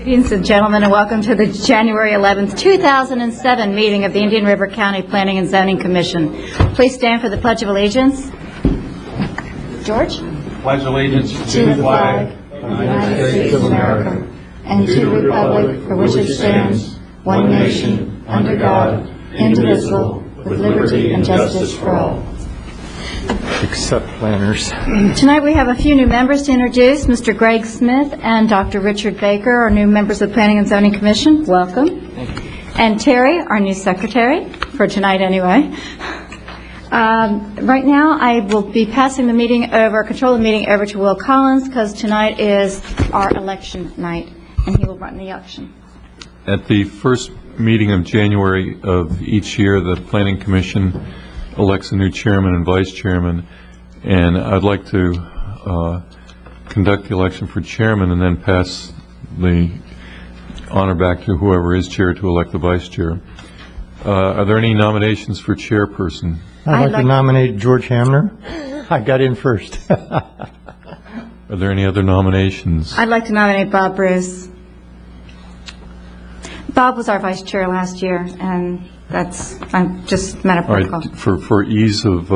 Ladies and gentlemen, and welcome to the January 11th, 2007 meeting of the Indian River County Planning and Zoning Commission. Please stand for the Pledge of Allegiance. George? Pledge allegiance To the flag of the United States of America and to the republic for which it stands, one nation, under God, indivisible, with liberty and justice for all. Except planners. Tonight we have a few new members to introduce. Mr. Greg Smith and Dr. Richard Baker are new members of the Planning and Zoning Commission. Welcome. And Terry, our new secretary, for tonight anyway. Right now I will be passing the meeting over, control the meeting over to Will Collins, because tonight is our election night, and he will run the election. At the first meeting of January of each year, the Planning Commission elects a new chairman and vice chairman, and I'd like to conduct the election for chairman and then pass the honor back to whoever is chair to elect the vice chair. Are there any nominations for chairperson? I'd like to nominate George Hamner. I got in first. Are there any other nominations? I'd like to nominate Bob Bruce. Bob was our vice chair last year, and that's just a matter of All protocol. right, for ease of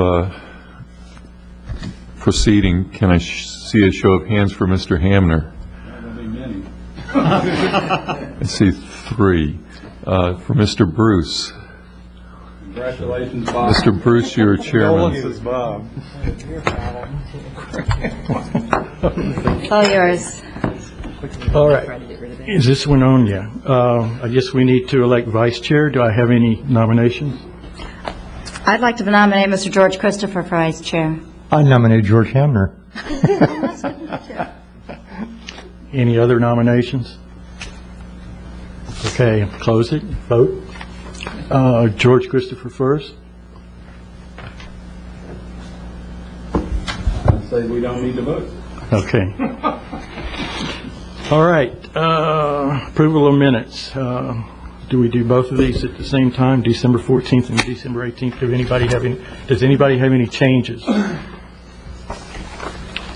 proceeding, can I see a show of hands for Mr. Hamner? I see 3. For Mr. Bruce. Congratulations, Bob. Mr. Bruce, you're chairman. Bob. All yours. All right. Is this one on? Yeah. I guess we need to elect vice chair. Do I have any nominations? I'd like to nominate Mr. George Christopher for vice chair. I nominate George Hamner. Any other nominations? Okay, close it. Vote. George Christopher first. I say we don't need to vote. Okay. All right. Approval of minutes. Do we do both of these at the same time, December 14th and December 18th? Does anybody have any changes?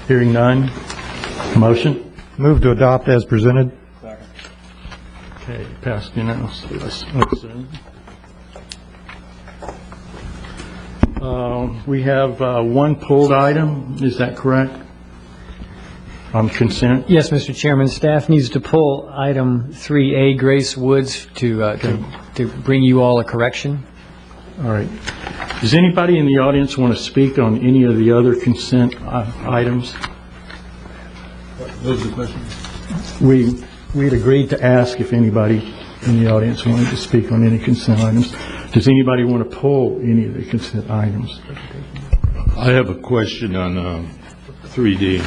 Hearing none. Motion? Move to adopt as presented. Okay, passed unanimously. Let's we have one pulled item. Is that correct? On consent? Yes, Mr. Chairman, staff needs to pull item 3A, Grace Woods, to bring you all a correction. All right. Does anybody in the audience want to speak on any of the other consent items? What was the question? We'd agreed to ask if anybody in the audience wanted to speak on any consent items. Does anybody want to pull any of the consent items? I have a question on 3D.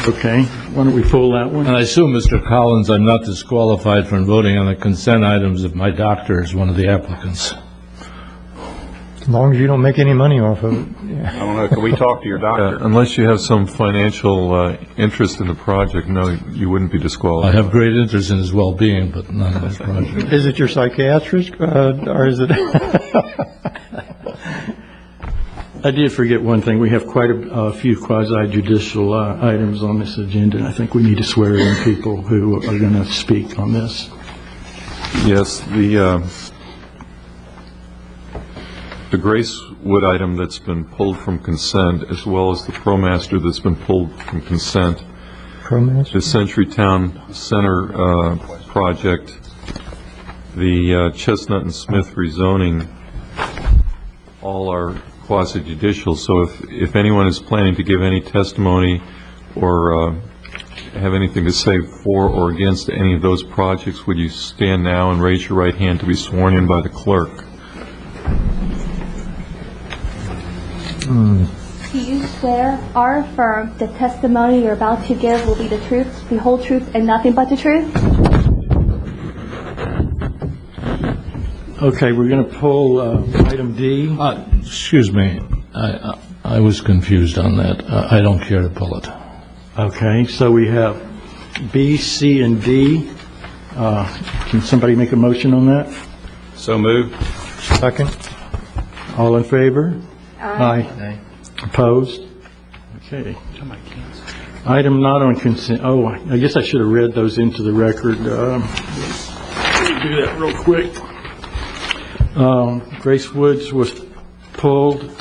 Okay. Why don't we pull that one? And I assume, Mr. Collins, I'm not disqualified from voting on the consent items if my doctor is one of the applicants. As long as you don't make any money off of it. I don't know. Can we talk to your doctor? Unless you have some financial interest in the project, no, you wouldn't be I disqualified. have great interest in his well-being, but not in this project. Is it your psychiatrist, or is it? I did forget one thing. We have quite a few quasi-judicial items on this agenda, and I think we need to swear in people who are going to speak on this. Yes, the Grace Wood item that's been pulled from consent, as well as the ProMaster that's been pulled from consent, the Century Town Center project, the Chestnut and Smith rezoning, all are quasi-judicial. So if anyone is planning to give any testimony or have anything to say for or against any of those projects, would you stand now and raise your right hand to be sworn in by the clerk? Do you swear or affirm the testimony you're about to give will be the truth, the whole truth, and nothing but the truth? Okay, we're going to pull item D. Excuse me. I was confused on that. I don't care to pull it. Okay, so we have B, C, and D. Can somebody make a motion on that? So moved. Second. All in favor? Aye. Opposed? Okay. Item not on consent, I guess I should have read those into the record. Let me do that real quick. Grace Woods was pulled.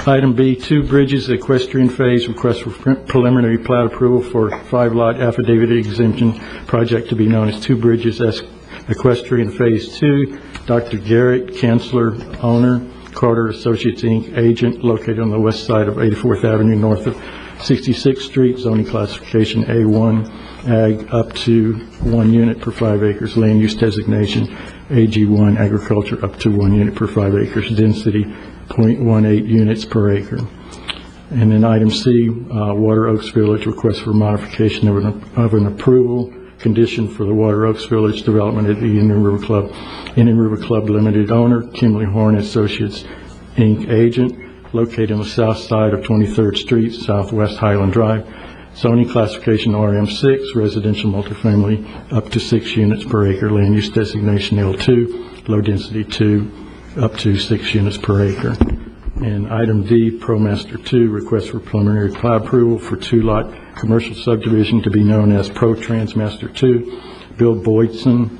Item B, 2 Bridges Equestrian Phase, request for preliminary plat approval for 5-lot affidavit exemption project to be known as 2 Bridges Equestrian Phase 2. Dr. Garrett, Chancellor, owner, Carter Associates, Inc., agent, located on the west side of 84th Avenue, north of 66th Street, zoning classification A1, ag up to 1 unit per 5 acres, land use designation AG1, agriculture up to 1 unit per 5 acres, density 0.18 units per acre. And then item C, Water Oaks Village, request for modification of an approval condition for the Water Oaks Village development at the Indian River Club Limited, owner, Kimberly Horn Associates, Inc., agent, located on the south side of 23rd Street, southwest Highland Drive, zoning classification RM6, residential multifamily up to 6 units per acre, land use designation L2, low density 2, up to 6 units per acre. And item D, ProMaster 2, request for preliminary plat approval for 2-lot commercial subdivision to be known as Pro Transmaster 2. Bill Boydson,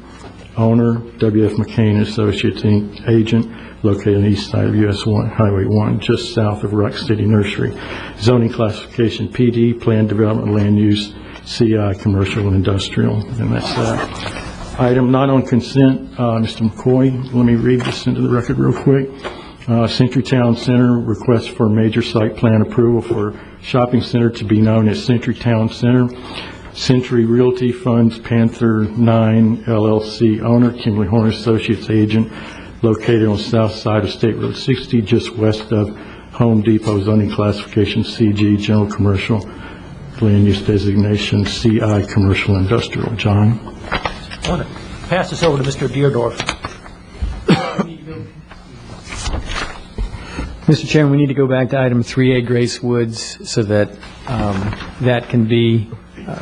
owner, W.F. McCain Associates, Inc., agent, located on the east side of US 1, Highway 1, just south of Rock City Nursery. Zoning classification PD, planned development, land use, CI, commercial and industrial. And that's that. Item not on consent, Mr. McCoy, let me read this into the record real quick. Century Town Center, request for major site plan approval for shopping center to be known as Century Town Center. Century Realty Funds, Panther 9 LLC, owner, Kimberly Horn Associates, agent, located on the south side of State Road 60, just west of Home Depot, zoning classification CG, general commercial, land use designation CI, commercial industrial. John? I want to pass this over to Mr. Deerdorf. Mr. Chairman, we need to go back to item 3A, Grace Woods, so that that can be,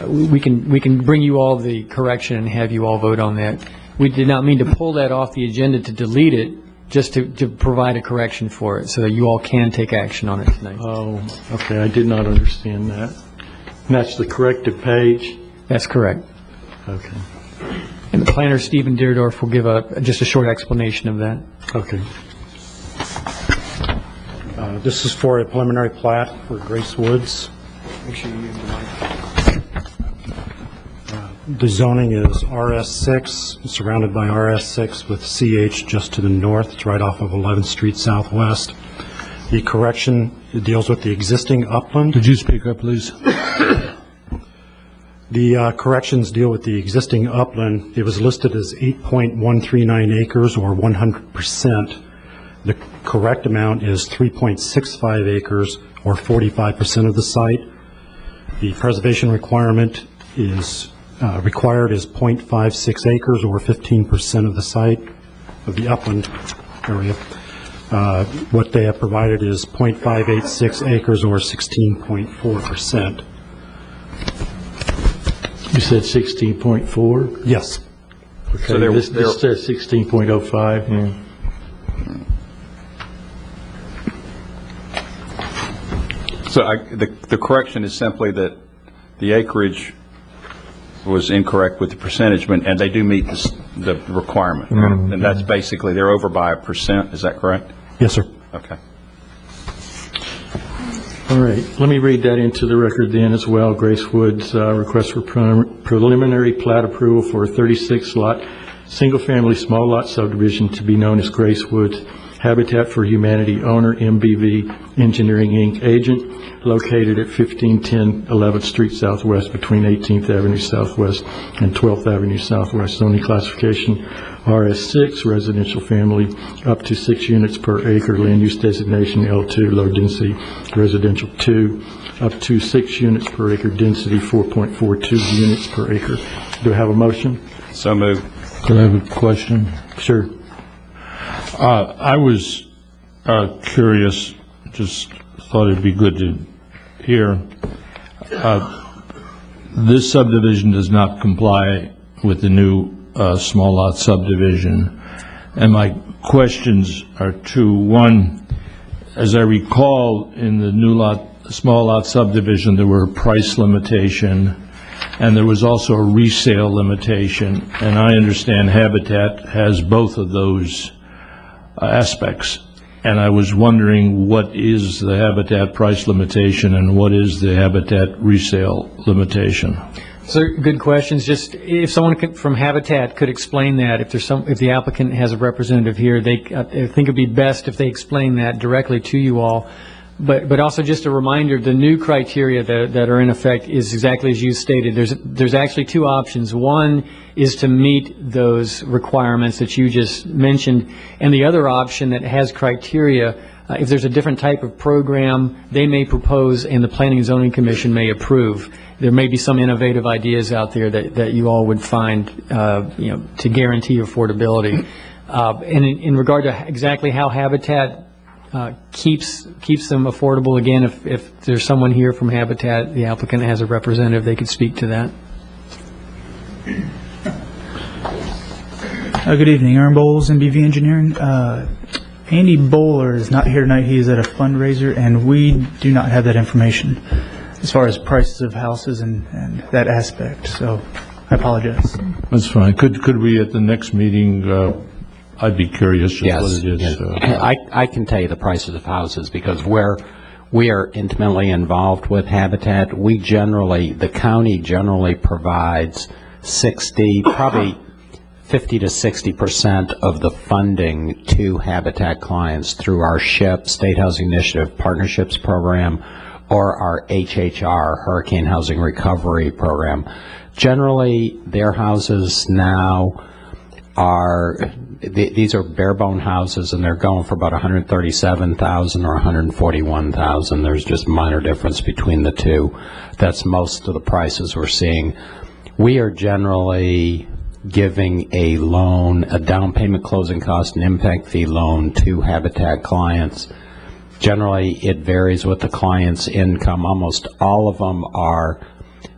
we can bring you all the correction and have you all vote on that. We did not mean to pull that off the agenda to delete it, just to provide a correction for it, so that you all can take action on it tonight. Oh, okay, I did not understand that. And that's the corrected page? That's correct. Okay. And the planner, Stephen Deerdorf, will give just a short explanation of that. Okay. This is for a preliminary plat for Grace Woods. Make sure you use the mic. The zoning is RS6, surrounded by RS6 with CH just to the north. It's right off of 11th Street Southwest. The correction deals with the existing upland. Could you speak up, please? The corrections deal with the existing upland. It was listed as 8.139 acres or 100%. The correct amount is 3.65 acres or 45% of the site. The preservation requirement is required is 0.56 acres or 15% of the site of the upland area. What they have provided is 0.586 acres or 16.4%. You said 16.4? Yes. Okay, So this says 16.05. Yeah. So the correction is simply that the acreage was incorrect with the percentage, and they do meet the requirement. And that's basically, they're over by 1%, is that correct? Yes, sir. Okay. All right, let me read that into the record then as well. Grace Woods, request for preliminary plat approval for a 36-lot, single-family, small lot subdivision to be known as Grace Woods. Habitat for Humanity owner, MBV Engineering, Inc., agent, located at 1510 11th Street Southwest between 18th Avenue Southwest and 12th Avenue Southwest. Zoning classification RS6, residential family, up to 6 units per acre. Land use designation L2, low density residential 2, up to 6 units per acre. Density 4.42 units per acre. Do I have a motion? So moved. Could I have a question? Sure. I was curious, just thought it'd be good to hear. This subdivision does not comply with the new small lot subdivision. And my questions are two. One, as I recall, in the new lot small lot subdivision, there were a price limitation, and there was also a resale limitation. And I understand Habitat has both of those aspects. And I was wondering, what is the Habitat price limitation and what is the Habitat resale limitation? So, good questions. Just if someone from Habitat could explain that, if the applicant has a representative here, I think it'd be best if they explain that directly to you all. But also just a reminder, the new criteria that are in effect is exactly as you stated. There's actually two options. One is to meet those requirements that you just mentioned, and the other option that has criteria, if there's a different type of program, they may propose and the Planning and Zoning Commission may approve. There may be some innovative ideas out there that you all would find, to guarantee affordability. And in regard to exactly how Habitat keeps them affordable, again, if there's someone here from Habitat, the applicant has a representative, they could speak to that. Good evening, Aaron Bowles, MBV Engineering. Andy Bowler is not here tonight. He is at a fundraiser, and we do not have that information as far as prices of houses and that aspect. So I apologize. That's fine. Could we at the next meeting, I'd be curious just what it is. I can tell you the prices of houses because we are intimately involved with Habitat. The county generally provides 50 to 60% of the funding to Habitat clients through our SHIP, State Housing Initiative Partnerships Program, or our HHR, Hurricane Housing Recovery Program. Generally, their houses now these are bare bone houses, and they're going for about $137,000 or $141,000. There's just minor difference between the two. That's most of the prices we're seeing. We are generally giving a loan, a down payment, closing cost, and impact fee loan to Habitat clients. Generally, it varies with the client's income. Almost all of them are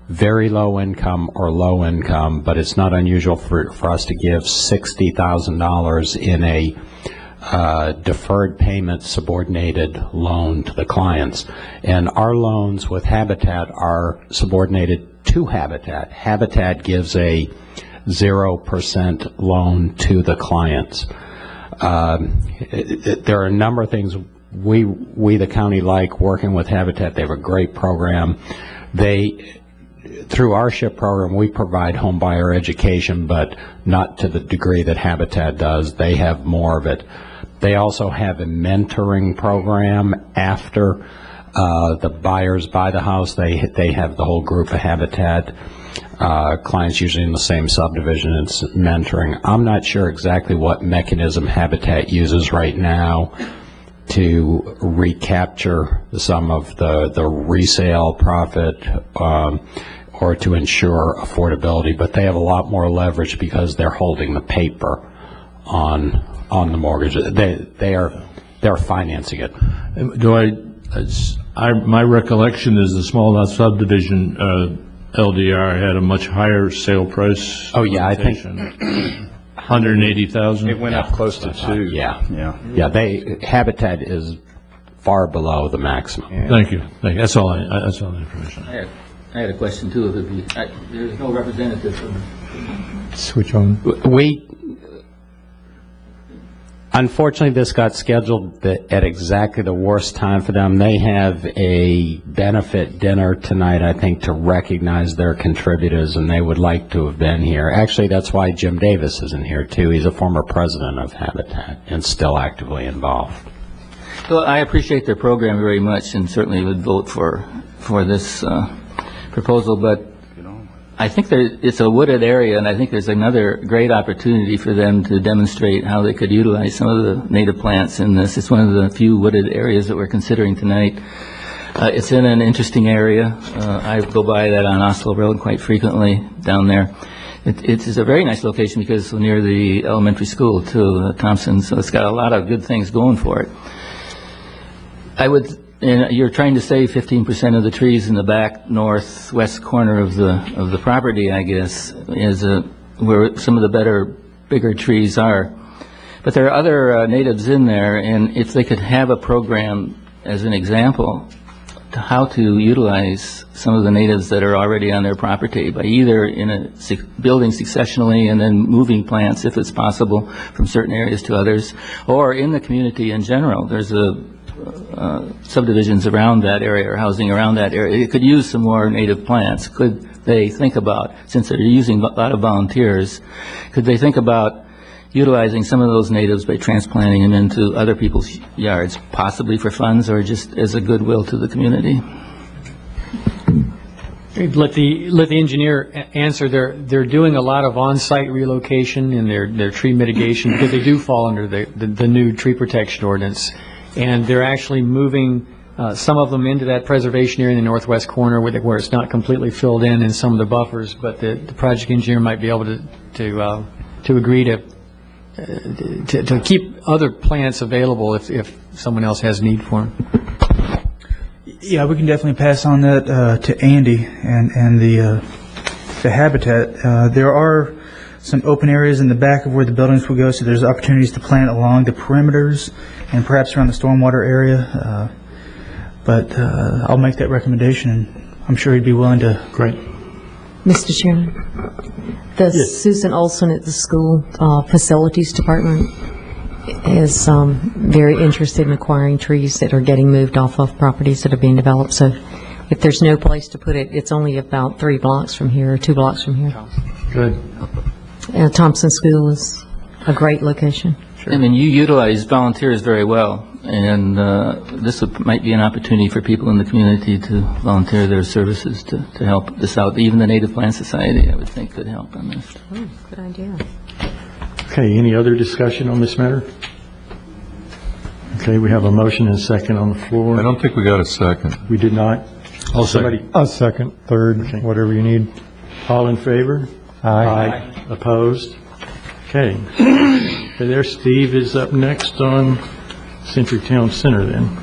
very low income or low income, but it's not unusual for us to give $60,000 in a deferred payment subordinated loan to the clients. And our loans with Habitat are subordinated to Habitat. Habitat gives a 0% loan to the clients. There are a number of things we the county like working with Habitat. They have a great program. Through our SHIP program, we provide home buyer education, but not to the degree that Habitat does. They have more of it. They also have a mentoring program after the buyers buy the house. They have the whole group of Habitat clients, usually in the same subdivision. It's mentoring. I'm not sure exactly what mechanism Habitat uses right now to recapture some of the resale profit or to ensure affordability, but they have a lot more leverage because they're holding the paper on the mortgage. They're financing it. My recollection is the small lot subdivision LDR had a much higher sale price. Oh yeah, I think 180,000. It went up close to 2. Yeah. Habitat is far below the maximum. Thank you. That's all the information. I had a question too. There's no representative from. Switch on. Unfortunately, this got scheduled at exactly the worst time for them. They have a benefit dinner tonight, I think, to recognize their contributors, and they would like to have been here. Actually, that's why Jim Davis isn't here, too. He's a former president of Habitat and still actively involved. Well, I appreciate their program very much and certainly would vote for this proposal, but I think it's a wooded area, and I think there's another great opportunity for them to demonstrate how they could utilize some of the native plants in this. It's one of the few wooded areas that we're considering tonight. It's in an interesting area. I go by that on Oslo Road quite frequently down there. It is a very nice location because it's near the elementary school, too, Thompson, so it's got a lot of good things going for it. And you're trying to save 15% of the trees in the back northwest corner of the property, I guess, is where some of the bigger trees are. But there are other natives in there, and if they could have a program, as an example, how to utilize some of the natives that are already on their property by either in building successionally and then moving plants, if it's possible, from certain areas to others, or in the community in general. There's subdivisions around that area or housing around that area. It could use some more native plants. Could they think about, since they're using a lot of volunteers, could they think about utilizing some of those natives by transplanting them into other people's yards, possibly for funds or just as a goodwill to the community? Let the engineer answer. They're doing a lot of on-site relocation and their tree mitigation because they do fall under the new tree protection ordinance, and they're actually moving some of them into that preservation area in the northwest corner where it's not completely filled in some of the buffers. But the project engineer might be able to agree to keep other plants available if someone else has need for them. Yeah, we can definitely pass on that to Andy and the habitat. There are some open areas in the back of where the buildings will go, so there's opportunities to plant along the perimeters and perhaps around the stormwater area. But I'll make that recommendation, and I'm sure he'd be willing to. Great. Mr. Chairman, Susan Olson at the school facilities department is very interested in acquiring trees that are getting moved off of properties that are being developed. So if there's no place to put it, it's only about 3 blocks from here or 2 blocks from here. Good. Thompson School is a great location. Sure. I mean, you utilize volunteers very well, and this might be an opportunity for people in the community to volunteer their services to help this out. Even the Native Plant Society, I would think, could help on this. Oh, good idea. Okay, any other discussion on this matter? Okay, we have a motion and a second on the floor. I don't think we got a second. We did not? I'll second, third, Okay. whatever you need. All in favor? Aye. Opposed? Okay. Okay, there, Steve is up next on Century Town Center then.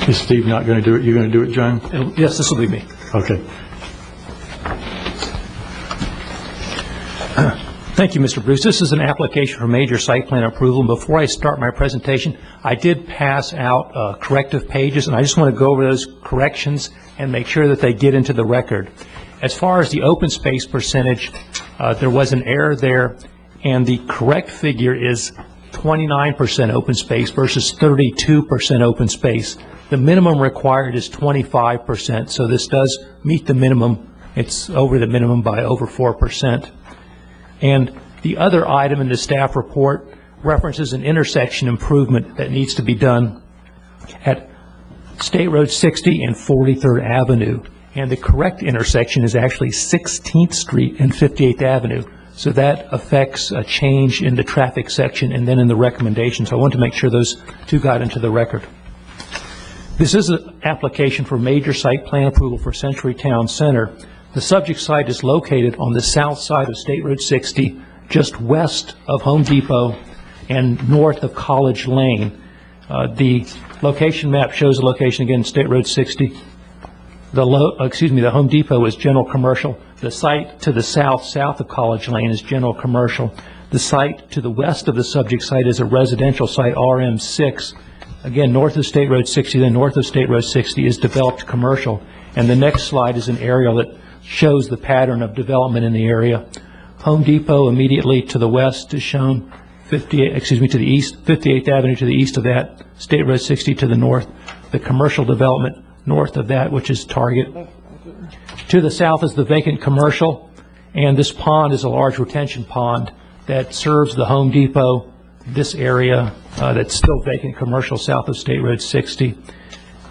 Is Steve not going to do it? You're going to do it, John? Yes, this will be me. Okay. Thank you, Mr. Bruce. This is an application for major site plan approval. And before I start my presentation, I did pass out corrective pages, and I just want to go over those corrections and make sure that they get into the record. As far as the open space percentage, there was an error there, and the correct figure is 29% open space versus 32% open space. The minimum required is 25%, so this does meet the minimum. It's over the minimum by over 4%. And the other item in the staff report references an intersection improvement that needs to be done at State Road 60 and 43rd Avenue. And the correct intersection is actually 16th Street and 58th Avenue. So that affects a change in the traffic section and then in the recommendation. So I want to make sure those two got into the record. This is an application for major site plan approval for Century Town Center. The subject site is located on the south side of State Road 60, just west of Home Depot and north of College Lane. The location map shows the location again, State Road 60. The Home Depot is general commercial. The site to the south of College Lane is general commercial. The site to the west of the subject site is a residential site, RM6. Again, north of State Road 60, then north of State Road 60 is developed commercial. And the next slide is an aerial that shows the pattern of development in the area. Home Depot immediately to the west is shown, to the east, 58th Avenue to the east of that, State Road 60 to the north, the commercial development north of that, which is Target. To the south is the vacant commercial, and this pond is a large retention pond that serves the Home Depot, this area that's still vacant commercial south of State Road 60,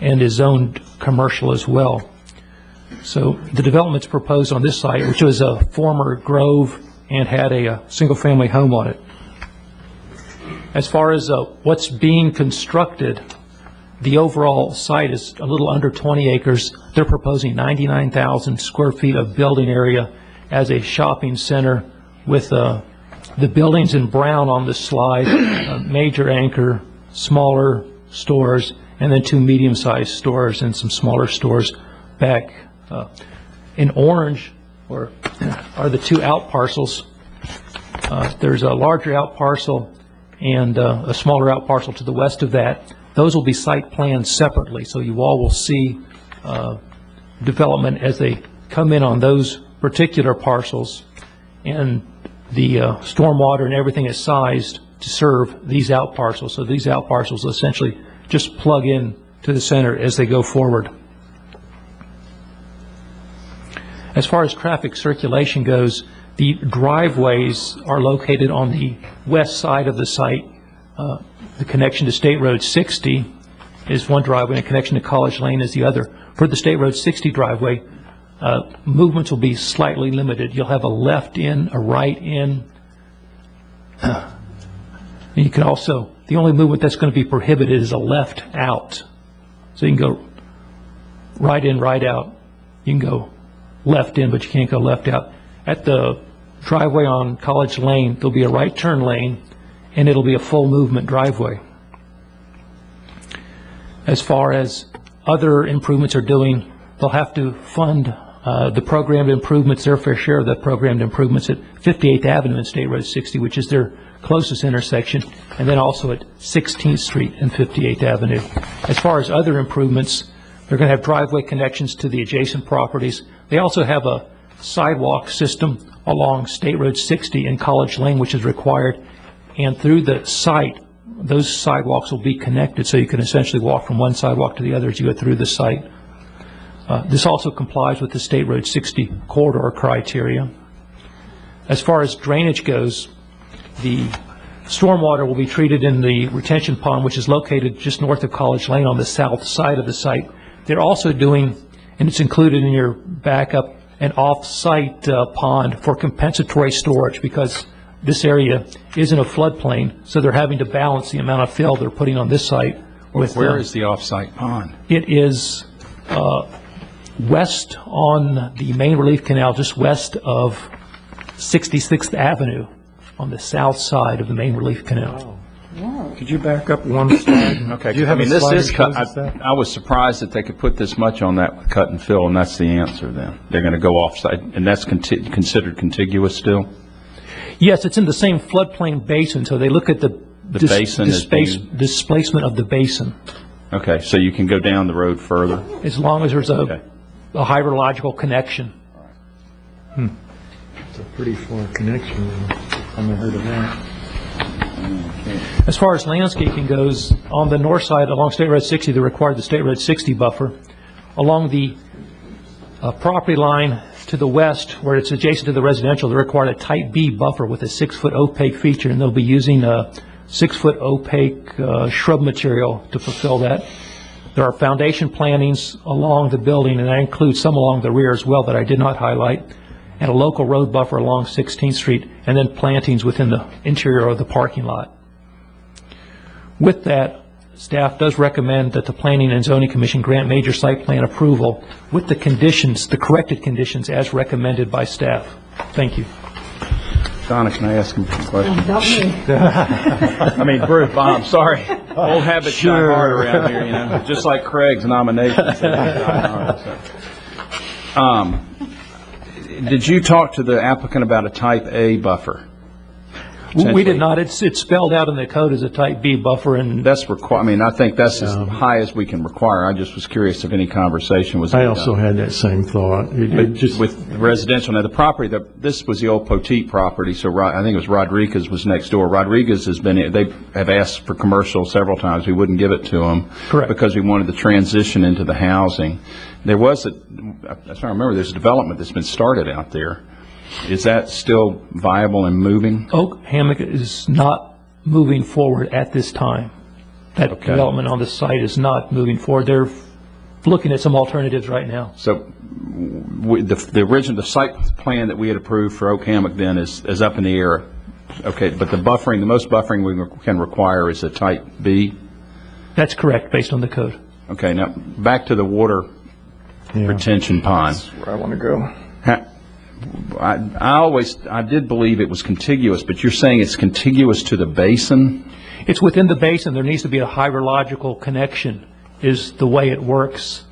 and is zoned commercial as well. So the developments proposed on this site, which was a former grove and had a single-family home on it. As far as what's being constructed, the overall site is a little under 20 acres. They're proposing 99,000 square feet of building area as a shopping center with the buildings in brown on this slide, a major anchor, smaller stores, and then 2 medium-sized stores and some smaller stores. back. In orange are the two out parcels. There's a larger out parcel and a smaller out parcel to the west of that. Those will be site planned separately, so you all will see development as they come in on those particular parcels, and the stormwater and everything is sized to serve these out parcels. So these out parcels essentially just plug in to the center as they go forward. As far as traffic circulation goes, the driveways are located on the west side of the site. The connection to State Road 60 is one driveway, and a connection to College Lane is the other. For the State Road 60 driveway, movements will be slightly limited. You'll have a left in, a right in. You can also, the only movement that's going to be prohibited is a left out. So you can go right in, right out. You can go left in, but you can't go left out. At the driveway on College Lane, there'll be a right turn lane, and it'll be a full movement driveway. As far as other improvements are doing, they'll have to fund the programmed improvements, their fair share of the programmed improvements at 58th Avenue and State Road 60, which is their closest intersection, and then also at 16th Street and 58th Avenue. As far as other improvements, they're going to have driveway connections to the adjacent properties. They also have a sidewalk system along State Road 60 and College Lane, which is required, and through the site, those sidewalks will be connected, so you can essentially walk from one sidewalk to the other as you go through the site. This also complies with the State Road 60 corridor criteria. As far as drainage goes, the stormwater will be treated in the retention pond, which is located just north of College Lane on the south side of the site. They're also doing, and it's included in your backup, an off-site pond for compensatory storage, because this area is in a floodplain, so they're having to balance the amount of fill they're putting on this site with. Where is the off-site pond? It is west on the main relief canal, just west of 66th Avenue, on the south side of the main relief canal. Could you back up one slide? Okay, Do you have I mean, a this slide is that cut. shows us that? I was surprised that they could put this much on that cut and fill, and that's the answer then. They're going to go off-site, and that's considered contiguous still? Yes, it's in the same floodplain basin, so they look at the basin is being- displacement of the basin. Okay, so you can go down the road further? As long as there's Okay. a hydrological connection. It's a pretty far connection. I haven't heard of that. As far as landscaping goes, on the north side along State Road 60, they required the State Road 60 buffer. Along the property line to the west, where it's adjacent to the residential, they required a type B buffer with a 6-foot opaque feature, and they'll be using a 6-foot opaque shrub material to fulfill that. There are foundation plantings along the building, and that includes some along the rear as well that I did not highlight, and a local road buffer along 16th Street, and then plantings within the interior of the parking lot. With that, staff does recommend that the Planning and Zoning Commission grant major site plan approval with the conditions, the corrected conditions as recommended by staff. Thank you. Donna, can I ask him a question? I mean, Bruce, Bob, sorry. Old habits die hard around here, you know, just like Craig's nomination. Did you talk to the applicant about a type A buffer? We did not. It's spelled out in the code as a type B buffer, and That's I mean, I think that's as high as we can require. I just was curious if any conversation was. I also had that same thought. With residential, now the property, this was the old Poteet property, so I think it was Rodriguez was next door. Rodriguez they have asked for commercial several times. We wouldn't give it to them. Correct. Because we wanted to transition into the housing. There was as I remember, there's a development that's been started out there. Is that still viable and moving? Oak Hammock is not moving forward at this time. That development on the site is not moving forward. They're looking at some alternatives right now. So the site plan that we had approved for Oak Hammock then is up in the air. Okay, but the most buffering we can require is a type B? That's correct, based on the code. Okay, now back to the water retention pond. That's where I want to go. I did believe it was contiguous, but you're saying it's contiguous to the basin? It's within the basin. There needs to be a hydrological connection is the way it works.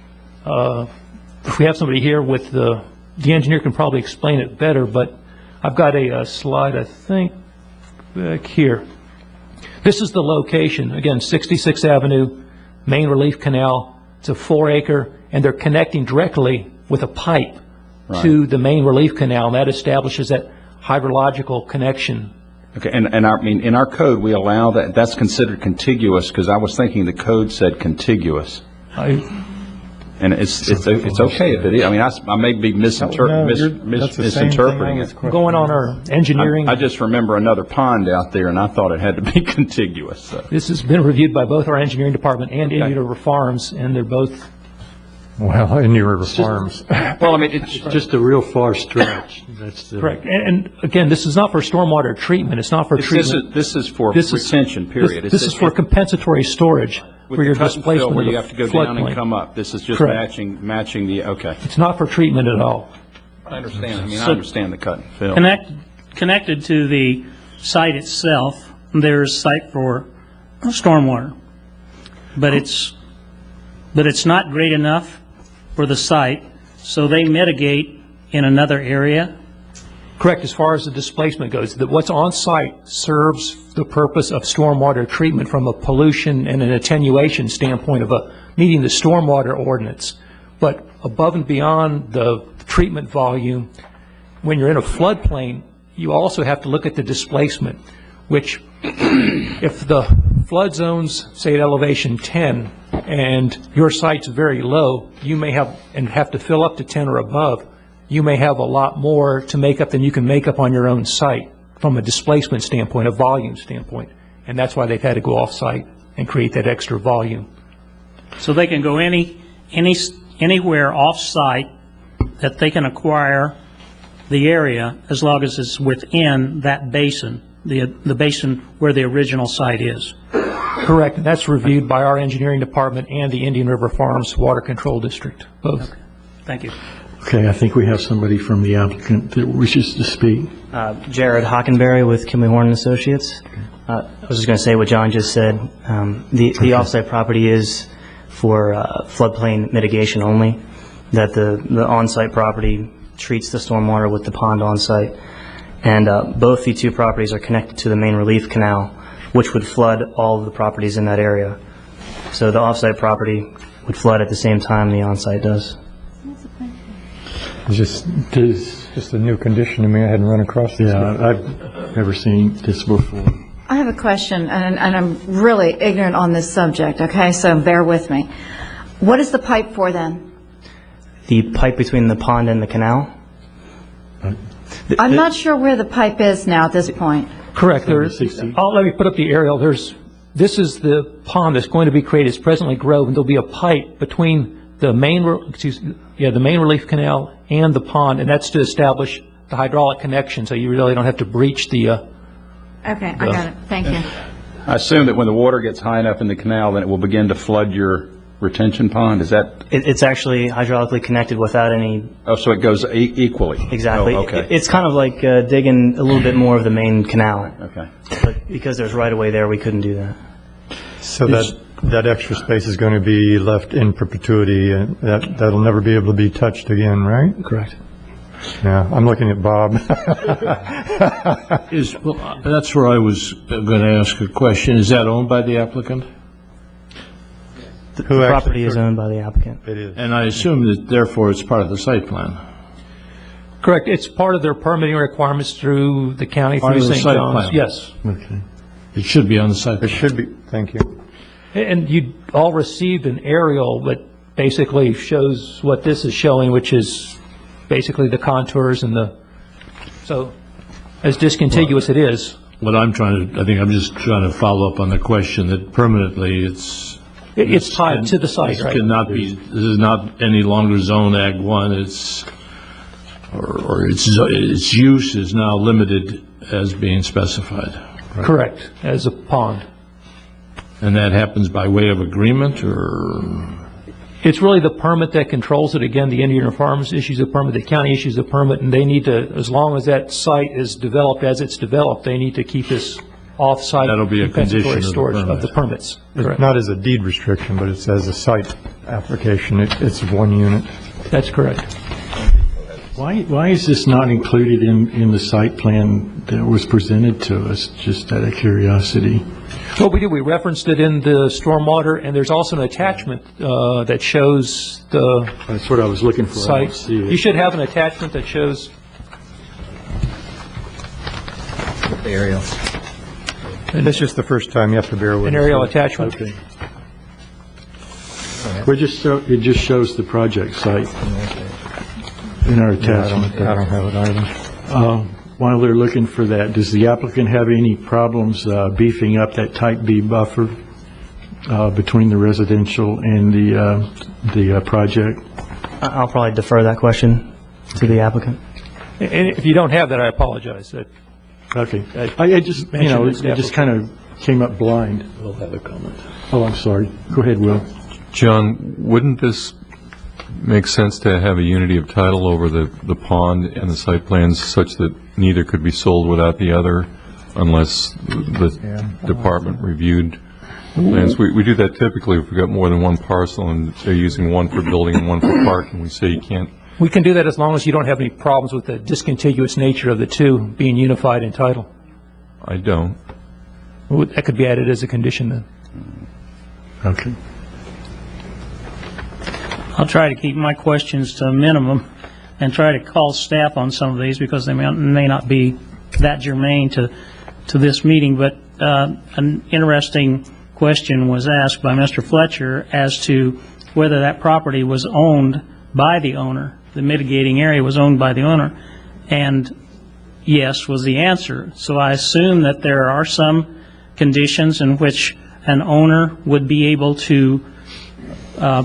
if we have somebody here with the engineer can probably explain it better, but I've got a slide, I think, back here. This is the location, again, 66th Avenue, Main Relief Canal. It's a 4-acre, and they're connecting directly with a pipe to the Main Relief Canal, and that establishes that hydrological connection. Okay, and in our code, we allow that, that's considered contiguous, because I was thinking the code said contiguous. And it's okay if it is. I mean, I may be misinterpreting it. Going on our engineering. I just remember another pond out there, and I thought it had to be contiguous. So. This has been reviewed by both our engineering department and Indian River Farms, and they're both. Well, Indian River Farms. Well, I mean, it's just a real far stretch. That's correct. And again, this is not for stormwater treatment. It's not for treatment. This is for retention, period. This is for compensatory storage for your displacement where of you the have to go down and floodplain. come up. This is just matching the, okay. It's not for treatment at all. I understand. I mean, I understand the cut and fill. Connected to the site itself, there's site for stormwater, but it's not great enough for the site, so they mitigate in another area. Correct, as far as the displacement goes. That what's on site serves the purpose of stormwater treatment from a pollution and an attenuation standpoint of meeting the stormwater ordinance. But above and beyond the treatment volume, when you're in a floodplain, you also have to look at the displacement, which if the flood zone's, say, at elevation 10, and your site's very low, you may have to fill up to 10 or above, you may have a lot more to make up than you can make up on your own site from a displacement standpoint, a volume standpoint. And that's why they've had to go off-site and create that extra volume. So they can go anywhere off-site that they can acquire the area as long as it's within that basin, the basin where the original site is. Correct, and that's reviewed by our engineering department and the Indian River Farms Water Control District, both. Okay. Thank you. Okay, I think we have somebody from the applicant that wishes to speak. Jared Hockenberry with Kimley Horn and Associates. I was just going to say what John just said. The off-site property is for floodplain mitigation only, that the on-site property treats the stormwater with the pond on-site. And both the two properties are connected to the Main Relief Canal, which would flood all of the properties in that area. So the off-site property would flood at the same time the on-site does. It's just a new condition to me. I hadn't run across this. Yeah, I've never seen this before. I have a question, and I'm really ignorant on this subject, okay, so bear with me. What is the pipe for then? The pipe between the pond and the canal? I'm not sure where the pipe is now at this point. Correct. Let me put up the aerial. This is the pond that's going to be created. It's presently Grove, and there'll be a pipe between the main Relief Canal and the pond, and that's to establish the hydraulic connection, so you really don't have to breach the... Okay, I got it. Thank you. I assume that when the water gets high enough in the canal, then it will begin to flood your retention pond? Is that... It's actually hydraulically connected without any... Oh, so it goes equally? Exactly. Oh, okay. It's kind of like digging a little bit more of the main canal. Okay. But because there's right-of-way there, we couldn't do that. So that extra space is going to be left in perpetuity, and that'll never be able to be touched again, right? Correct. Yeah, I'm looking at Bob. That's where I was going to ask a question. Is that owned by the applicant? The property is owned by the applicant. It is. And I assume that therefore it's part of the site plan. Correct. It's part of their permitting requirements through the county, Part through of the St. site John's. plan. Yes. Okay. It should be on the site plan. It should be. Thank you. And you all received an aerial that basically shows what this is showing, which is basically the contours and so as discontiguous it is. What I'm just trying to follow up on the question that permanently it's tied to the site, right? This is not any longer zone Ag 1. Its use is now limited as being specified. Right? Correct, as a pond. And that happens by way of agreement, or? It's really the permit that controls it. Again, the Indian River Farms issues a permit, the county issues a permit, and they need to, as long as that site is developed as it's developed, they need to keep this off-site That'll be a compensatory condition storage of the permits. It's not as a deed restriction, but it's as a site application. It's one unit. That's correct. Why is this not included in the site plan that was presented to us, just out of curiosity? What we did, we referenced it in the stormwater, and there's also an attachment that shows the That's what I was looking for. I don't site. see it. You should have an attachment that shows The aerial. And that's just the first time you have to bear with an us. aerial attachment. Okay. It just shows the project site in our attachment. I don't have it either. While they're looking for that, does the applicant have any problems beefing up that type B buffer between the residential and the project? I'll probably defer that question to the applicant. And if you don't have that, I apologize. Okay. I just, you know, mentioned it just kind of came up blind. We'll have a comment. Oh, I'm sorry. Go ahead, Will. John, wouldn't this make sense to have a unity of title over the pond and the site plans such that neither could be sold without the other unless the department reviewed the plans? We do that typically if we've got more than one parcel and they're using one for building and one for parking. We say you can't. We can do that as long as you don't have any problems with the discontiguous nature of the two being unified in title. I don't. That could be added as a condition then. Okay. I'll try to keep my questions to a minimum and try to call staff on some of these because they may not be that germane to this meeting. But an interesting question was asked by Mr. Fletcher as to whether that property was owned by the owner. The mitigating area was owned by the owner. And yes was the answer. So I assume that there are some conditions in which an owner would be able to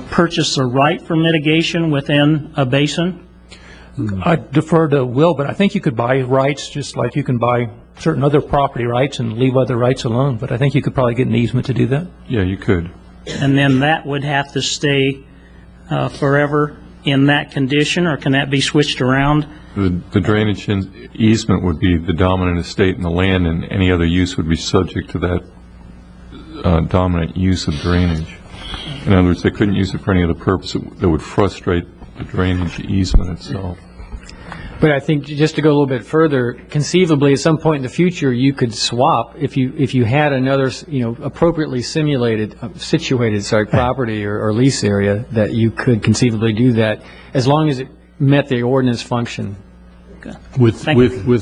purchase the right for mitigation within a basin? I defer to Will, but I think you could buy rights just like you can buy certain other property rights and leave other rights alone. But I think you could probably get an easement to do that. Yeah, you could. And then that would have to stay forever in that condition, or can that be switched around? The drainage easement would be the dominant estate in the land, and any other use would be subject to that dominant use of drainage. In other words, they couldn't use it for any other purpose that would frustrate the drainage easement itself. But I think just to go a little bit further, conceivably at some point in the future, you could swap if you had another, appropriately situated property or lease area, that you could conceivably do that as long as it met the ordinance function. With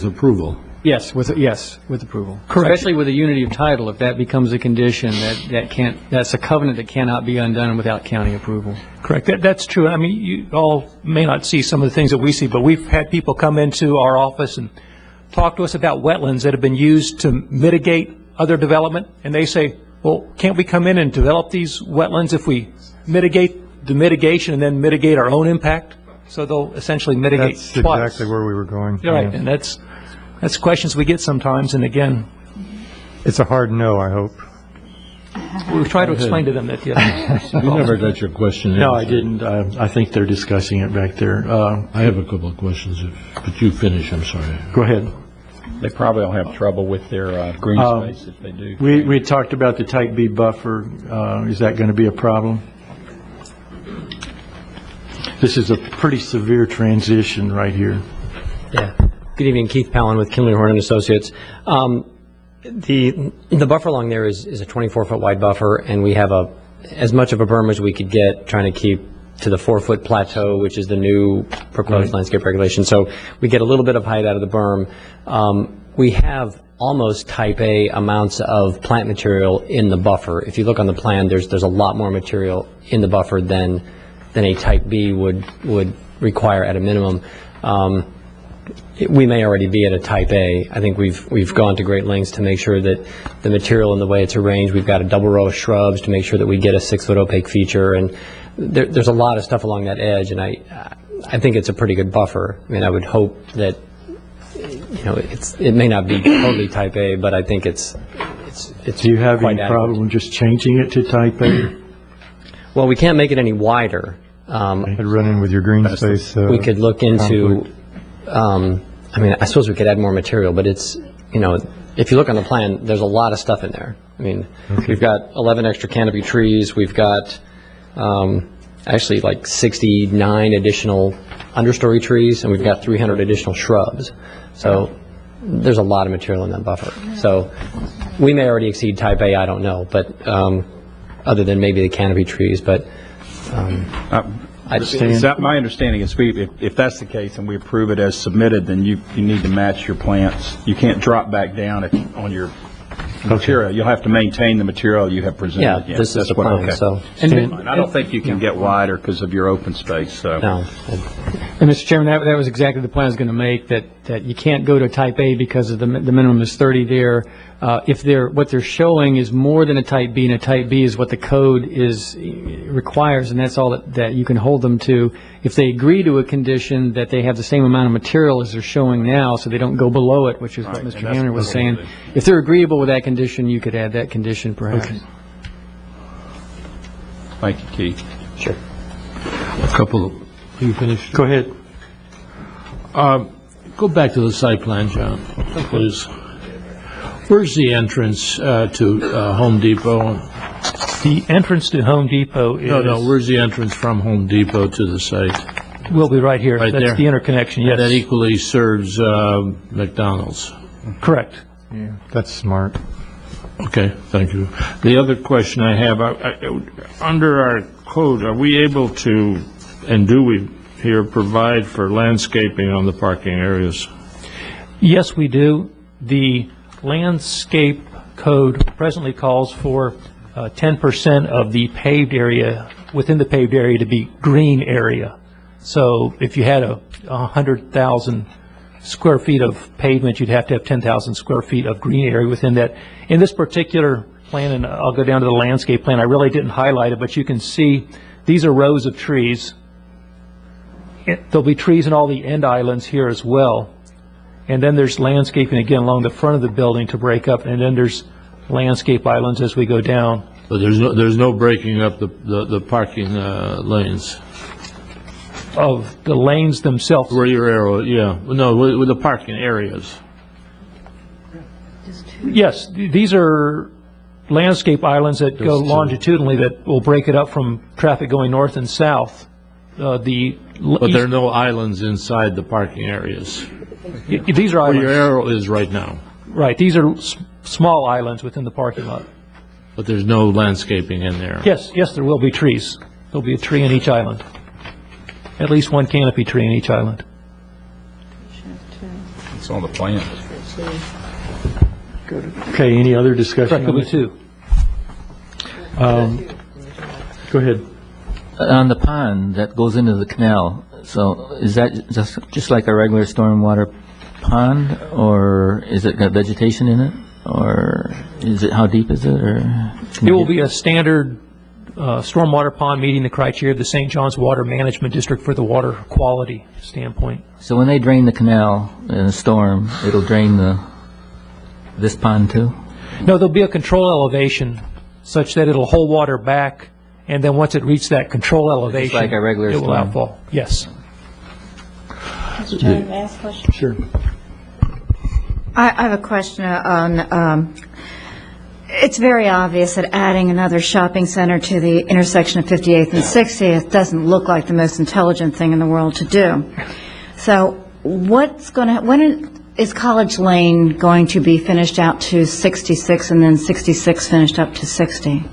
approval. Yes, with approval. Correct. Especially with a unity of title, if that becomes a condition, that's a covenant that cannot be undone without county approval. Correct. That's true. I mean, you all may not see some of the things that we see, but we've had people come into our office and talk to us about wetlands that have been used to mitigate other development, and they say, well, can't we come in and develop these wetlands if we mitigate the mitigation and then mitigate our own impact? So they'll essentially mitigate That's twice. exactly where we were going. You're right, and that's questions we get sometimes, and again, It's a hard no, I hope. we try to explain to them that, yes. You never got your question No, I answered. didn't. I think they're discussing it back there. I have a couple of questions, but you finish, I'm sorry. Go ahead. They probably will have trouble with their green space if they do. We talked about the type B buffer. Is that going to be a problem? This is a pretty severe transition right here. Yeah. Good evening, Keith Palin with Kimley Horn and Associates. The buffer along there is a 24-foot wide buffer, and we have as much of a berm as we could get, trying to keep to the 4-foot plateau, which is the new proposed landscape regulation. So we get a little bit of height out of the berm. We have almost type A amounts of plant material in the buffer. If you look on the plan, there's a lot more material in the buffer than a type B would require at a minimum. We may already be at a type A. I think we've gone to great lengths to make sure that the material and the way it's arranged, we've got a double row of shrubs to make sure that we get a 6-foot opaque feature, and there's a lot of stuff along that edge, and I think it's a pretty good buffer. I mean, I would hope that, it may not be totally type A, but I think it's Do you have any quite problem just changing it to type A? Well, we can't make it any wider. I'd run in with your green space. We could look into, I suppose we could add more material, but it's, if you look on the plan, there's a lot of stuff in there. I mean, we've got 11 extra canopy trees, we've got actually like 69 additional understory trees, and we've got 300 additional shrubs. So there's a lot of material in that buffer. So we may already exceed type A, I don't know, but other than maybe the canopy trees, but Is that my understanding is if that's the case and we approve it as submitted, then you need to match your plants. You can't drop back down on your material. You'll have to maintain the material you have presented. Yeah, this is the plan, so. And I don't think you can get wider because of your open space, so. No. And Mr. Chairman, that was exactly the plan I was going to make, that you can't go to type A because of the minimum is 30 there. If what they're showing is more than a type B, and a type B is what the code requires, and that's all that you can hold them to. If they agree to a condition that they have the same amount of material as they're showing now, so they don't go below it, which is what Mr. Hamner was saying. If they're agreeable with that condition, you could add that condition perhaps. Okay. Thank you, Keith. Sure. A couple of, are you finished? Go ahead. Go back to the site plan, John, please. Where's the entrance to Home Depot? The entrance to Home Depot is... No, where's the entrance from Home Depot to the site? Will be right here. Right That's there? the interconnection, yes. That equally serves McDonald's. Correct. Yeah, that's smart. Okay, thank you. The other question I have, under our code, are we able to, and do we here provide for landscaping on the parking areas? Yes, we do. The landscape code presently calls for 10% of the paved area, within the paved area, to be green area. So if you had 100,000 square feet of pavement, you'd have to have 10,000 square feet of green area within that. In this particular plan, and I'll go down to the landscape plan, I really didn't highlight it, but you can see these are rows of trees. There'll be trees in all the end islands here as well. And then there's landscaping again along the front of the building to break up, and then there's landscape islands as we go down. But there's no breaking up the parking lanes? Of the lanes themselves? Where your arrow, yeah. No, with the parking areas. Yes, these are landscape islands that go longitudinally that will break it up from traffic going north and south. But there are no islands inside the parking areas? These are islands. Where your arrow is right now? Right, these are small islands within the parking lot. But there's no landscaping in there? Yes, there will be trees. There'll be a tree in each island. At least one canopy tree in each island. It's on the plan. Okay, any other discussion? Correct, there'll be two. Go ahead. On the pond that goes into the canal, so is that just like a regular stormwater pond, or is it got vegetation in it, or is it, how deep is it, or? It will be a standard stormwater pond meeting the criteria of the St. John's Water Management District for the water quality standpoint. So when they drain the canal in a storm, it'll drain this pond too? No, there'll be a control elevation such that it'll hold water back, and then once it reaches that control elevation, like a regular it will storm. outfall. Yes. Mr. Chairman, may I ask a question? Sure. I have a question on, it's very obvious that adding another shopping center to the intersection of 58th and 60th doesn't look like the most intelligent thing in the world to do. So when is College Lane going to be finished out to 66 and then 66 finished up to 60?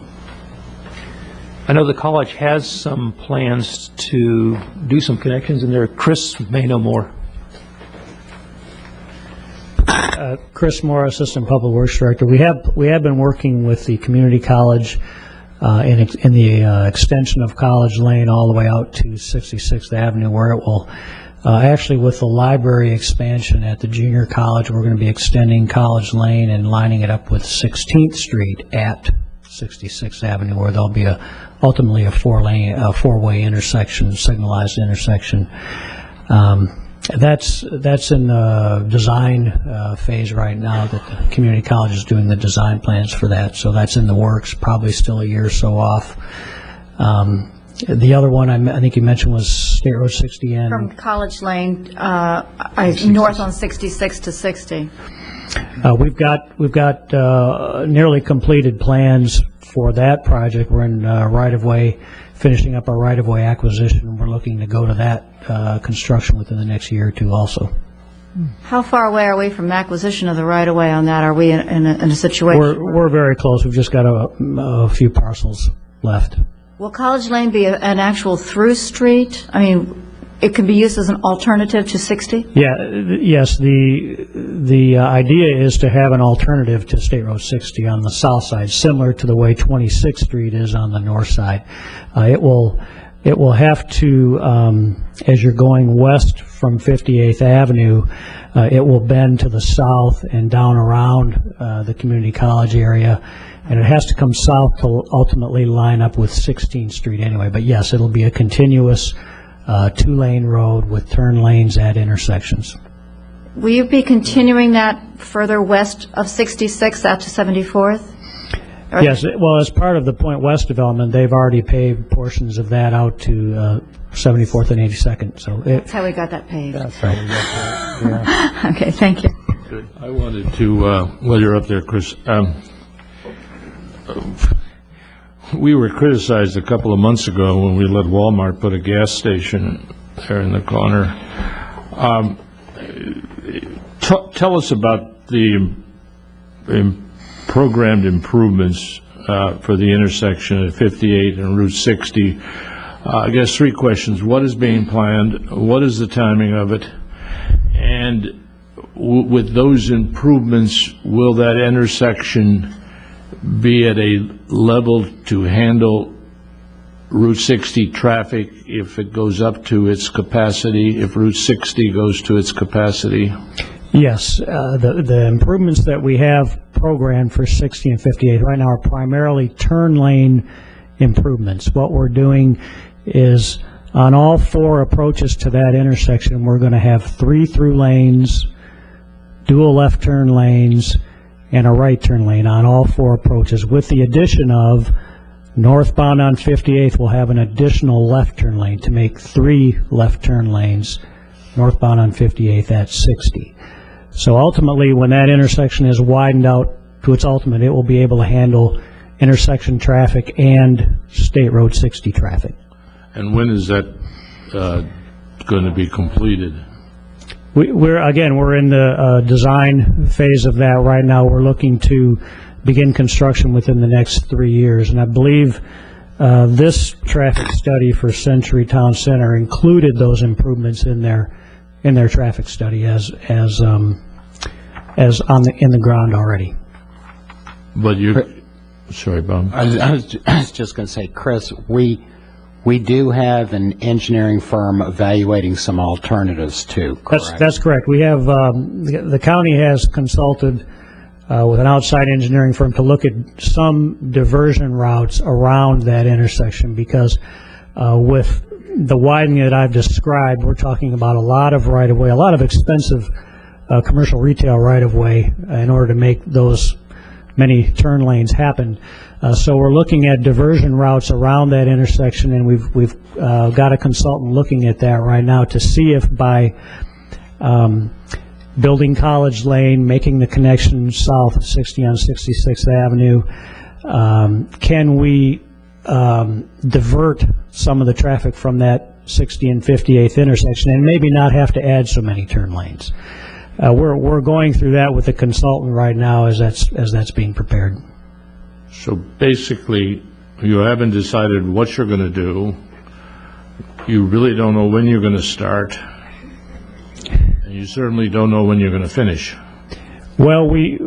I know the college has some plans to do some connections in there. Chris may know more. Chris Moore, Assistant Public Works Director. We have been working with the community college in the extension of College Lane all the way out to 66th Avenue, where it will actually, with the library expansion at the junior college, we're going to be extending College Lane and lining it up with 16th Street at 66th Avenue, where there'll be ultimately a four-way intersection, signalized intersection. That's in the design phase right now, that the community college is doing the design plans for that, so that's in the works, probably still a year or so off. The other one I think you mentioned was State Road 60 and... From College Lane, north on 66 to 60. We've got nearly completed plans for that project. We're in right-of-way, finishing up our right-of-way acquisition, and we're looking to go to that construction within the next year or two also. How far away are we from acquisition of the right-of-way on that? Are we in a situation? We're very close. We've just got a few parcels left. Will College Lane be an actual through street? I mean, it can be used as an alternative to 60? Yes. The idea is to have an alternative to State Road 60 on the south side, similar to the way 26th Street is on the north side. It will have to, as you're going west from 58th Avenue, it will bend to the south and down around the community college area, and it has to come south to ultimately line up with 16th Street anyway. But yes, it'll be a continuous two-lane road with turn lanes at intersections. Will you be continuing that further west of 66 out to 74th? Yes, well, as part of the Point West development, they've already paved portions of that out to 74th and 82nd. So that's how we got that paved. That's right. Yeah. Okay, thank you. Good. I wanted to, while you're up there, Chris, we were criticized a couple of months ago when we let Walmart put a gas station there in the corner. Tell us about the programmed improvements for the intersection at 58 and Route 60. I guess three questions. What is being planned? What is the timing of it? And with those improvements, will that intersection be at a level to handle Route 60 traffic if it goes up to its capacity, if Route 60 goes to its capacity? Yes, the improvements that we have programmed for 60 and 58 right now are primarily turn lane improvements. What we're doing is on all four approaches to that intersection, we're going to have 3 through lanes, dual left turn lanes, and a right turn lane on all four approaches, with the addition of northbound on 58th will have an additional left turn lane to make 3 left turn lanes northbound on 58th at 60. So ultimately, when that intersection is widened out to its ultimate, it will be able to handle intersection traffic and State Road 60 traffic. And when is that going to be completed? We're in the design phase of that right now. We're looking to begin construction within the next 3 years, and I believe this traffic study for Century Town Center included those improvements in their traffic study as in the ground already. But sorry, Bob. I was just going to say, Chris, we do have an engineering firm evaluating some alternatives too, correct? That's correct. We have, the county has consulted with an outside engineering firm to look at some diversion routes around that intersection, because with the widening that I've described, we're talking about a lot of right-of-way, a lot of expensive commercial retail right-of-way in order to make those many turn lanes happen. So we're looking at diversion routes around that intersection, and we've got a consultant looking at that right now to see if by building College Lane, making the connection south of 60 on 66th Avenue, can we divert some of the traffic from that 60 and 58th intersection and maybe not have to add so many turn lanes. We're going through that with the consultant right now as that's being prepared. So basically, you haven't decided what you're going to do. You really don't know when you're going to start, and you certainly don't know when you're going to finish. Well, we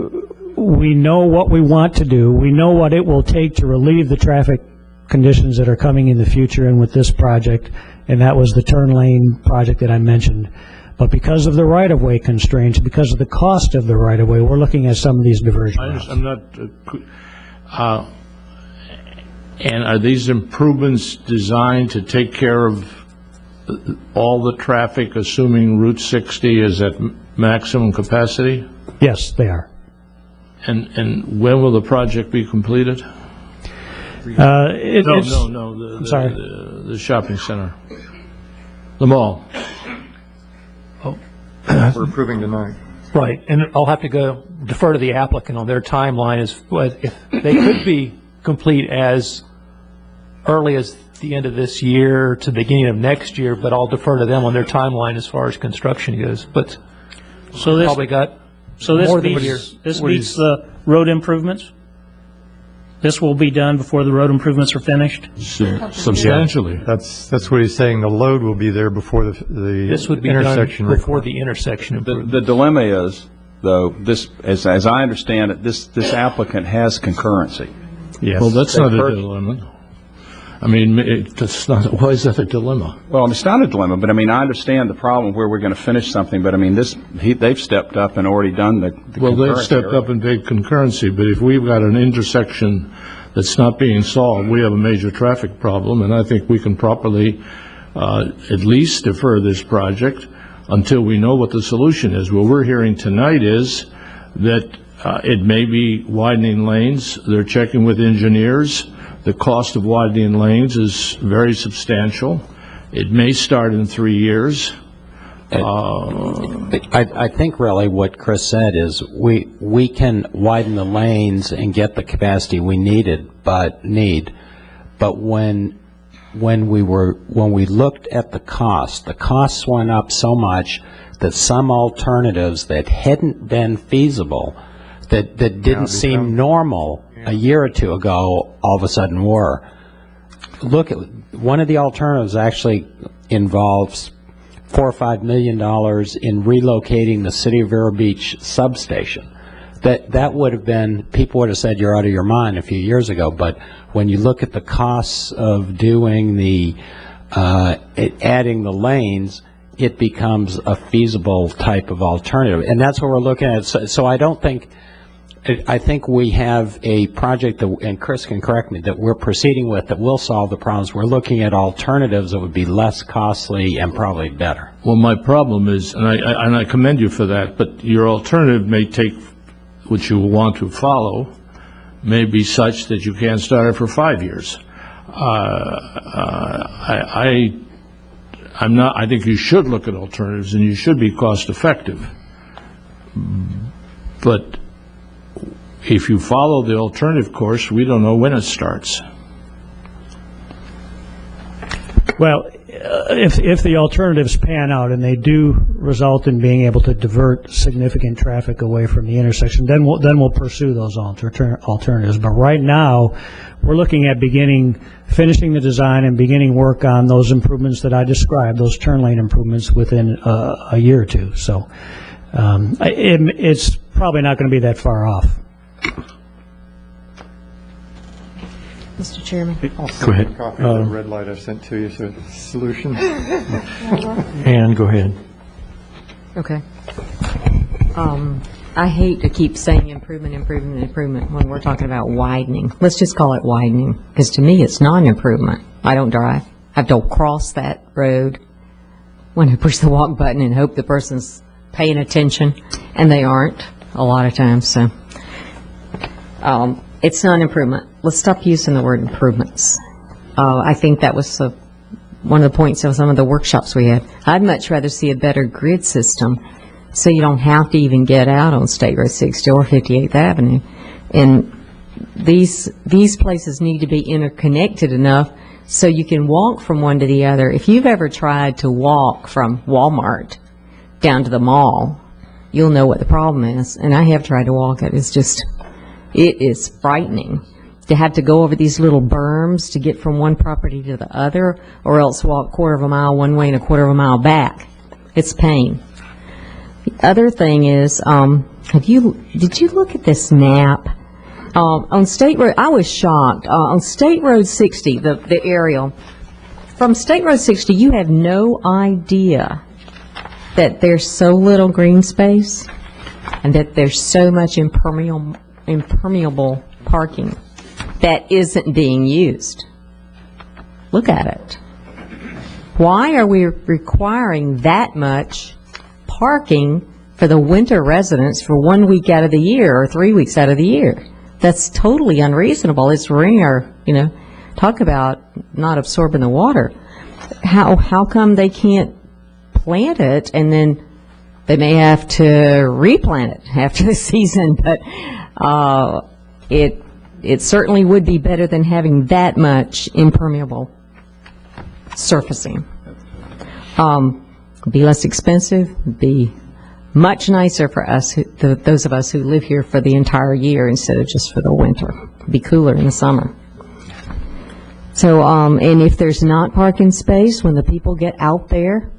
know what we want to do. We know what it will take to relieve the traffic conditions that are coming in the future and with this project, and that was the turn lane project that I mentioned. But because of the right-of-way constraints, because of the cost of the right-of-way, we're looking at some of these diversion routes. I'm not... and are these improvements designed to take care of all the traffic, assuming Route 60 is at maximum capacity? Yes, they are. And when will the project be completed? The shopping center. The mall. We're approving tonight. Right, and I'll have to go defer to the applicant on their timeline as if they could be complete as early as the end of this year to the beginning of next year, but I'll defer to them on their timeline as far as construction goes. But So this, probably got so this more than beats, this beats the road improvements? This will be done before the road improvements are finished? Substantially. That's what he's saying. The load will be there before the This would be done intersection. before the intersection improvement. The dilemma is, though, this, as I understand it, this applicant has concurrency. Yes. Well, that's not a They've dilemma. I mean, it's not, why is that a dilemma? Well, it's not a dilemma, but I mean, I understand the problem where we're going to finish something, but I mean, they've stepped up and already done the Well, they've concurrency stepped already. up and paid concurrency, but if we've got an intersection that's not being solved, we have a major traffic problem, and I think we can properly at least defer this project until we know what the solution is. What we're hearing tonight is that it may be widening lanes. They're checking with engineers. The cost of widening lanes is very substantial. It may start in 3 years. I think really what Chris said is we can widen the lanes and get the capacity we need, but when we looked at the costs went up so much that some alternatives that hadn't been feasible, that didn't seem normal a year or two ago, all of a sudden were. Look at one of the alternatives actually involves $4 or $5 million in relocating the City of Vero Beach substation. That would have been, people would have said you're out of your mind a few years ago, but when you look at the costs of doing adding the lanes, it becomes a feasible type of alternative. And that's what we're looking at. So I think we have a project that, and Chris can correct me, that we're proceeding with that will solve the problems. We're looking at alternatives that would be less costly and probably better. Well, my problem is, and I commend you for that, but your alternative may take, which you want to follow, may be such that you can't start it for 5 years. I think you should look at alternatives and you should be cost effective. But if you follow the alternative course, we don't know when it starts. Well, if the alternatives pan out and they do result in being able to divert significant traffic away from the intersection, then we'll pursue those alternatives. But right now, we're looking at finishing the design and beginning work on those improvements that I described, those turn lane improvements, within a year or two. So it's probably not going to be that far off. Mr. Chairman? Go ahead. Copy of the red light I sent to you, so solution. And go ahead. Okay. I hate to keep saying improvement when we're talking about widening. Let's just call it widening, because to me, it's not an improvement. I don't drive. I have to cross that road when I push the walk button and hope the person's paying attention, and they aren't a lot of times, so. It's not an improvement. Let's stop using the word improvements. I think that was one of the points of some of the workshops we had. I'd much rather see a better grid system so you don't have to even get out on State Road 60 or 58th Avenue. And these places need to be interconnected enough so you can walk from one to the other. If you've ever tried to walk from Walmart down to the mall, you'll know what the problem is. And I have tried to walk it. It is frightening to have to go over these little berms to get from one property to the other, or else walk 1/4 of a mile one way and 1/4 of a mile back. It's pain. The other thing is, did you look at this map? On State Road, I was shocked. On State Road 60, the aerial, from State Road 60, you have no idea that there's so little green space and that there's so much impermeable parking that isn't being used. Look at it. Why are we requiring that much parking for the winter residents for 1 week out of the year or 3 weeks out of the year? That's totally unreasonable. It's rare, talk about not absorbing the water. How come they can't plant it and then They may have to replant it after the season, but it certainly would be better than having that much impermeable surfacing. Be less expensive, be much nicer for us, those of us who live here for the entire year instead of just for the winter. Be cooler in the summer. So, and if there's not parking space, when the people get out there,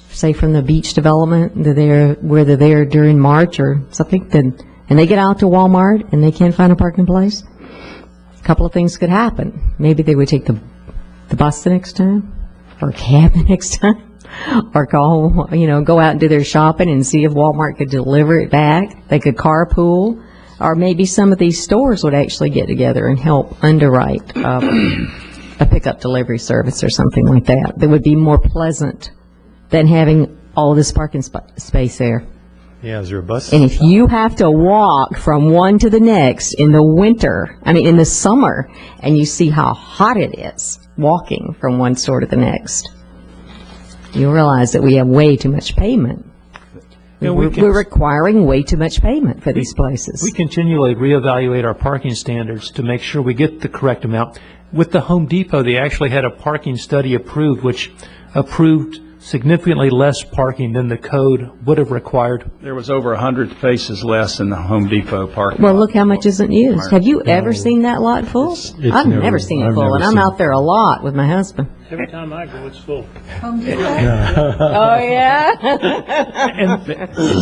say from the beach development, where they're there during March or something, then, and they get out to Walmart and they can't find a parking place, a couple of things could happen. Maybe they would take the bus the next time, or a cab the next time, or go out and do their shopping and see if Walmart could deliver it back. They could carpool, or maybe some of these stores would actually get together and help underwrite a pickup delivery service or something like that. That would be more pleasant than having all of this parking space there. Yeah, is there a bus? And if you have to walk from one to the next in the winter, in the summer, and you see how hot it is walking from one store to the next, you realize that we have way too much pavement. We're requiring way too much pavement for these places. We continually reevaluate our parking standards to make sure we get the correct amount. With the Home Depot, they actually had a parking study approved, which approved significantly less parking than the code would have required. There was over 100 spaces less in the Home Depot parking Well, lot. look how much isn't used. Have you ever seen that lot full? I've never seen it full, and I'm out there a lot with my husband. Every time I go, it's full. Oh, yeah?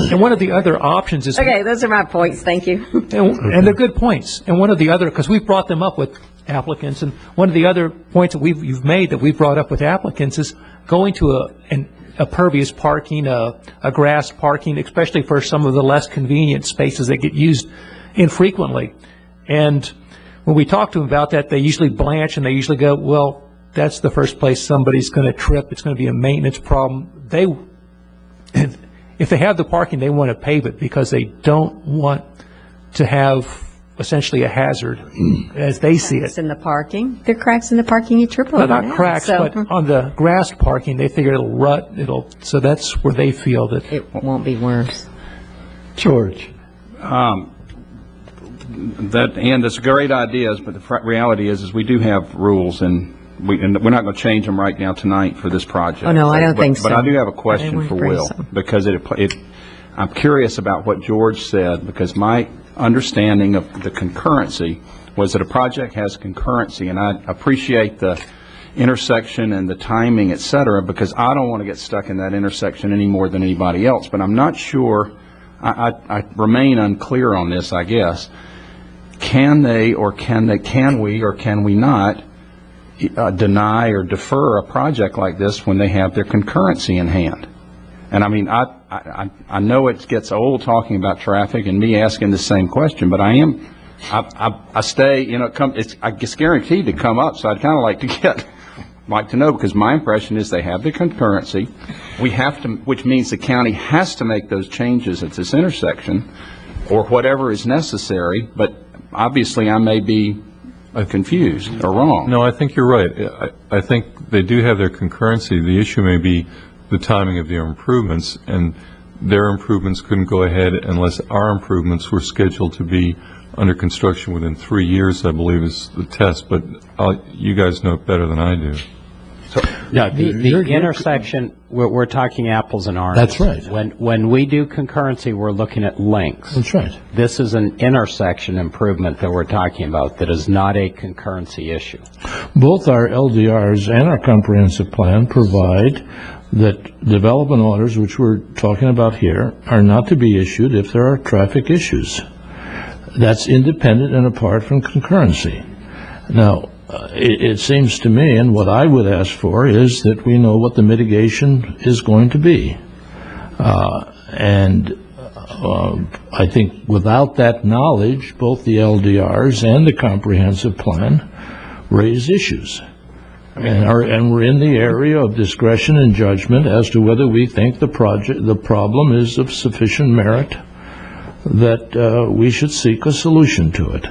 And one of the other options is... Okay, those are my points, thank you. And they're good points. And one of the other, because we've brought them up with applicants, and one of the other points that you've made that we've brought up with applicants is going to a pervious parking, a grass parking, especially for some of the less convenient spaces that get used infrequently. And when we talk to them about that, they usually blanch and they usually go, well, that's the first place somebody's going to trip. It's going to be a maintenance problem. If they have the parking, they want to pave it because they don't want to have essentially a hazard as they see it. Cracks in the parking. There are cracks in the parking you trip over. Not cracks, but on the grass parking, they figure it'll rut. So that's where they feel that it won't be worse. George. That's great ideas, but the reality is we do have rules, and we're not going to change them right now tonight for this project. Oh, no, I don't think so. But I do have a question for Will, because I'm curious about what George said, because my understanding of the concurrency was that a project has concurrency, and I appreciate the intersection and the timing, et cetera, because I don't want to get stuck in that intersection any more than anybody else. But I'm not sure, I remain unclear on this, I guess. Can we or can we not deny or defer a project like this when they have their concurrency in hand? And I mean, I know it gets old talking about traffic and me asking the same question, but I stay, it's guaranteed to come up, so I'd kind of like to know, because my impression is they have the concurrency. We have to, which means the county has to make those changes at this intersection, or whatever is necessary, but obviously I may be confused or wrong. No, I think you're right. I think they do have their concurrency. The issue may be the timing of their improvements, and their improvements couldn't go ahead unless our improvements were scheduled to be under construction within 3 years, I believe is the test, but you guys know it better than I do. Yeah, the intersection, we're talking apples and oranges. That's right. When we do concurrency, we're looking at lengths. That's right. This is an intersection improvement that we're talking about that is not a concurrency issue. Both our LDRs and our comprehensive plan provide that development orders, which we're talking about here, are not to be issued if there are traffic issues. That's independent and apart from concurrency. Now, it seems to me, and what I would ask for, is that we know what the mitigation is going to be. And I think without that knowledge, both the LDRs and the comprehensive plan raise issues. And we're in the area of discretion and judgment as to whether we think the problem is of sufficient merit that we should seek a solution to it.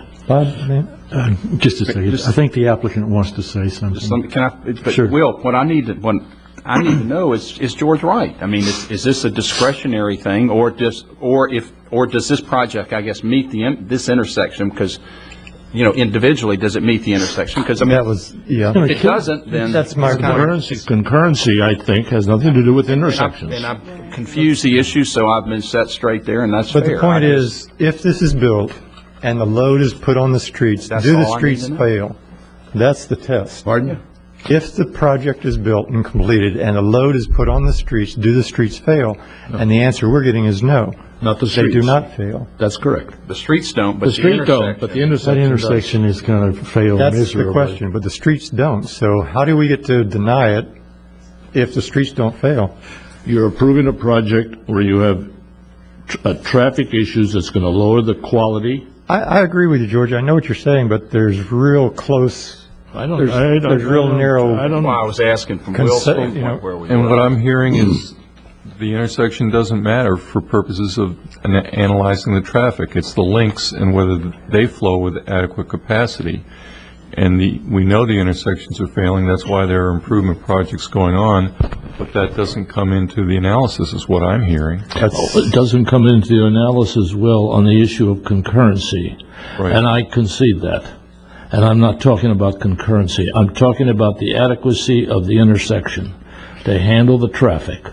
Just a second. I think the applicant wants to say something. Sure. Will, what I need to, I need to know, is George right? I mean, is this a discretionary thing, or does this project, I guess, meet this intersection? Because, individually, does it meet the intersection? Because, I mean, if it doesn't, then... That's my Concurrency, I think, has nothing to do with intersections. And I've confused the issue, so I've been set straight there, and that's fair. But the point is, if this is built and the load is put on the streets, do the streets fail? That's the test. Pardon? If the project is built and completed and a load is put on the streets, do the streets fail? No. And the answer we're getting is no. Not the streets. They do not fail. That's correct. The streets don't, but the street don't, but the intersection That intersection is going to fail That's miserably. the question, but the streets don't. So how do we get to deny it if the streets don't fail? You're approving a project where you have traffic issues that's going to lower the quality. I agree with you, George. I know what you're saying, but there's real close... There's real narrow... I don't know. I was asking from Will's standpoint where we And what I'm hearing is the intersection doesn't matter for purposes of analyzing the traffic. It's the links and whether they flow with adequate capacity. And we know the intersections are failing. That's why there are improvement projects going on. But that doesn't come into the analysis, is what I'm hearing. It doesn't come into the analysis, Will, on the issue of concurrency. Right. And I concede that. And I'm not talking about concurrency. I'm talking about the adequacy of the intersection to handle the traffic.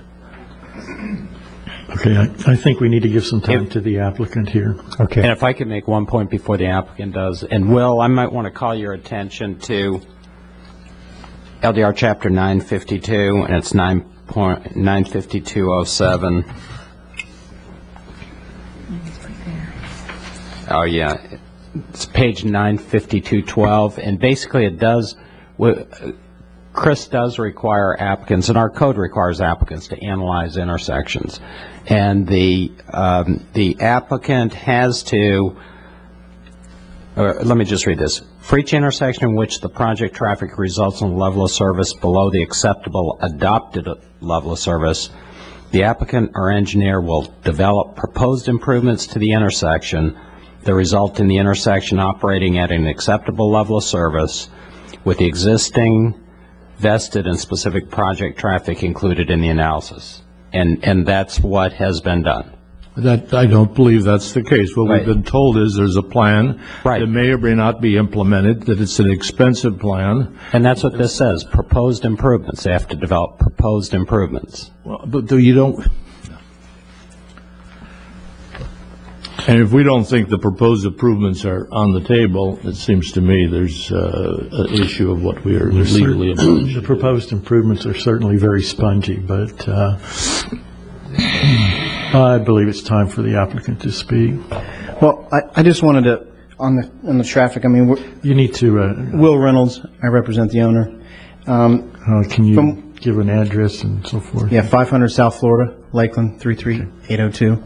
Okay, I think we need to give some time to the applicant here. Okay. And if I could make one point before the applicant does, and Will, I might want to call your attention to LDR Chapter 952, and it's 95207. Oh, yeah. It's page 95212, and basically it does, Chris does require applicants, and our code requires applicants to analyze intersections. And the applicant has to, let me just read this. For each intersection in which the project traffic results in a level of service below the acceptable adopted level of service, the applicant or engineer will develop proposed improvements to the intersection that result in the intersection operating at an acceptable level of service with the existing vested and specific project traffic included in the analysis. And that's what has been done. That I don't believe that's the case. What Right. we've been told is there's a plan Right. that may or may not be implemented, that it's an expensive plan. And that's what this says, proposed improvements. They have to develop proposed improvements. Well, but you don't... And if we don't think the proposed improvements are on the table, it seems to me there's an issue of what we are legally obliged. The proposed improvements are certainly very spongy, but I believe it's time for the applicant to speak. Well, I just wanted to, on the traffic, I mean, You need to, Will Reynolds, I represent the owner. can you give an address and so forth? Yeah, 500 South Florida, Lakeland, 33802.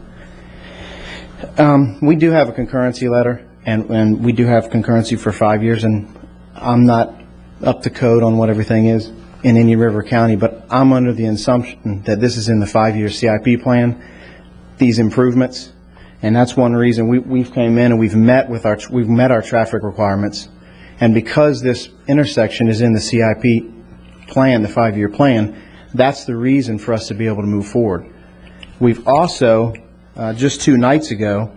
We do have a concurrency letter, and we do have concurrency for 5 years, and I'm not up to code on what everything is in Indian River County, but I'm under the assumption that this is in the 5-year CIP plan, these improvements, and that's one reason we've came in and we've met our traffic requirements, and because this intersection is in the CIP plan, the 5-year plan, that's the reason for us to be able to move forward. We've also just 2 nights ago,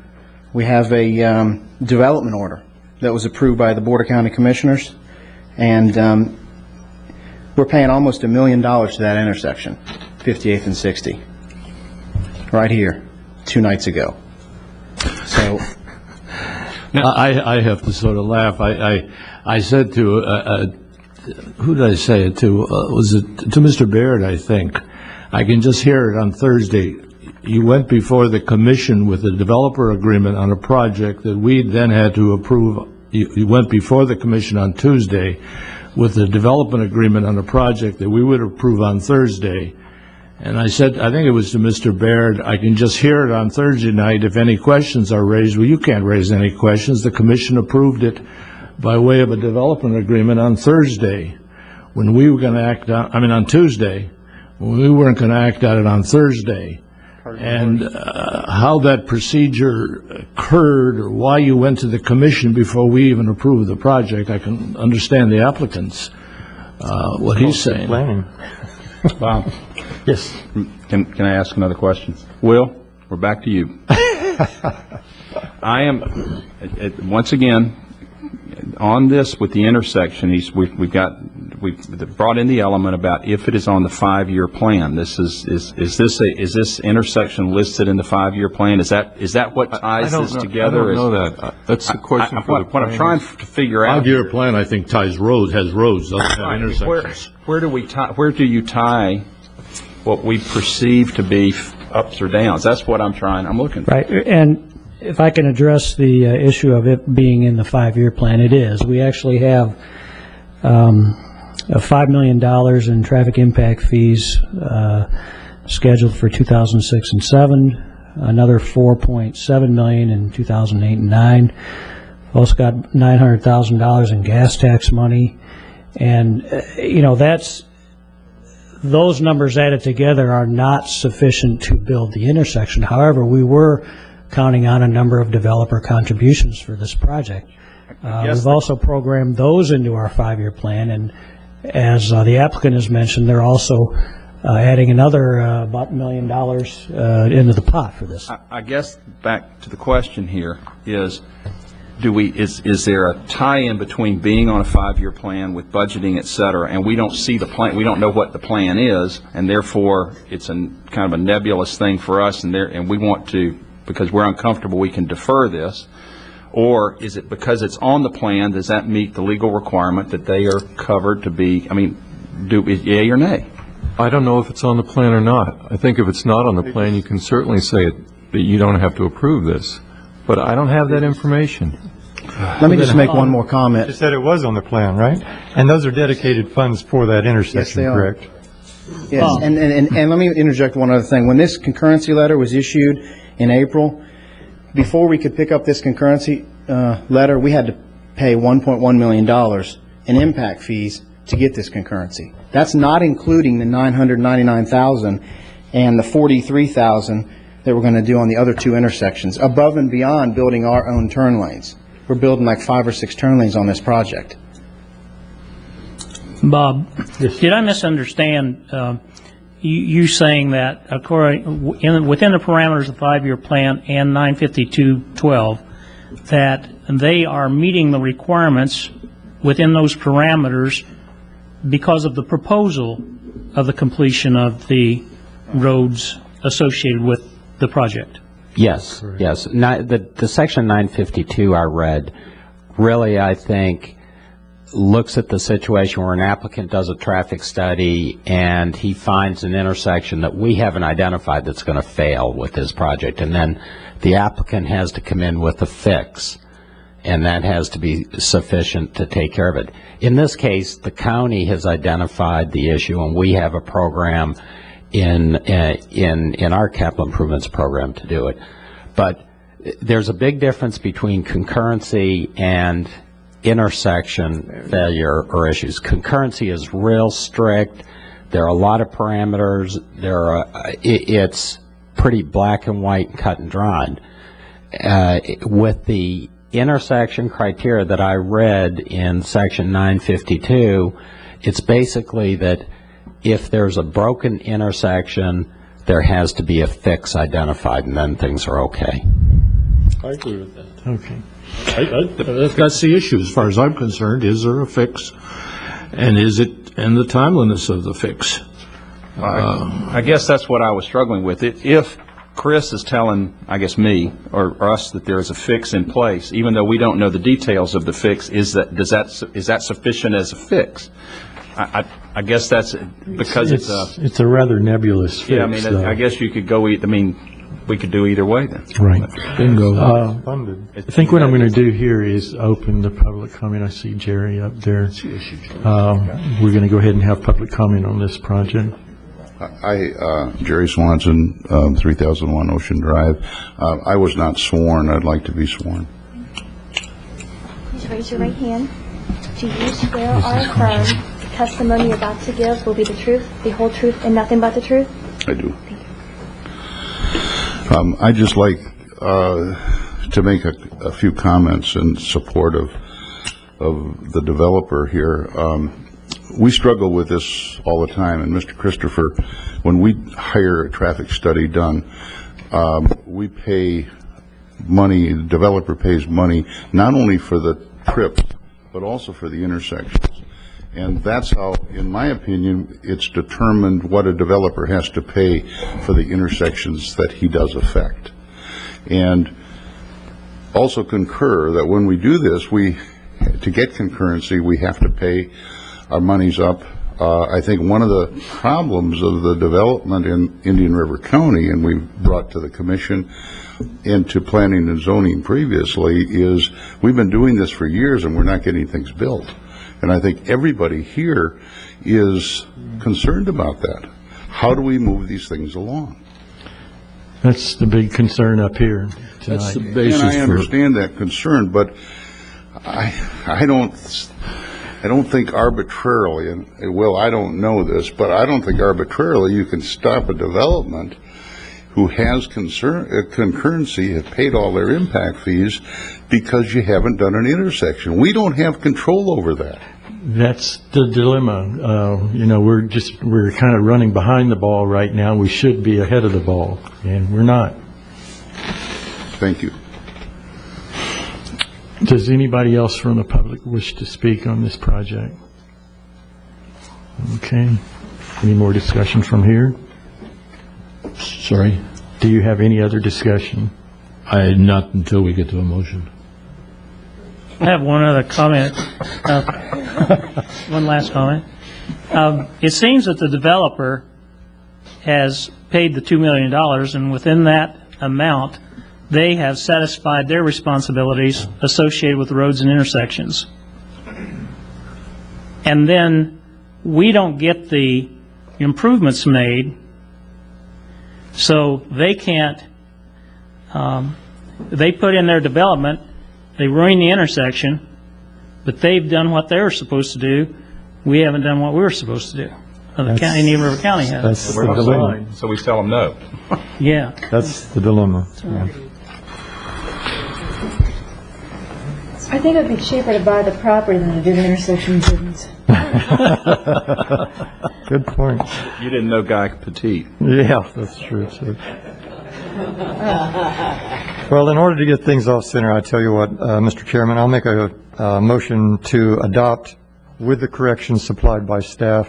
we have a development order that was approved by the Board of County Commissioners, and we're paying almost $1 million to that intersection, 58th and 60, right here, 2 nights ago. So, I have to sort of laugh. I said to, who did I say it to? Was it to Mr. Baird, I think. I can just hear it on Thursday. You went before the commission with a developer agreement on a project that we then had to approve. You went before the commission on Tuesday with a development agreement on a project that we would approve on Thursday. And I said, I think it was to Mr. Baird, I can just hear it on Thursday night. If any questions are raised, well, you can't raise any questions. The commission approved it by way of a development agreement on Thursday. When we were going to act on Tuesday, when we weren't going to act on it on Thursday. And how that procedure occurred, or why you went to the commission before we even approved the project, I can understand the applicant's, what he's saying. Bob? Yes. Can I ask another question? Will, we're back to you. I am, once again, on this with the intersection, we've brought in the element about if it is on the 5-year plan. Is this intersection listed in the 5-year plan? Is that what ties this together? I don't know that. That's the question for the what I'm trying to figure out. 5-year plan, I think, has roads, doesn't have intersections. Where do you tie what we perceive to be ups or downs? That's what I'm looking for. Right, and if I can address the issue of it being in the 5-year plan, it is. We actually have $5 million in traffic impact fees scheduled for 2006 and 7, another $4.7 million in 2008 and 9. Also got $900,000 in gas tax money, and those numbers added together are not sufficient to build the intersection. However, we were counting on a number of developer contributions for this project. We've also programmed those into our 5-year plan, and as the applicant has mentioned, they're also adding another about $1 million into the pot for this. I guess back to the question here is, is there a tie-in between being on a 5-year plan with budgeting, et cetera, and we don't see the plan, we don't know what the plan is, and therefore it's kind of a nebulous thing for us, and we want to, because we're uncomfortable, we can defer this? Or is it because it's on the plan, does that meet the legal requirement that they are covered to be, yay or nay? I don't know if it's on the plan or not. I think if it's not on the plan, you can certainly say that you don't have to approve this. But I don't have that information. Let me just make one more comment. You said it was on the plan, right? And those are dedicated funds for that intersection, correct? Yes, and let me interject one other thing. When this concurrency letter was issued in April, before we could pick up this concurrency letter, we had to pay $1.1 million in impact fees to get this concurrency. That's not including the $999,000 and the $43,000 that we're going to do on the other 2 intersections, above and beyond building our own turn lanes. We're building like 5 or 6 turn lanes on this project. Bob, did I misunderstand you saying that within the parameters of the 5-year plan and 952.12, that they are meeting the requirements within those parameters because of the proposal of the completion of the roads associated with the project? Yes, yes. The section 952 I read really, I think, looks at the situation where an applicant does a traffic study and he finds an intersection that we haven't identified that's going to fail with his project, and then the applicant has to come in with a fix, and that has to be sufficient to take care of it. In this case, the county has identified the issue, and we have a program in our capital improvements program to do it. But there's a big difference between concurrency and intersection failure or issues. Concurrency is real strict. There are a lot of parameters. It's pretty black and white and cut and dried. With the intersection criteria that I read in section 952, it's basically that if there's a broken intersection, there has to be a fix identified, and then things are okay. I agree with that. Okay. That's the issue, as far as I'm concerned. Is there a fix? And the timeliness of the fix? I guess that's what I was struggling with. If Chris is telling, I guess, me or us that there is a fix in place, even though we don't know the details of the fix, is that sufficient as a fix? I guess that's because it's a rather nebulous fix. Yeah, I guess you could go. We could do either way then. Right. Bingo. I think what I'm going to do here is open the public comment. I see Jerry up there. We're going to go ahead and have public comment on this project. Jerry Swanson, 3001 Ocean Drive. I was not sworn. I'd like to be sworn. Please raise your right hand. Do you swear or affirm the testimony you're about to give will be the truth, the whole truth, and nothing but the truth? I do. I'd just like to make a few comments in support of the developer here. we struggle with this all the time, and Mr. Christopher, when we hire a traffic study done, we pay money, the developer pays money, not only for the trips, but also for the intersections. And that's how, in my opinion, it's determined what a developer has to pay for the intersections that he does affect. And also concur that when we do this, to get concurrency, we have to pay our monies up. I think one of the problems of the development in Indian River County, and we've brought to the commission and to planning and zoning previously, is we've been doing this for years and we're not getting things built. And I think everybody here is concerned about that. How do we move these things along? That's the big concern up here tonight. That's the basis. And I understand that concern, but I don't think arbitrarily, and well, I don't know this, but I don't think arbitrarily you can stop a development who has concurrency, have paid all their impact fees, because you haven't done an intersection. We don't have control over that. That's the dilemma. We're kind of running behind the ball right now. We should be ahead of the ball, and we're not. Thank you. Does anybody else from the public wish to speak on this project? Okay. Any more discussion from here? Sorry? Do you have any other discussion? Not until we get to a motion. I have one other comment, one last comment. It seems that the developer has paid the $2 million, and within that amount, they have satisfied their responsibilities associated with roads and intersections. And then we don't get the improvements made, so they can't, they put in their development, they ruin the intersection, but they've done what they were supposed to do. We haven't done what we were supposed to do. Indian River County has. That's the dilemma. So we tell them no. Yeah. That's the dilemma. I think it would be cheaper to buy the property than to do the intersection improvements. Good point. You didn't know Guy Petit. Yeah, that's true, too. Well, in order to get things off center, I tell you what, Mr. Chairman, I'll make a motion to adopt with the corrections supplied by staff,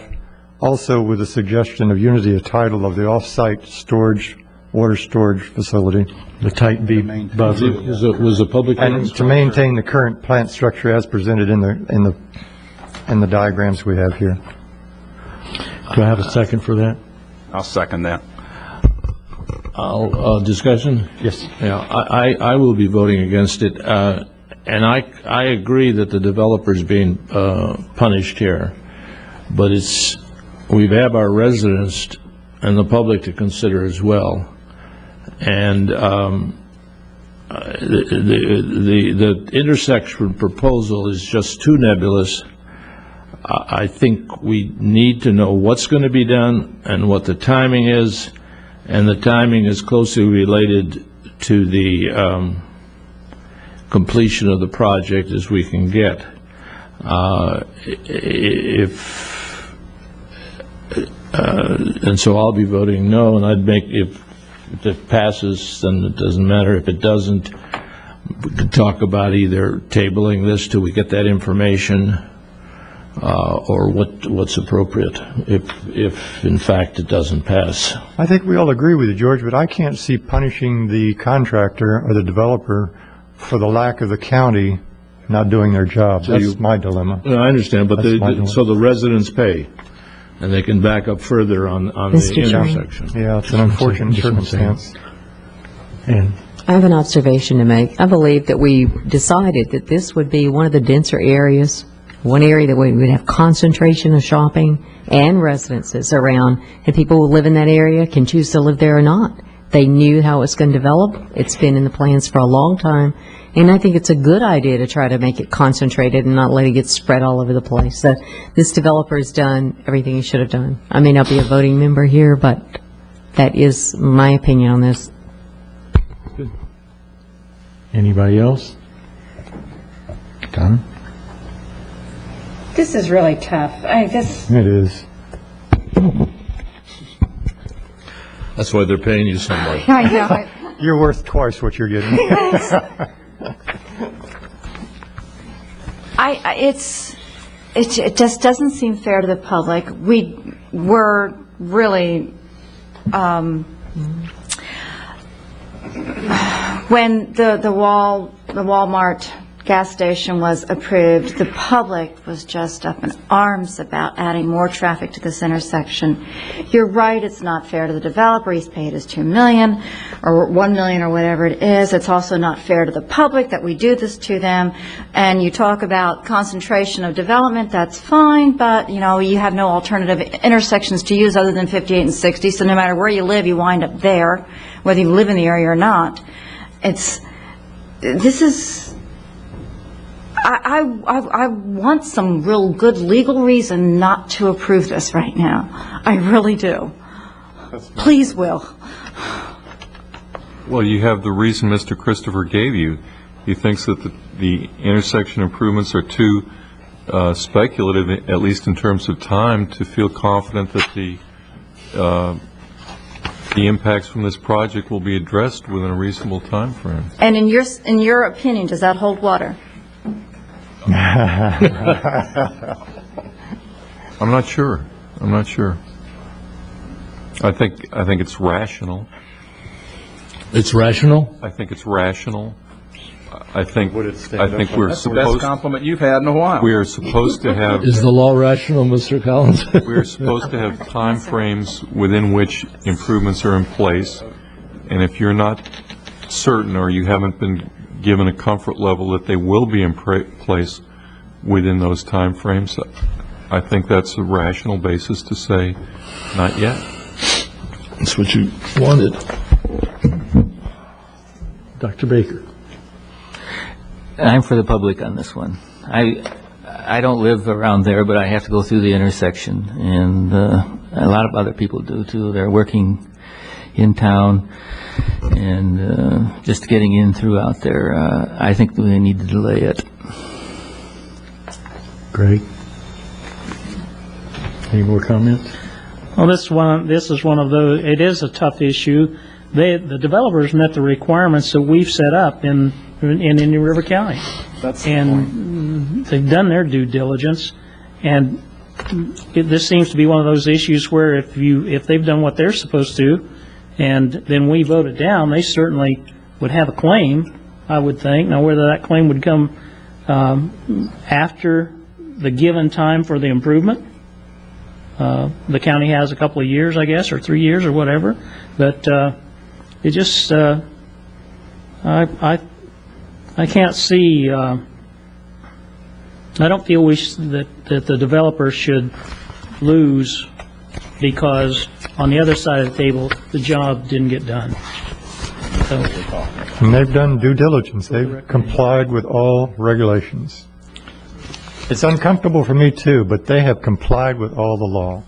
also with the suggestion of unity of title of the off-site storage, water storage facility. The Type B buffer. Was a public hearing? And to maintain the current plant structure as presented in the diagrams we have here. Do I have a second for that? I'll second that. Discussion? Yes. Yeah, I will be voting against it, and I agree that the developer's being punished here, but we have our residents and the public to consider as well, and the intersection proposal is just too nebulous. I think we need to know what's going to be done and what the timing is, and the timing is closely related to the completion of the project as we can get. And so I'll be voting no, and I'd make, if it passes, then it doesn't matter. If it doesn't, we could talk about either tabling this till we get that information, or what's appropriate if in fact it doesn't pass. I think we all agree with you, George, but I can't see punishing the contractor or the developer for the lack of the county not doing their job. So That's my dilemma. I understand, but so the residents pay, and they can back up further on the intersection. Yeah, it's an unfortunate circumstance. And I have an observation to make. I believe that we decided that this would be one of the denser areas, one area that we would have concentration of shopping and residences around, and people who live in that area can choose to live there or not. They knew how it's going to develop. It's been in the plans for a long time, and I think it's a good idea to try to make it concentrated and not let it get spread all over the place. So this developer has done everything he should have done. I may not be a voting member here, but that is my opinion on this. Good. Anybody else? Done? This is really tough. This. It is. That's why they're paying you so much. I know. You're worth twice what you're getting. It just doesn't seem fair to the public. We're really, when the Walmart gas station was approved, the public was just up in arms about adding more traffic to this intersection. You're right, it's not fair to the developer. He's paid his $2 million or $1 million or whatever it is. It's also not fair to the public that we do this to them. And you talk about concentration of development, that's fine, but you have no alternative intersections to use other than 58 and 60. So no matter where you live, you wind up there, whether you live in the area or not. I want some real good legal reason not to approve this right now. I really do. Please, Will. Well, you have the reason Mr. Christopher gave you. He thinks that the intersection improvements are too speculative, at least in terms of time, to feel confident that the impacts from this project will be addressed within a reasonable time frame. And in your opinion, does that hold water? I'm not sure. I think it's rational. It's rational? I think it's rational. I think we're That's the best supposed. compliment you've had in a while. We are supposed to have. Is the law rational, Mr. Collins? We're supposed to have time frames within which improvements are in place, and if you're not certain or you haven't been given a comfort level that they will be in place within those time frames, I think that's a rational basis to say not yet. That's what you wanted. Dr. Baker. I'm for the public on this one. I don't live around there, but I have to go through the intersection, and a lot of other people do too. They're working in town, and just getting in through out there. I think we need to delay it. Greg? Any more comments? Well, this is one of those, it is a tough issue. The developers met the requirements that we've set up in Indian River County. And they've done their due diligence, and this seems to be one of those issues where if they've done what they're supposed to, and then we vote it down, they certainly would have a claim, I would think. Now, whether that claim would come after the given time for the improvement, the county has a couple of years, I guess, or 3 years or whatever. But it just, I can't see, I don't feel that the developer should lose because on the other side of the table, the job didn't get done. So, And they've done due diligence. They've complied with all regulations. It's uncomfortable for me too, but they have complied with all the law.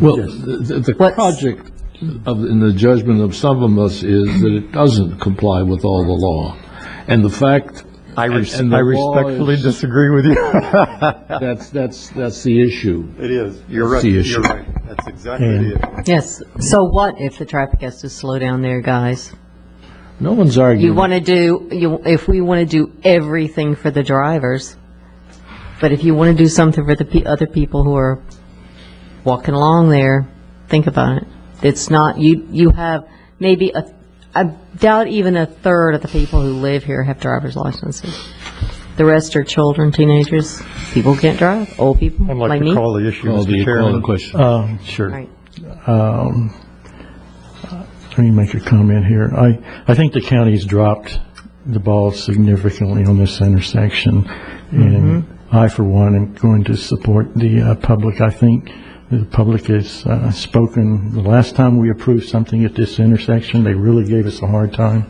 Well, the project in the judgment of some of us is that it doesn't comply with all the law. And the fact... I respectfully disagree with you. That's the issue. It is. You're right. The issue. You're right. That's exactly it. Yes. So what if the traffic has to slow down there, guys? No one's arguing. If we want to do everything for the drivers, but if you want to do something for the other people who are walking along there, think about it. It's not, you have maybe I doubt even a third of the people who live here have driver's licenses. The rest are children, teenagers, people who can't drive, old people I'd like to me. call the issue, Mr. Chairman. Sure. Right. Let me make a comment here. I think the county's dropped the ball significantly on this intersection, and I, for one, am going to support the public. I think the public has spoken. The last time we approved something at this intersection, they really gave us a hard time.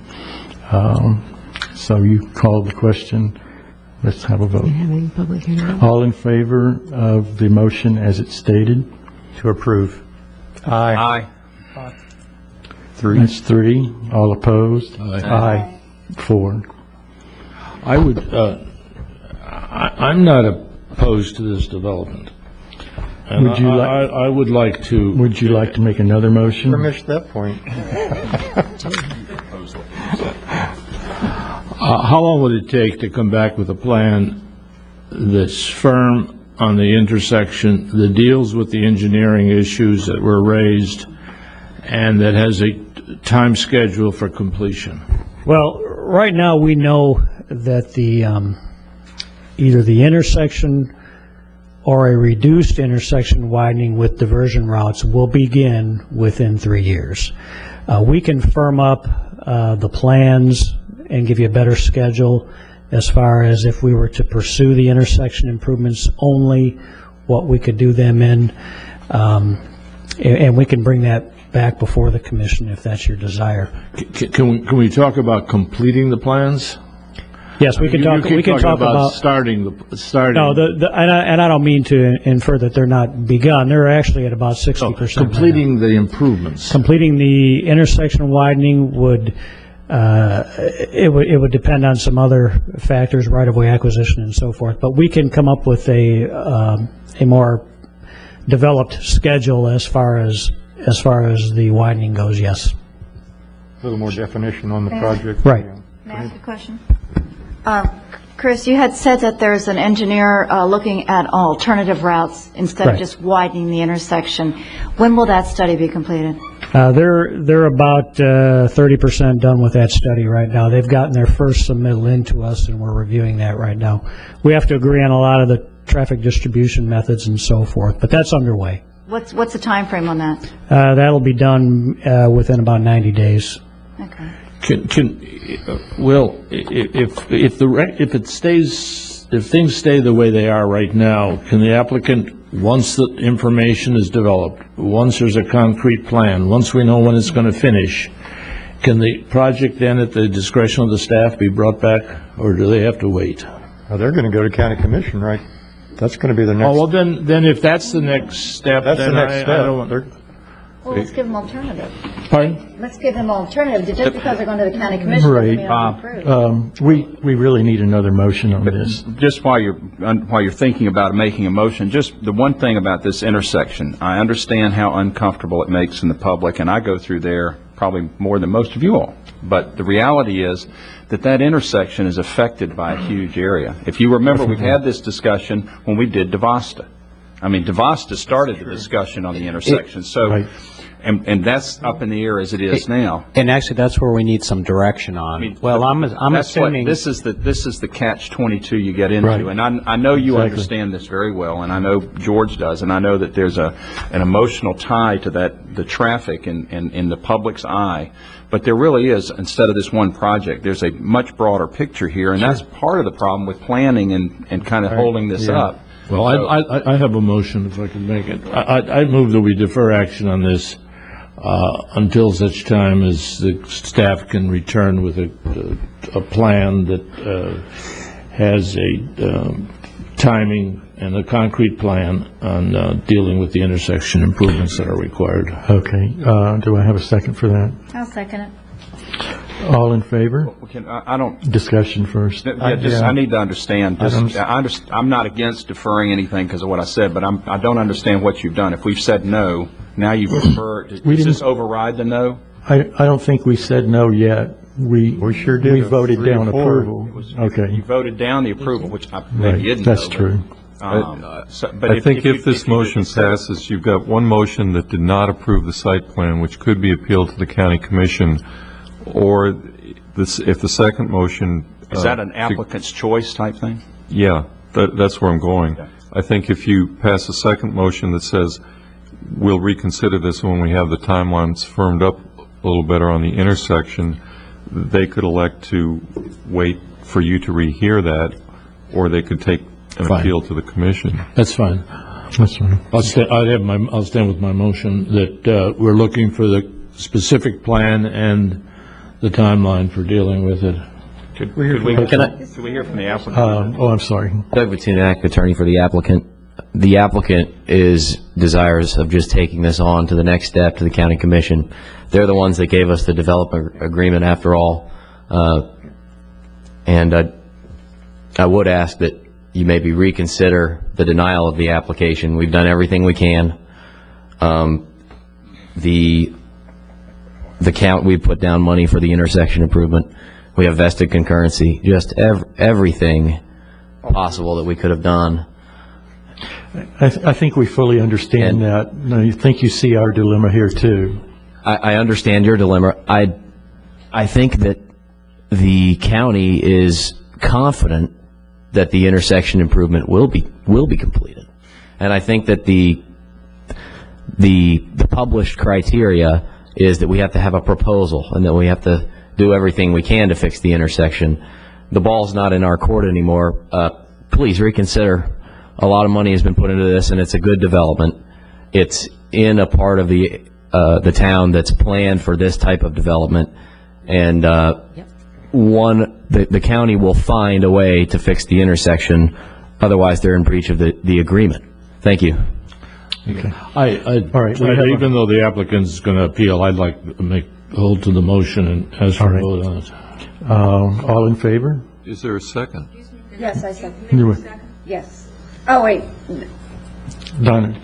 So you called the question. Let's have a vote. All in favor of the motion as it's stated? To approve. Aye. Aye. 3. That's 3. All opposed? Aye. 4. I would, I'm not opposed to this development. And Would you like- I would like to. Would you like to make another motion? Never missed that point. How long would it take to come back with a plan that's firm on the intersection, that deals with the engineering issues that were raised, and that has a time schedule for completion? Well, right now, we know that the, either the intersection or a reduced intersection widening with diversion routes will begin within 3 years. We can firm up the plans and give you a better schedule as far as if we were to pursue the intersection improvements only, what we could do them in, and we can bring that back before the commission if that's your desire. Can we talk about completing the plans? Yes, we can talk. We can talk about starting. No, and I don't mean to infer that they're not begun. They're actually at about 60%. Completing the improvements. Completing the intersection widening would it would depend on some other factors, right-of-way acquisition and so forth. But we can come up with a more developed schedule as far as the widening goes. Yes. A little more definition on the project. Right. May I ask a question? Chris, you had said that there's an engineer looking at alternative routes instead of Right. just widening the intersection. When will that study be completed? They're about 30% done with that study right now. They've gotten their first submittal into us, and we're reviewing that right now. We have to agree on a lot of the traffic distribution methods and so forth, but that's underway. What's the time frame on that? That'll be done within about 90 days. Okay. If things stay the way they are right now, can the applicant, once the information is developed, once there's a concrete plan, once we know when it's going to finish, can the project then, at the discretion of the staff, be brought back, or do they have to wait? They're going to go to county commission, right? That's going to be the next. Oh, well, then if that's the next step, That's the then next I step. don't. Well, let's give them alternative. Pardon? Let's give them alternative. Just because they're going to the county commission doesn't mean it's approved. We really need another motion on this. Just while you're thinking about making a motion, just the one thing about this intersection, I understand how uncomfortable it makes in the public, and I go through there probably more than most of you all. But the reality is that intersection is affected by a huge area. If you remember, we've had this discussion when we did DeVosta. I mean, DeVosta started the discussion on the intersection, and that's up in the air as it is now. And actually, that's where we need some direction on. Well, I'm assuming. This is the catch-22 you get into, Right. and I know you Exactly. understand this very well, and I know George does, and I know that there's an emotional tie to the traffic in the public's eye, but there really is, instead of this one project, there's a much broader picture here, and that's part of the problem with planning and kind of holding this up. Well, I have a motion, if I can make it. I move that we defer action on this until such time as the staff can return with a plan that has a timing and a concrete plan on dealing with the intersection improvements that are required. Okay. Do I have a second for that? I'll second it. All in favor? I don't. Discussion first. I need to understand. I'm not against deferring anything because of what I said, but I don't understand what you've done. If we've said no, now you prefer. Does this override the no? I don't think we said no yet. We sure did. We voted 3 to down 4. approval. Okay. You voted down the approval, which maybe you didn't. That's know, true. But I think if this motion passes, you've got one motion that did not approve the site plan, which could be appealed to the county commission, or if the second motion... Is that an applicant's choice type thing? Yeah, that's where I'm going. I think if you pass a second motion that says, we'll reconsider this when we have the timelines firmed up a little better on the intersection, they could elect to wait for you to rehear that, or they could take an appeal to the commission. That's fine. That's fine. I'll stand with my motion that we're looking for the specific plan and the timeline for dealing with it. Could we hear from the applicant? I'm sorry. Doug Vatunak, attorney for the applicant. The applicant is desirous of just taking this on to the next step to the county commission. They're the ones that gave us the developer agreement after all. And I would ask that you maybe reconsider the denial of the application. We've done everything we can. The count, we put down money for the intersection improvement. We have vested concurrency, just everything possible that we could have done. I think we fully understand that. I think you see our dilemma here, too. I understand your dilemma. I think that the county is confident that the intersection improvement will be completed, and I think that the published criteria is that we have to have a proposal and that we have to do everything we can to fix the intersection. The ball's not in our court anymore. Please reconsider. A lot of money has been put into this, and it's a good development. It's in a part of the town that's planned for this type of development, and the county will find a way to fix the intersection. Otherwise, they're in breach of the agreement. Thank you. Okay. All right. Even though the applicant's going to appeal, I'd like to hold to the motion and ask for a vote on it. All in favor? Is there a second? Yes, I second. You were- Yes. Oh, wait. Donna?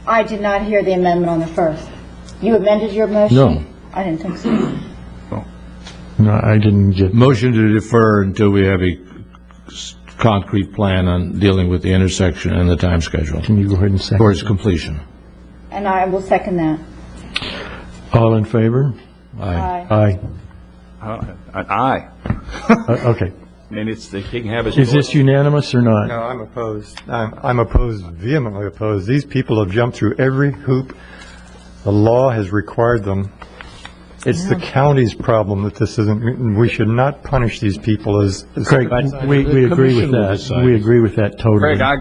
I did not hear the amendment on the first. You amended your motion? No. I didn't think so. No, I didn't get... Motion to defer until we have a concrete plan on dealing with the intersection and the time schedule. Can you go ahead and second? For its completion. And I will second that. All in favor? Aye. Aye. Okay. And he can have his... Is this unanimous or not? No, I'm opposed. I'm opposed, vehemently opposed. These people have jumped through every hoop the law has required them. It's the county's problem that this isn't, we should not punish these people as... Craig, we agree with that. We agree with that totally. Craig, I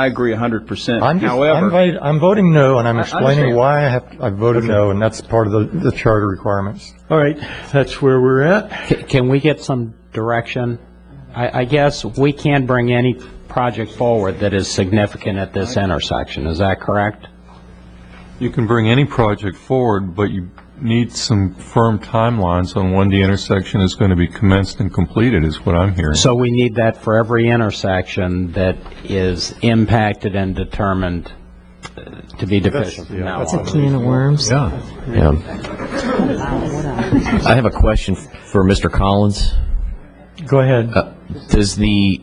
agree 100%. However... I'm voting no, and I'm explaining understand. why I voted no, and that's part of the charter requirements. All right, that's where we're at. Can we get some direction? I guess we can't bring any project forward that is significant at this intersection. Is that correct? You can bring any project forward, but you need some firm timelines on when the intersection is going to be commenced and completed, is what I'm hearing. So we need that for every intersection that is impacted and determined to be deficient from now on. It's a can of worms. Yeah. I have a question for Mr. Collins. Go ahead. Does the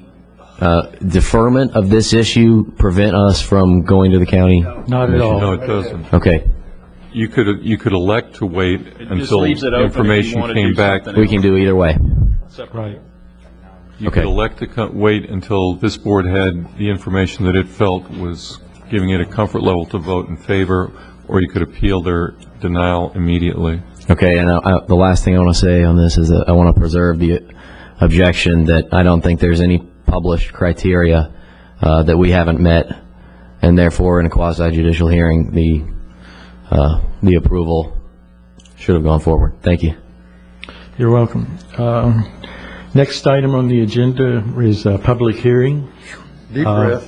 deferment of this issue prevent us from going to the county? Not at all. No, it doesn't. Okay. You could elect to wait until leaves it open if you information wanna came do back. something We can do either way. Right. You Okay. could elect to wait until this board had the information that it felt was giving it a comfort level to vote in favor, or you could appeal their denial immediately. Okay, and the last thing I want to say on this is that I want to preserve the objection that I don't think there's any published criteria that we haven't met, and therefore, in a quasi-judicial hearing, the approval should have gone forward. Thank you. You're welcome. Next item on the agenda is a public hearing. Deep breath.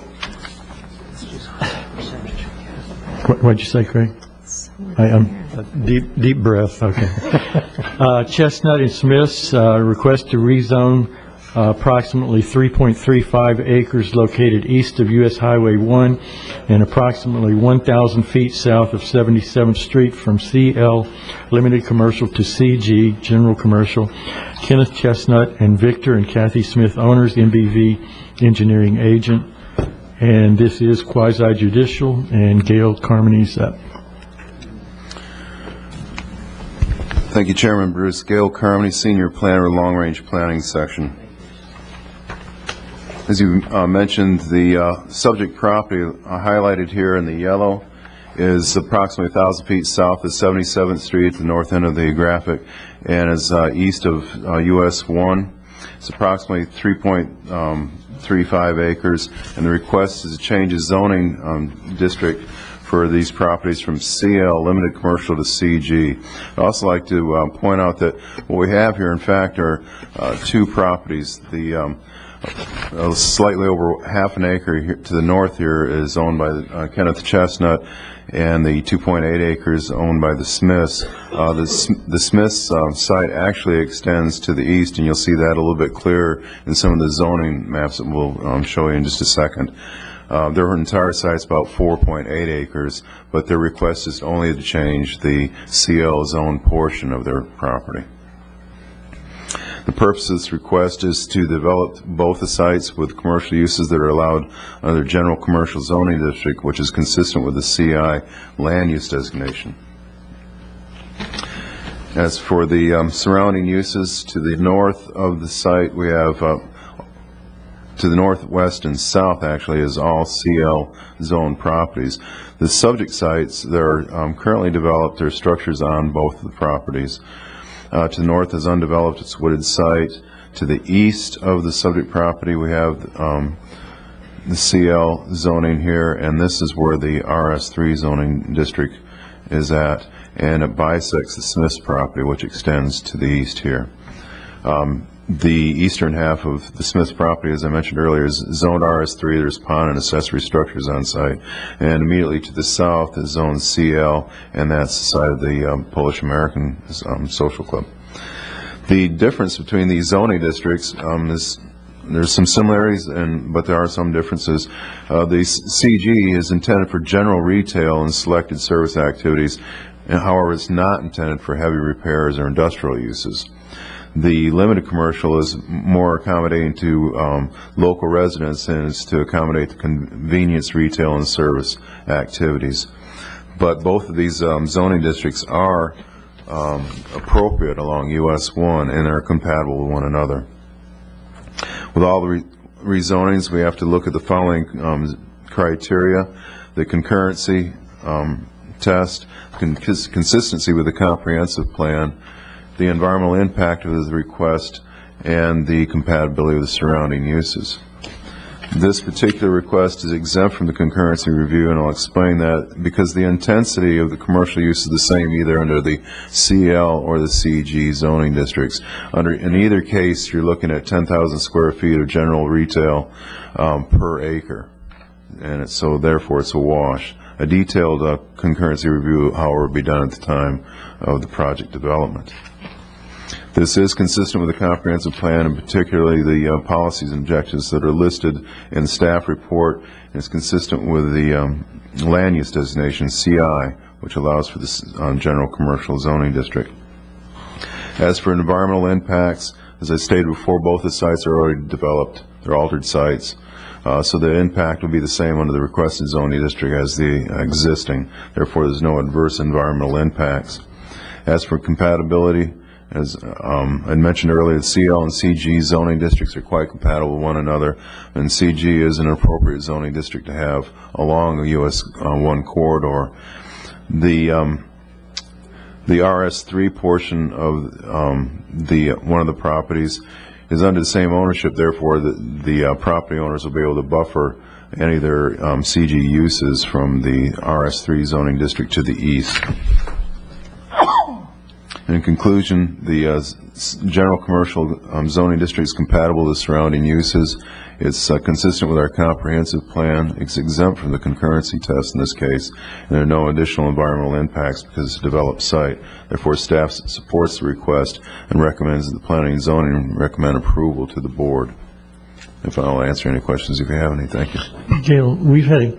What'd you say, Craig? Deep breath. Okay. Chestnut and Smith's request to rezone approximately 3.35 acres located east of U.S. Highway 1 and approximately 1,000 feet south of 77th Street from CL Limited Commercial to CG General Commercial. Kenneth Chestnut and Victor and Kathy Smith, owners, MBV Engineering agent. And this is quasi-judicial, and Gail Carmony's up. Thank you, Chairman Bruce. Gail Carmody, Senior Planner, Long Range Planning Section. As you mentioned, the subject property highlighted here in the yellow is approximately 1,000 feet south of 77th Street, the north end of the graphic, and is east of US 1. It's approximately 3.35 acres, and the request is to change the zoning district for these properties from CL Limited Commercial to CG. I'd also like to point out that what we have here, in fact, are two properties. The Slightly over half an acre here, to the north here is owned by Kenneth Chestnut, and the 2.8 acres owned by the Smiths. The Smiths site actually extends to the east, and you'll see that a little bit clearer in some of the zoning maps that we'll show you in just a second. Their entire site's about 4.8 acres, but their request is only to change the CL zone portion of their property. The purpose of this request is to develop both the sites with commercial uses that are allowed under the general commercial zoning district, which is consistent with the CI land use designation. As for the surrounding uses, to the north of the site, we have, to the northwest and south actually, is all CL zone properties. The subject sites that are currently developed, there are structures on both of the properties. To the north is undeveloped, it's wooded site. To the east of the subject property, we have the CL zoning here, and this is where the RS3 zoning district is at, and it bisects the Smiths property, which extends to the east here. The eastern half of the Smiths property, as I mentioned earlier, is zoned RS3. There's pond and accessory structures on site. And immediately to the south is zoned CL, and that's the site of the Polish American Social Club. The difference between these zoning districts is there's some similarities, but there are some differences. The CG is intended for general retail and selected service activities, and however, it's not intended for heavy repairs or industrial uses. The limited commercial is more accommodating to local residents, and is to accommodate the convenience, retail, and service activities. But both of these zoning districts are appropriate along US 1, and they're compatible with one another. With all the rezonings, we have to look at the following criteria: the concurrency test, consistency with the comprehensive plan, the environmental impact of the request, and the compatibility with the surrounding uses. This particular request is exempt from the concurrency review, and I'll explain that because the intensity of the commercial use is the same either under the CL or the CG zoning districts. In either case, you're looking at 10,000 square feet of general retail per acre, and so therefore it's a wash. A detailed concurrency review, however, will be done at the time of the project development. This is consistent with the comprehensive plan, and particularly the policies and objectives that are listed in the staff report. And it's consistent with the land use designation, CI, which allows for this general commercial zoning district. As for environmental impacts, as I stated before, both the sites are already developed. They're altered sites. So the impact will be the same under the requested zoning district as the existing. Therefore, there's no adverse environmental impacts. As for compatibility, as I mentioned earlier, the CL and CG zoning districts are quite compatible with one another, and CG is an appropriate zoning district to have along the US 1 corridor. The RS3 portion of one of the properties is under the same ownership. Therefore, the property owners will be able to buffer any of their CG uses from the RS3 zoning district to the east. In conclusion, the general commercial zoning district is compatible with surrounding uses. It's consistent with our comprehensive plan. It's exempt from the concurrency test in this case, and there are no additional environmental impacts because it's a developed site. Therefore, staff supports the request and recommends that the planning and zoning recommend approval to the board. If I'll answer any questions if you have any. Thank you. Gail, we've had a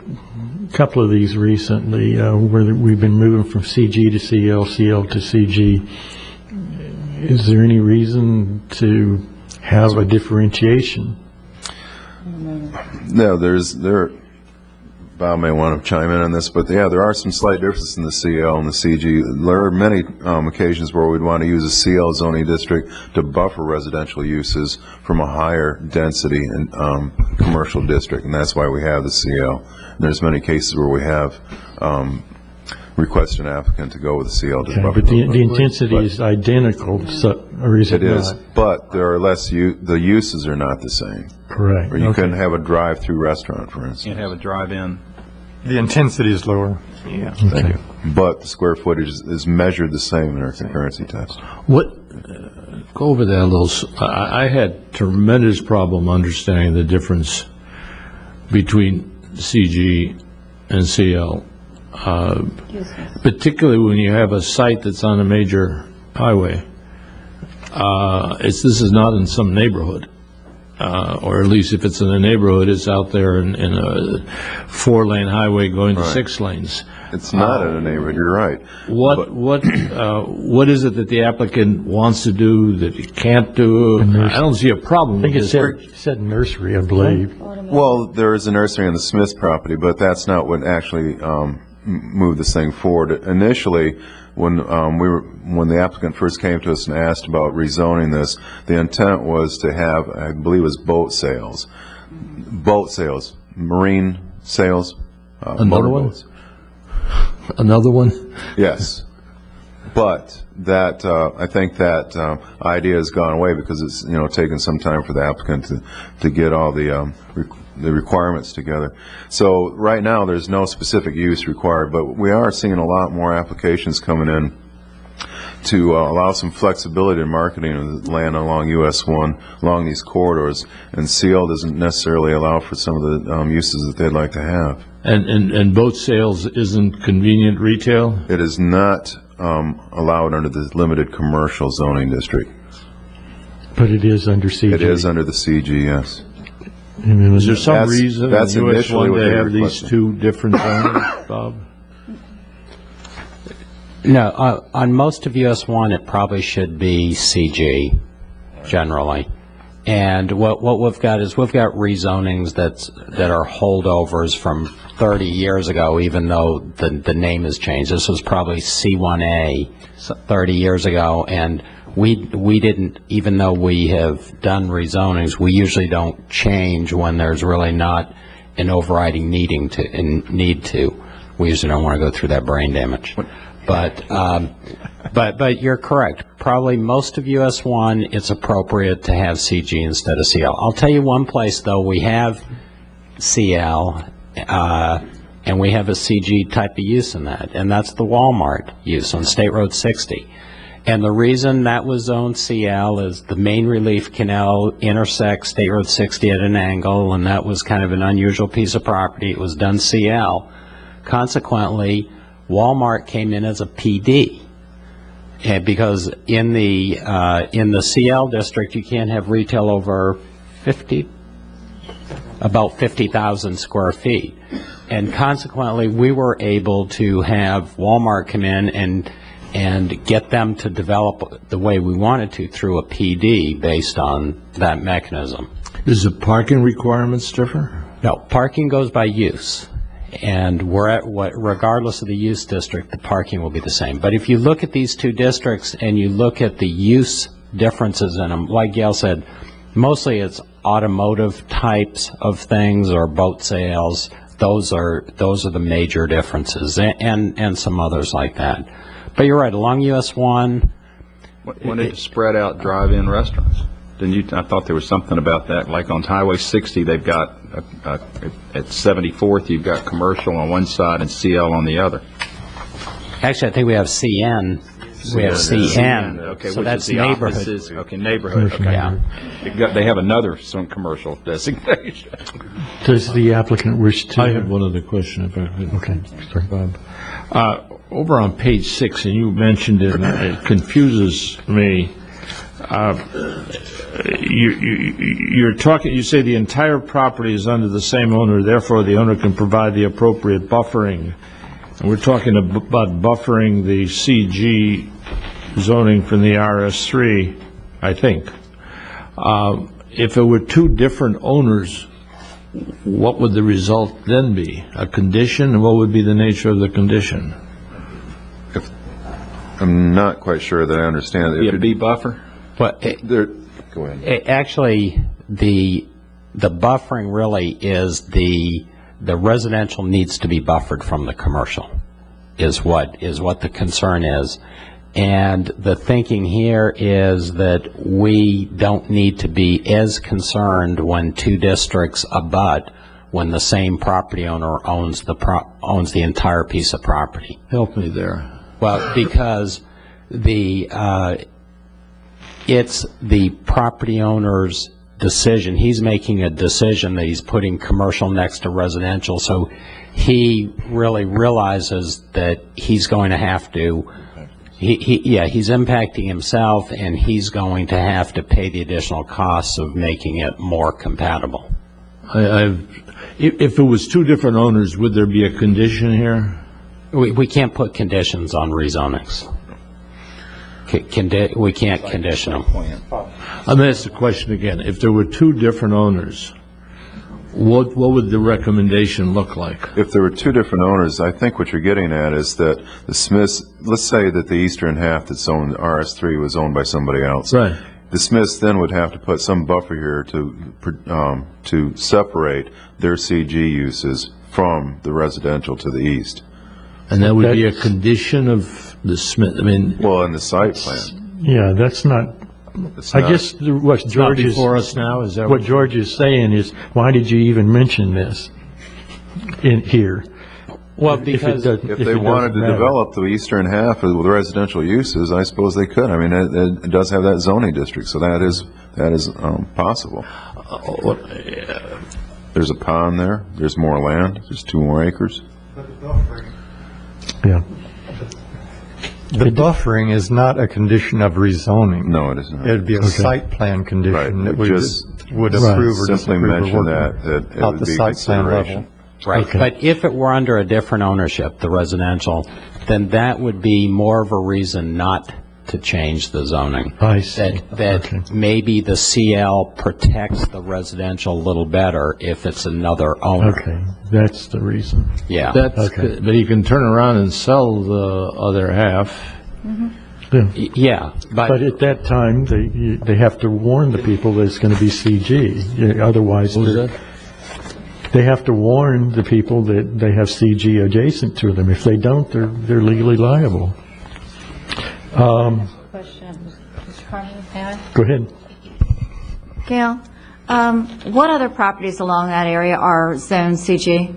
couple of these recently where we've been moving from CG to CL, CL to CG. Is there any reason to have a differentiation? No, Bob may want to chime in on this, but yeah, there are some slight differences in the CL and the CG. There are many occasions where we'd want to use a CL zoning district to buffer residential uses from a higher density and commercial district, and that's why we have the CL. And there's many cases where we have requested an applicant to go with the CL to buffer. But the intensity is identical, or is it not? It is, but there are less, the uses are not the same. Correct. Or you couldn't have a drive-through restaurant, for instance. You can't have a drive-in. The intensity is lower. Yeah. Thank you. But the square footage is measured the same in our concurrency test. What go over that a little. I had tremendous problem understanding the difference between CG and CL, particularly when you have a site that's on a major highway. This is not in some neighborhood, or at least if it's in a neighborhood, it's out there in a 4-lane highway going to 6 lanes. It's not in a neighborhood, you're right. What is it that the applicant wants to do that he can't do? I don't see a problem. I think it said nursery, I believe. Well, there is a nursery on the Smith's property, but that's not what actually moved this thing forward. Initially, when the applicant first came to us and asked about rezoning this, the intent was to have, I believe it was boat sales, marine sales, motorboats. Another one? Yes. But that, I think that idea has gone away because it's, taken some time for the applicant to get all the requirements together. So right now, there's no specific use required, but we are seeing a lot more applications coming in to allow some flexibility in marketing of the land along US 1, along these corridors, and CL doesn't necessarily allow for some of the uses that they'd like to have. And boat sales isn't convenient retail? It is not allowed under the limited commercial zoning district. But it is under CG. It is under the CG, yes. Is there some reason in that's US initially 1 what to they have these requested. 2 different zones, Bob? No, on most of US 1, it probably should be CG, generally. And what we've got is we've got rezonings that are holdovers from 30 years ago, even though the name has changed. This was probably C1A 30 years ago, and we didn't, even though we have done rezonings, we usually don't change when there's really not an overriding need to. We usually don't want to go through that brain damage. But you're correct. Probably most of US 1, it's appropriate to have CG instead of CL. I'll tell you one place, though, we have CL, and we have a CG type of use in that, and that's the Walmart use on State Road 60. And the reason that was zoned CL is the main relief canal intersects State Road 60 at an angle, and that was kind of an unusual piece of property. It was done CL. Consequently, Walmart came in as a PD, because in the CL district you can't have retail over about 50,000 square feet, and consequently we were able to have Walmart come in and get them to develop the way we wanted to through a PD based on that mechanism. Does the parking requirements differ? No, parking goes by use. And regardless of the use district, the parking will be the same. But if you look at these 2 districts and you look at the use differences in them, like Gail said, mostly it's automotive types of things or boat sales. Those are the major differences, and some others like that. But you're right, along US 1. When it spread out drive-in restaurants. I thought there was something about that, like on Highway 60, they've got, at 74th, you've got commercial on one side and CL on the other. Actually, I think we have CN. We have CN. Okay, so which that's is the neighborhood. opposite. Okay, neighborhood. Okay. Yeah. They have some commercial designation. Does the applicant wish to? I have one other question, if I could. Okay, sorry, Bob. Over on page 6, and you mentioned it, and it confuses me. You're talking. You say the entire property is under the same owner, therefore the owner can provide the appropriate buffering. And we're talking about buffering the CG zoning from the RS3, I think. If it were 2 different owners, what would the result then be? A condition, and what would be the nature of the condition? I'm not quite sure that I understand. Be a B buffer? Go ahead. Actually, the buffering really is the residential needs to be buffered from the commercial, is what the concern is. And the thinking here is that we don't need to be as concerned when 2 districts abut when the same property owner owns the entire piece of property. Help me there. Well, because it's the property owner's decision. He's making a decision that he's putting commercial next to residential, so he really realizes that he's going to have to, he's impacting himself, and he's going to have to pay the additional costs of making it more compatible. If it was two different owners, would there be a condition here? We can't put conditions on rezonings. We can't condition them. I'm going to ask the question again. If there were two different owners, what would the recommendation look like? If there were two different owners, I think what you're getting at is that the Smiths, let's say that the eastern half that's owned, RS3, was owned by somebody else. Right. The Smiths then would have to put some buffer here to separate their CG uses from the residential to the east. And that would be a condition of the Smith, well, in the site plan. Yeah, that's not, I guess what George is, before us now, is that what George is saying is, why did you even mention this in here? Well, because if they wanted to develop the eastern half with residential uses, I suppose they could. I mean, it does have that zoning district, so that is possible. There's a pond there. There's more land. There's 2 more acres. Yeah. The buffering is not a condition of rezoning. No, it is not. It'd be a site plan condition that would approve or simply disapprove mention or that it at would the be site plan level. consideration. Right, but if it were under a different ownership, the residential, then that would be more of a reason not to change the zoning. I see. That maybe the CL protects the residential a little better if it's another owner. Okay, that's the reason. Yeah. That's good. But he can turn around and sell the other half. Yeah, but at that time, they have to warn the people that it's going to be CG. Yeah, otherwise, they have to warn the people that they have CG adjacent to them. If they don't, they're legally liable. Question, Mr. Carmen, may I? Go ahead. Gail, what other properties along that area are zone CG?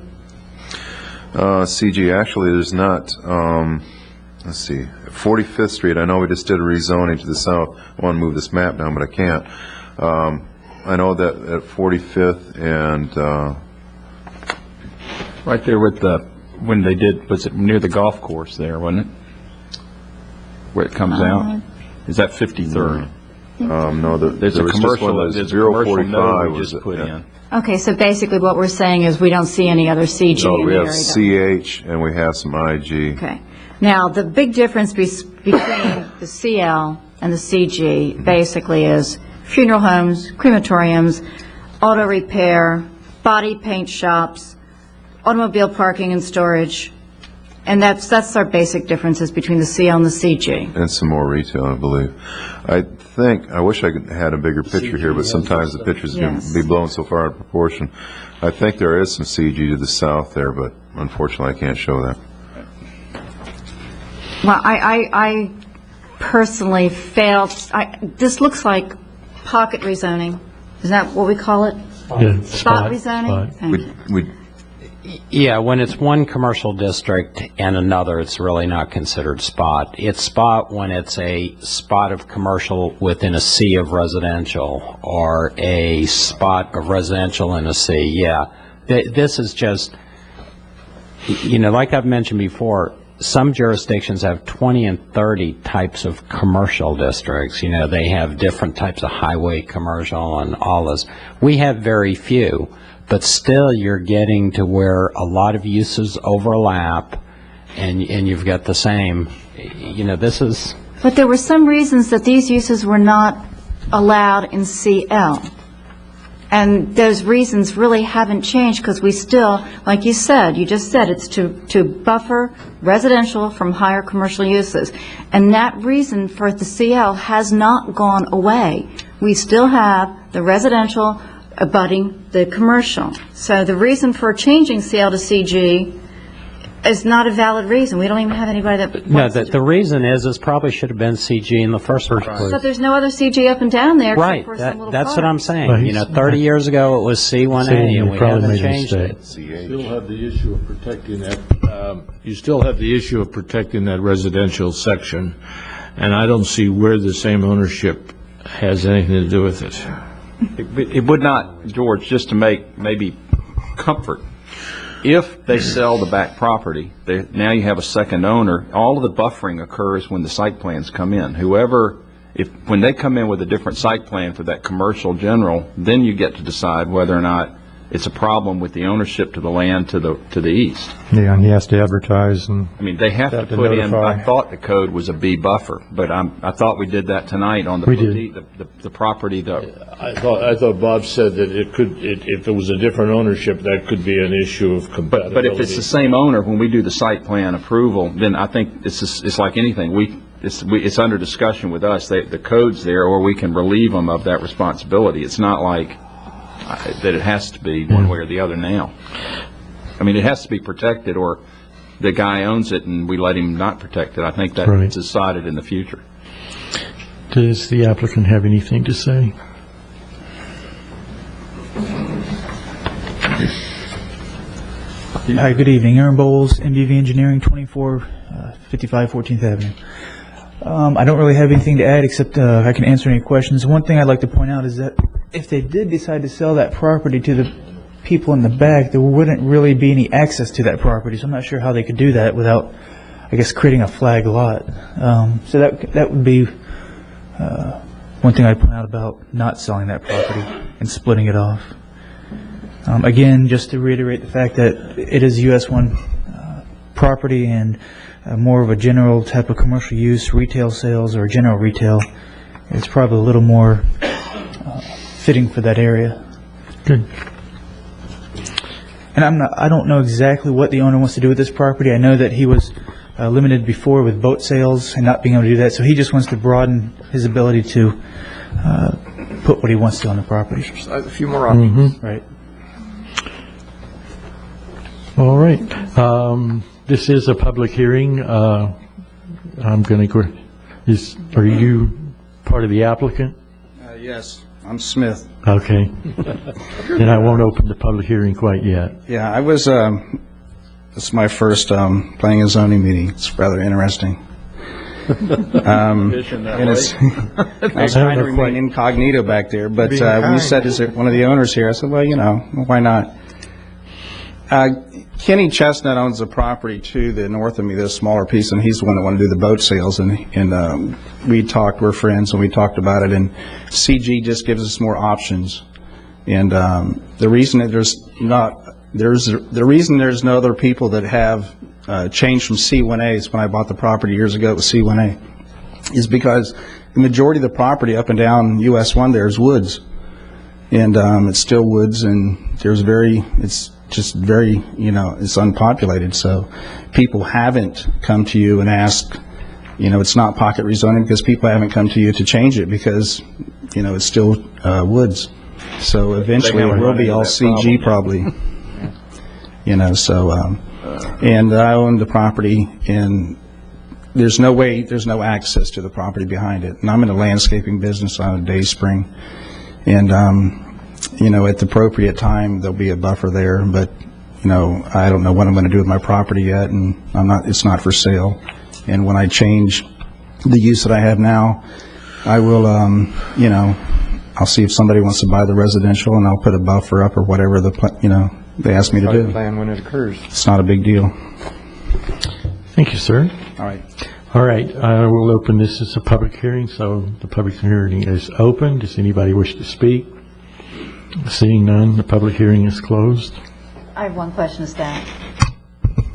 CG, actually, there's not, let's see, 45th Street, I know we just did a rezoning to the south. I want to move this map down, but I can't. I know that at 45th and... right there with when they did, was it near the golf course there, wasn't it? Where it comes out? Is that 53rd? No, there's a commercial, there's a commercial node we just put in. Okay, so basically what we're saying is we don't see any other CG No, in we the have area. CH and we have some IG. Okay. Now, the big difference between the CL and the CG basically is funeral homes, crematoriums, auto repair, body paint shops, automobile parking and storage, and that's our basic differences between the CL and the CG. And some more retail, I believe. I wish I had a bigger picture here, but sometimes the pictures can be blown so far out of proportion. I think there is some CG to the south there, but unfortunately I can't show that. Well, I personally failed, this looks like pocket rezoning. Is that what we call it? Yeah, Spot rezoning? Thank you. Yeah, when it's one commercial district and another, it's really not considered spot. It's spot when it's a spot of commercial within a sea of residential, or a spot of residential in a sea, yeah. This is just, like I've mentioned before, some jurisdictions have 20 and 30 types of commercial districts. They have different types of highway commercial and all this. We have very few. But still, you're getting to where a lot of uses overlap, and you've got the same, this is... But there were some reasons that these uses were not allowed in CL. And those reasons really haven't changed, because we still, like you said, you just said, it's to buffer residential from higher commercial uses. And that reason for the CL has not gone away. We still have the residential abutting the commercial. So the reason for changing CL to CG is not a valid reason. We don't even have anybody that No, wants to. the reason is probably should have been CG in the first place. But there's no other CG up and down there. Right, except for some little that's what I'm parts. saying. 30 years ago it was C1A, and we haven't changed it. You still have the issue of protecting that, you still have the issue of protecting that residential section, and I don't see where the same ownership has anything to do with it. It would not, George, just to make maybe comfort, if they sell the back property, now you have a second owner, all of the buffering occurs when the site plans come in. When they come in with a different site plan for that commercial general, then you get to decide whether or not it's a problem with the ownership to the land to the east. Yeah, and he has to advertise and. I mean, they have to put in, I thought the code was a B buffer, but I thought we did that tonight on the property. I thought Bob said that if it was a different ownership, that could be an issue of compatibility. But if it's the same owner, when we do the site plan approval, then I think it's like anything. It's under discussion with us. The code's there, or we can relieve them of that responsibility. It's not like that it has to be one way or the other now. I mean, it has to be protected, or the guy owns it and we let him not protect it. I think that's decided in the future. Does the applicant have anything to say? Hi, good evening. Aaron Bowles, MBV Engineering, 2455 14th Avenue. I don't really have anything to add except I can answer any questions. One thing I'd like to point out is that if they did decide to sell that property to the people in the back, there wouldn't really be any access to that property. So I'm not sure how they could do that without, I guess, creating a flag lot. So that would be one thing I'd point out about not selling that property and splitting it off. Again, just to reiterate the fact that it is US 1 property and more of a general type of commercial use, retail sales or general retail, it's probably a little more fitting for that area. Good. And I don't know exactly what the owner wants to do with this property. I know that he was limited before with boat sales and not being able to do that, so he just wants to broaden his ability to put what he wants to on the property. A few more options. Mm-hmm. Right. All right. This is a public hearing. I'm going to. Are you part of the applicant? Yes, I'm Smith. Okay. Then I won't open the public hearing quite yet. Yeah, I was. This is my first planning and zoning meeting. It's rather interesting. And it's, I was trying to remain incognito back there, but when you said, "Is it one of the owners here?" I said, "Well, why not?" Kenny Chestnut owns a property to the north of me, this smaller piece, and he's the one that wanted to do the boat sales. And we talked, we're friends, and we talked about it. And CG just gives us more options. And the reason that the reason there's no other people that have changed from C1As when I bought the property years ago, it was C1A, is because the majority of the property up and down US 1 there is woods, and it's still woods, and it's just very, it's unpopulated. So people haven't come to you and asked, it's not pocket rezoning because people haven't come to you to change it because, it's still woods. So eventually it will be all CG probably, and I own the property, and there's no access to the property behind it. And I'm in a landscaping business on a day spring, and at the appropriate time, there'll be a buffer there, but, I don't know what I'm going to do with my property yet, and it's not for sale. And when I change the use that I have now, I will, I'll see if somebody wants to buy the residential, and I'll put a buffer up or whatever they ask me to do. Plan when it occurs. It's not a big deal. Thank you, sir. All right. All right. I will open this as a public hearing, so the public hearing is open. Does anybody wish to speak? Seeing none, the public hearing is closed. I have one question to staff.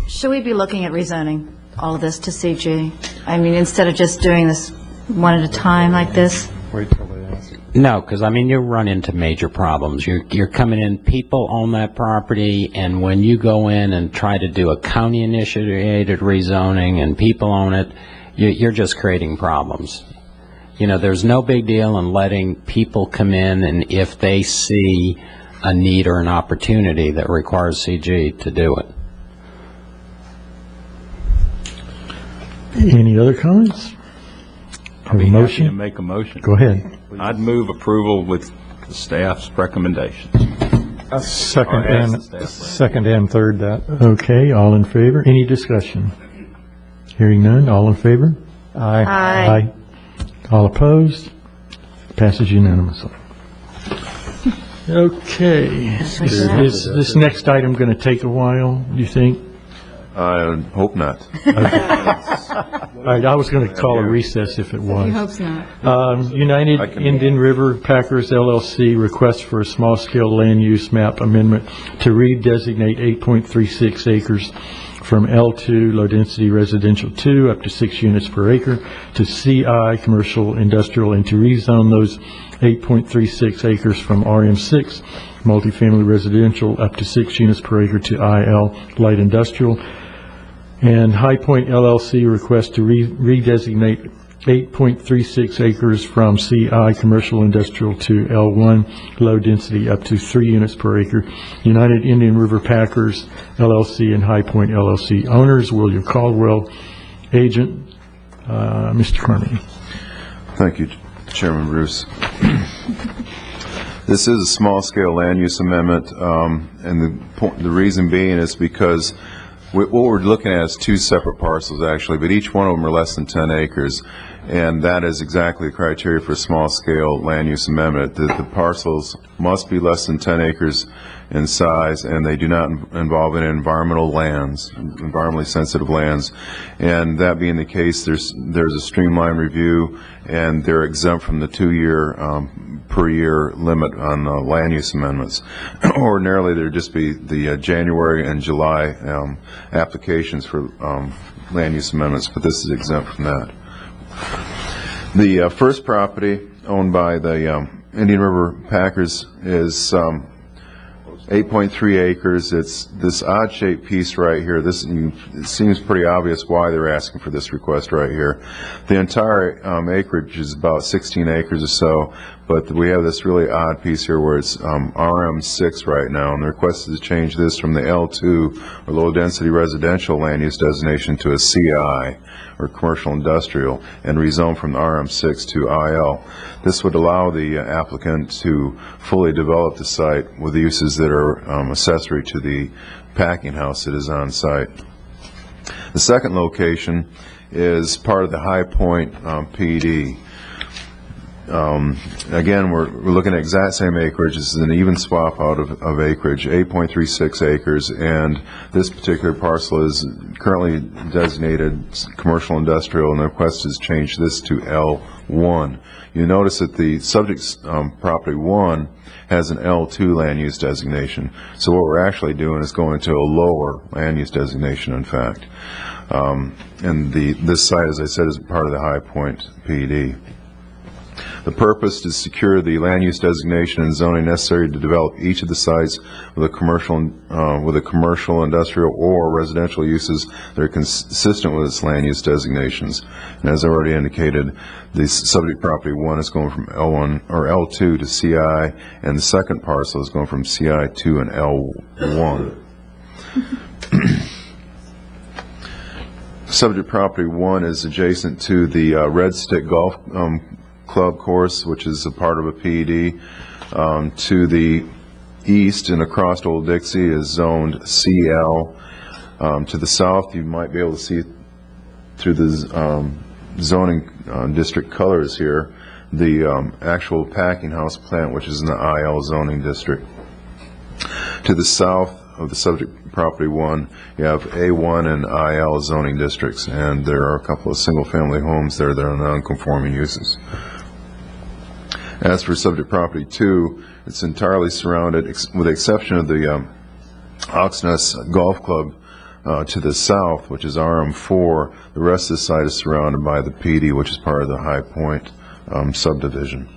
Should we be looking at rezoning all of this to CG? I mean, instead of just doing this one at a time like this? Wait till they ask. No, because you run into major problems. You're coming in, people own that property, and when you go in and try to do a county-initiated rezoning and people own it, you're just creating problems. There's no big deal in letting people come in, and if they see a need or an opportunity that requires CG to do it. Any other comments? I'd be happy to make a motion. Go ahead. I'd move approval with the staff's recommendations. Second and third that. Okay, all in favor? Any discussion? Hearing none, all in favor? Aye. Aye. All opposed? Passes unanimously. Okay. Is this next item going to take a while, do you think? I hope not. All right, I was going to call a recess if it was. He hopes not. United Indian River Packers LLC requests for a small-scale land use map amendment to redesignate 8.36 acres from L2 low-density residential 2 up to 6 units per acre to CI commercial industrial, and to rezone those 8.36 acres from RM6 multifamily residential up to 6 units per acre to IL light industrial. And High Point LLC requests to redesignate 8.36 acres from CI commercial industrial to L1 low density up to 3 units per acre. United Indian River Packers LLC and High Point LLC owners, William Caldwell, agent, Mr. Carmody. Thank you, Chairman Bruce. This is a small-scale land use amendment, and the reason being is because what we're looking at is 2 separate parcels, actually, but each one of them are less than 10 acres, and that is exactly the criteria for a small-scale land use amendment, that the parcels must be less than 10 acres in size, and they do not involve any environmental lands, environmentally sensitive lands. And that being the case, there's a streamlined review, and they're exempt from the 2-year per year limit on land use amendments. Ordinarily, there'd just be the January and July applications for land use amendments, but this is exempt from that. The first property owned by the Indian River Packers is 8.3 acres. It's this odd-shaped piece right here. It seems pretty obvious why they're asking for this request right here. The entire acreage is about 16 acres or so, but we have this really odd piece here where it's RM6 right now, and the request is to change this from the L2, or low-density residential land use designation, to a CI, or commercial industrial, and rezone from the RM6 to IL. This would allow the applicant to fully develop the site with uses that are accessory to the packing house that is on site. The second location is part of the High Point PD. Again, we're looking at exact same acreage. This is an even swap out of acreage, 8.36 acres, and this particular parcel is currently designated commercial industrial, and the request is change this to L1. You notice that the subject property 1 has an L2 land use designation. So what we're actually doing is going to a lower land use designation, in fact. And this site, as I said, is part of the High Point PD. The purpose is to secure the land use designation and zoning necessary to develop each of the sites with a commercial, industrial, or residential uses that are consistent with its land use designations. And as I already indicated, the subject property 1 is going from L1 or L2 to CI, and the second parcel is going from CI to an L1. Subject property 1 is adjacent to the Red Stick Golf Club course, which is a part of a PED. To the east and across Old Dixie is zoned CL. To the south, you might be able to see through the zoning district colors here the actual packing house plant, which is in the IL zoning district. To the south of the subject property 1, you have A1 and IL zoning districts, and there are a couple of single-family homes there that are non-conforming uses. As for subject property 2, it's entirely surrounded, with the exception of the Oxness Golf Club to the south, which is RM4. The rest of the site is surrounded by the PD, which is part of the High Point subdivision.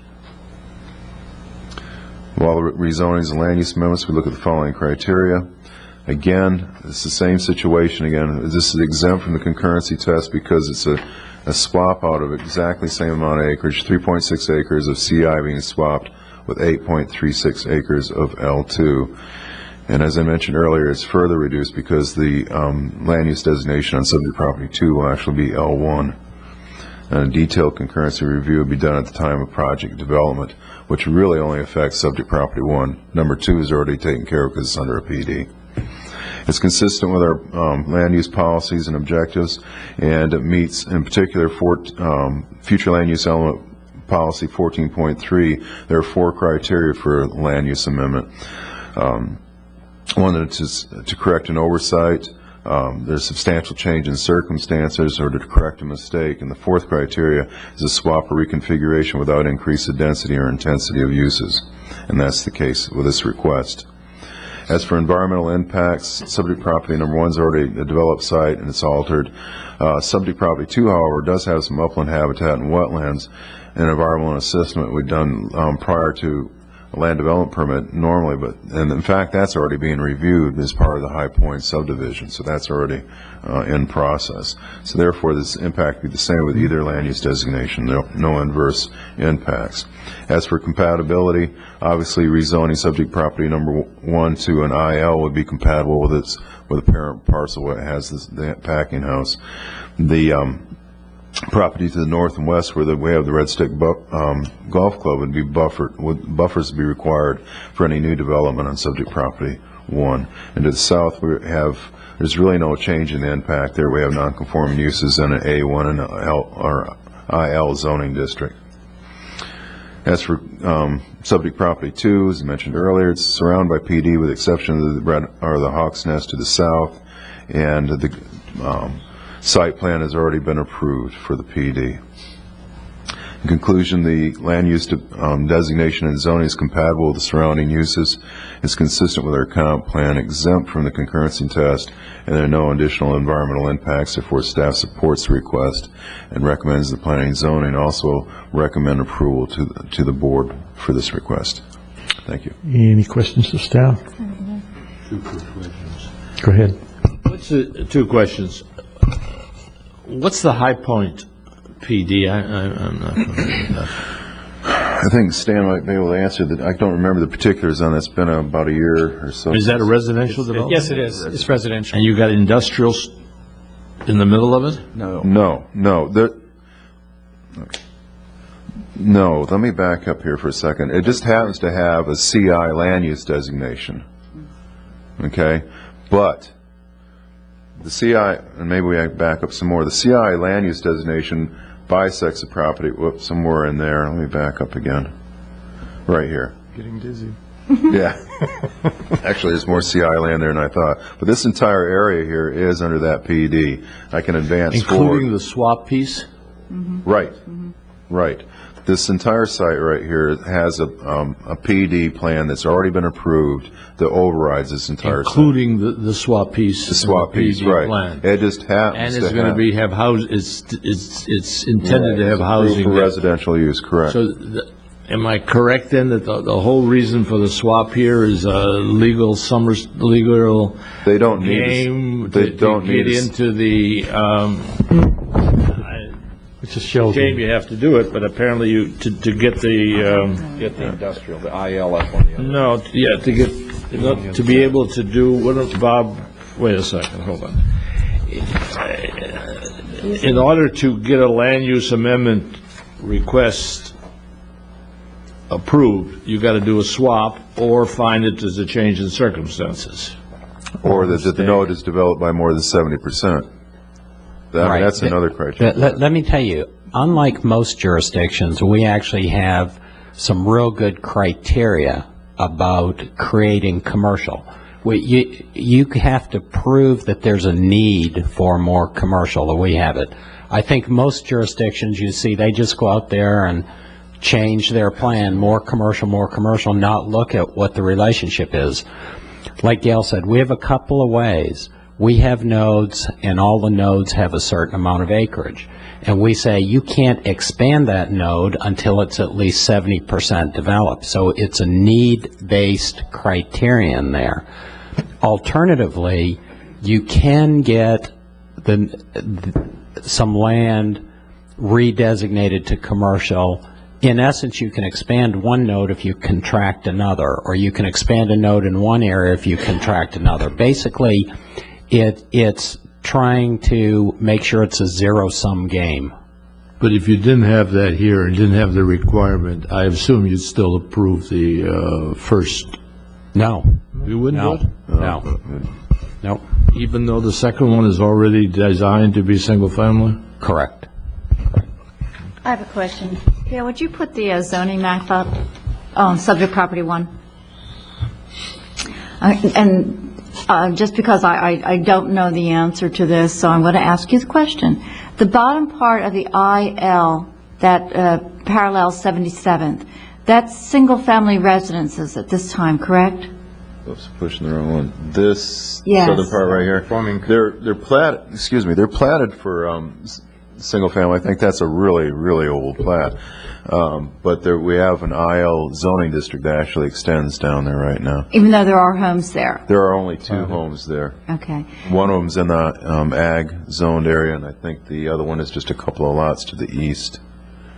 While the rezonings and land use amendments, we look at the following criteria. Again, it's the same situation again. This is exempt from the concurrency test because it's a swap out of exactly the same amount of acreage, 3.6 acres of CI being swapped with 8.36 acres of L2. And as I mentioned earlier, it's further reduced because the land use designation on subject property 2 will actually be L1. And a detailed concurrency review will be done at the time of project development, which really only affects subject property 1. Number 2 is already taken care of because it's under a PD. It's consistent with our land use policies and objectives, and it meets, in particular, future land use element policy 14.3, there are 4 criteria for land use amendment. One, that it's to correct an oversight, there's substantial change in circumstances, or to correct a mistake. And the 4th criteria is a swap or reconfiguration without increase of density or intensity of uses. And that's the case with this request. As for environmental impacts, subject property number 1 is already a developed site and it's altered. Subject property 2, however, does have some upland habitat and wetlands and environmental assessment we've done prior to a land development permit normally, and in fact that's already being reviewed as part of the High Point subdivision, so that's already in process. So therefore this impact would be the same with either land use designation, no adverse impacts. As for compatibility, obviously rezoning subject property number 1 to an IL would be compatible with a parent parcel that has the packing house. The property to the north and west where we have the Red Stick Golf Club would be buffered, buffers would be required for any new development on subject property 1. And to the south there's really no change in the impact there. We have non-conforming uses in an A1 and IL zoning district. As for subject property 2, as I mentioned earlier, it's surrounded by PD with the exception of the Hawk's Nest to the south, and the site plan has already been approved for the PD. In conclusion, the land use designation and zoning is compatible with the surrounding uses. It's consistent with our comp plan, exempt from the concurrency test, and there are no additional environmental impacts. Therefore, staff supports the request and recommends the planning and zoning also recommend approval to the board for this request. Thank you. Any questions of staff? Go ahead. Two questions. What's the High Point PD? I'm not familiar with that. I think Stan might be able to answer that. I don't remember the particulars on it. It's been about a year or so. Is that a residential development? Yes, it is. It's residential. And you got industrial in the middle of it? No. Let me back up here for a second. It just happens to have a CI land use designation. Okay? But the CI, and maybe we back up some more, the CI land use designation bisects the property, somewhere in there. Let me back up again. Right here. Getting dizzy. Yeah. Actually, there's more CI land there than I thought. But this entire area here is under that PD. I can advance forward. Including the swap piece? Right. Right. This entire site right here has a PD plan that's already been approved that overrides this entire site. Including the swap piece? The swap piece, right. Plan. It just happens and it's going to be have house. It's intended to have housing for residential use, correct? So, am I correct then that the whole reason for the swap here is legal? They don't game need. They don't get need into the. It's a shell Shame you have to do it, but apparently to get the Get the industrial, the IL up on the other. no, yeah, to be able to do what Bob. Wait a second, hold on. In order to get a land use amendment request approved, you got to do a swap or find it as a change in circumstances. Or that the node is developed by more than 70%. Right. That's another criteria. Let me tell you, unlike most jurisdictions, we actually have some real good criteria about creating commercial. You have to prove that there's a need for more commercial than we have it. I think most jurisdictions you see, they just go out there and change their plan, more commercial, not look at what the relationship is. Like Gail said, we have a couple of ways. We have nodes, and all the nodes have a certain amount of acreage. And we say you can't expand that node until it's at least 70% developed. So it's a need-based criterion there. Alternatively, you can get some land redesignated to commercial. In essence, you can expand one node if you contract another, or you can expand a node in one area if you contract another. Basically, it's trying to make sure it's a zero-sum game. But if you didn't have that here and didn't have the requirement, I assume you'd still approve the first. No. You wouldn't do it? No. No. Even though the second one is already designed to be single-family? Correct. I have a question. Yeah, would you put the zoning map up on subject property 1? Just because I don't know the answer to this, so I'm going to ask you the question. The bottom part of the IL that parallels 77th, that's single-family residences at this time, correct? Oops, pushing the wrong one. This Yes. southern part right here. They're platted. Excuse me. They're platted for single family. I think that's a really, really old plat. But we have an IL zoning district that actually extends down there right now. Even though there are homes there? There are only 2 homes there. Okay. One of them's in the ag zoned area, and I think the other one is just a couple of lots to the east.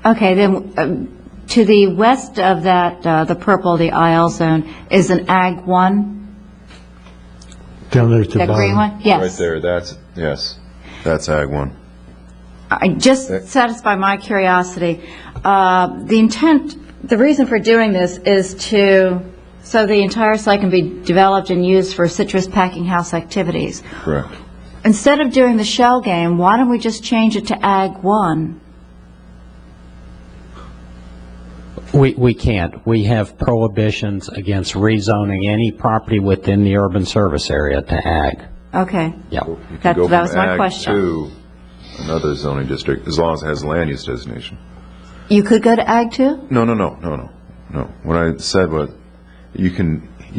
Okay, then to the west of that, the purple, the IL zone, is an Ag 1? Down there at the That bottom. green one? Yes. Right there, that's Ag 1. I just satisfy my curiosity. The reason for doing this is so the entire site can be developed and used for citrus packing house activities. Correct. Instead of doing the shell game, why don't we just change it to Ag 1? We can't. We have prohibitions against rezoning any property within the urban service area to ag. Okay. Yeah. You can That go was from my ag question. to another zoning district, as long as it has a land use designation. You could go to Ag 2? No. What I said was, you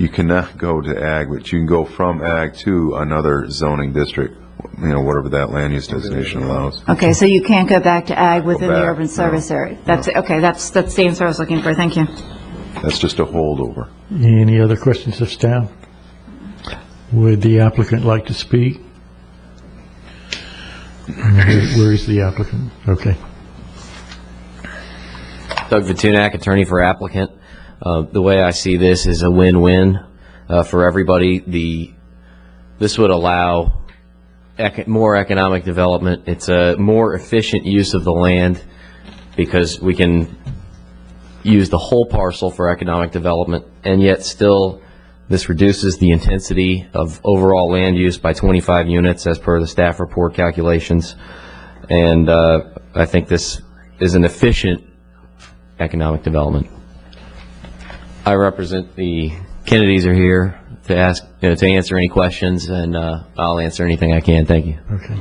cannot go to ag, but you can go from ag to another zoning district, whatever that land use designation allows. Okay, so you can't go back to Ag within the back, urban service no, area? That's the answer I was looking for. Thank you. That's just a holdover. Any other questions of staff? Would the applicant like to speak? Where is the applicant? Okay. Doug Vatunak, attorney for applicant. The way I see this is a win-win for everybody. This would allow more economic development. It's a more efficient use of the land because we can use the whole parcel for economic development, and yet still this reduces the intensity of overall land use by 25 units as per the staff report calculations. And I think this is an efficient economic development. I represent the Kennedys are here to answer any questions, and I'll answer anything I can. Thank you. Okay.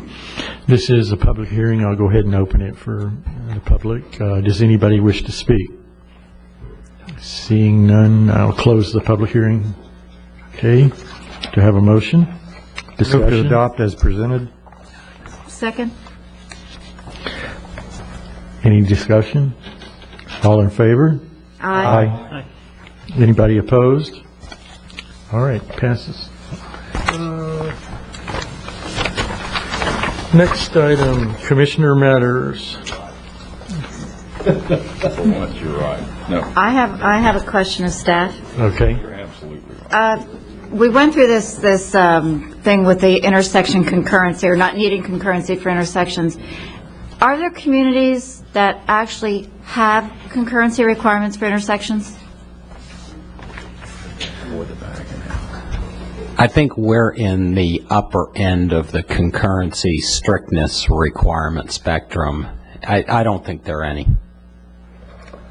This is a public hearing. I'll go ahead and open it for the public. Does anybody wish to speak? Seeing none, I'll close the public hearing. Okay. Do I have a motion? Move Discussion? to adopt as presented. Second? Any discussion? All in favor? Aye. Anybody opposed? All right, passes. Next item, Commissioner Matters. For once, you're right. No, I have a question of staff. Okay. you're absolutely right. We went through this thing with the intersection concurrency, or not needing concurrency for intersections. Are there communities that actually have concurrency requirements for intersections? I think we're in the upper end of the concurrency strictness requirement spectrum. I don't think there are any.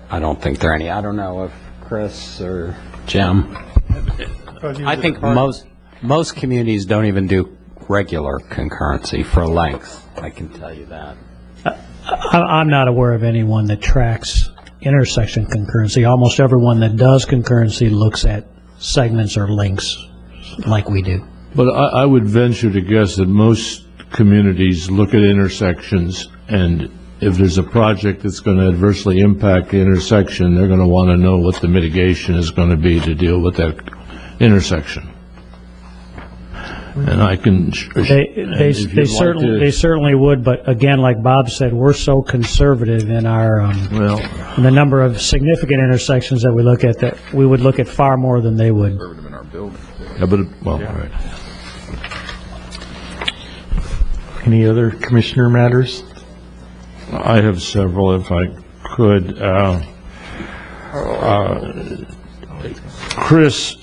I don't know if Chris or Jim. I think most communities don't even do regular concurrency for length. I can tell you that. I'm not aware of anyone that tracks intersection concurrency. Almost everyone that does concurrency looks at segments or links like we do. But I would venture to guess that most communities look at intersections, and if there's a project that's going to adversely impact the intersection, they're going to want to know what the mitigation is going to be to deal with that intersection. And I can... They certainly would, but again, like Bob said, we're so conservative in our in the number of significant intersections that we look at, that we would look at far more than they would. Yeah, but, well, all right. Any other Commissioner Matters? I have several, if I could. Chris,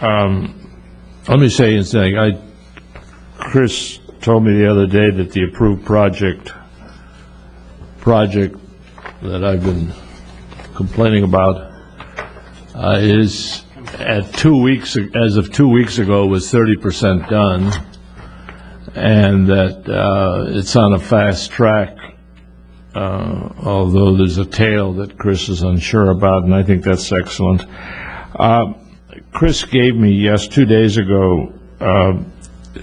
let me say something. Chris told me the other day that the approved project that I've been complaining about is as of 2 weeks ago, was 30% done, and that it's on a fast track, although there's a tail that Chris is unsure about, and I think that's excellent. Chris gave me, 2 days ago,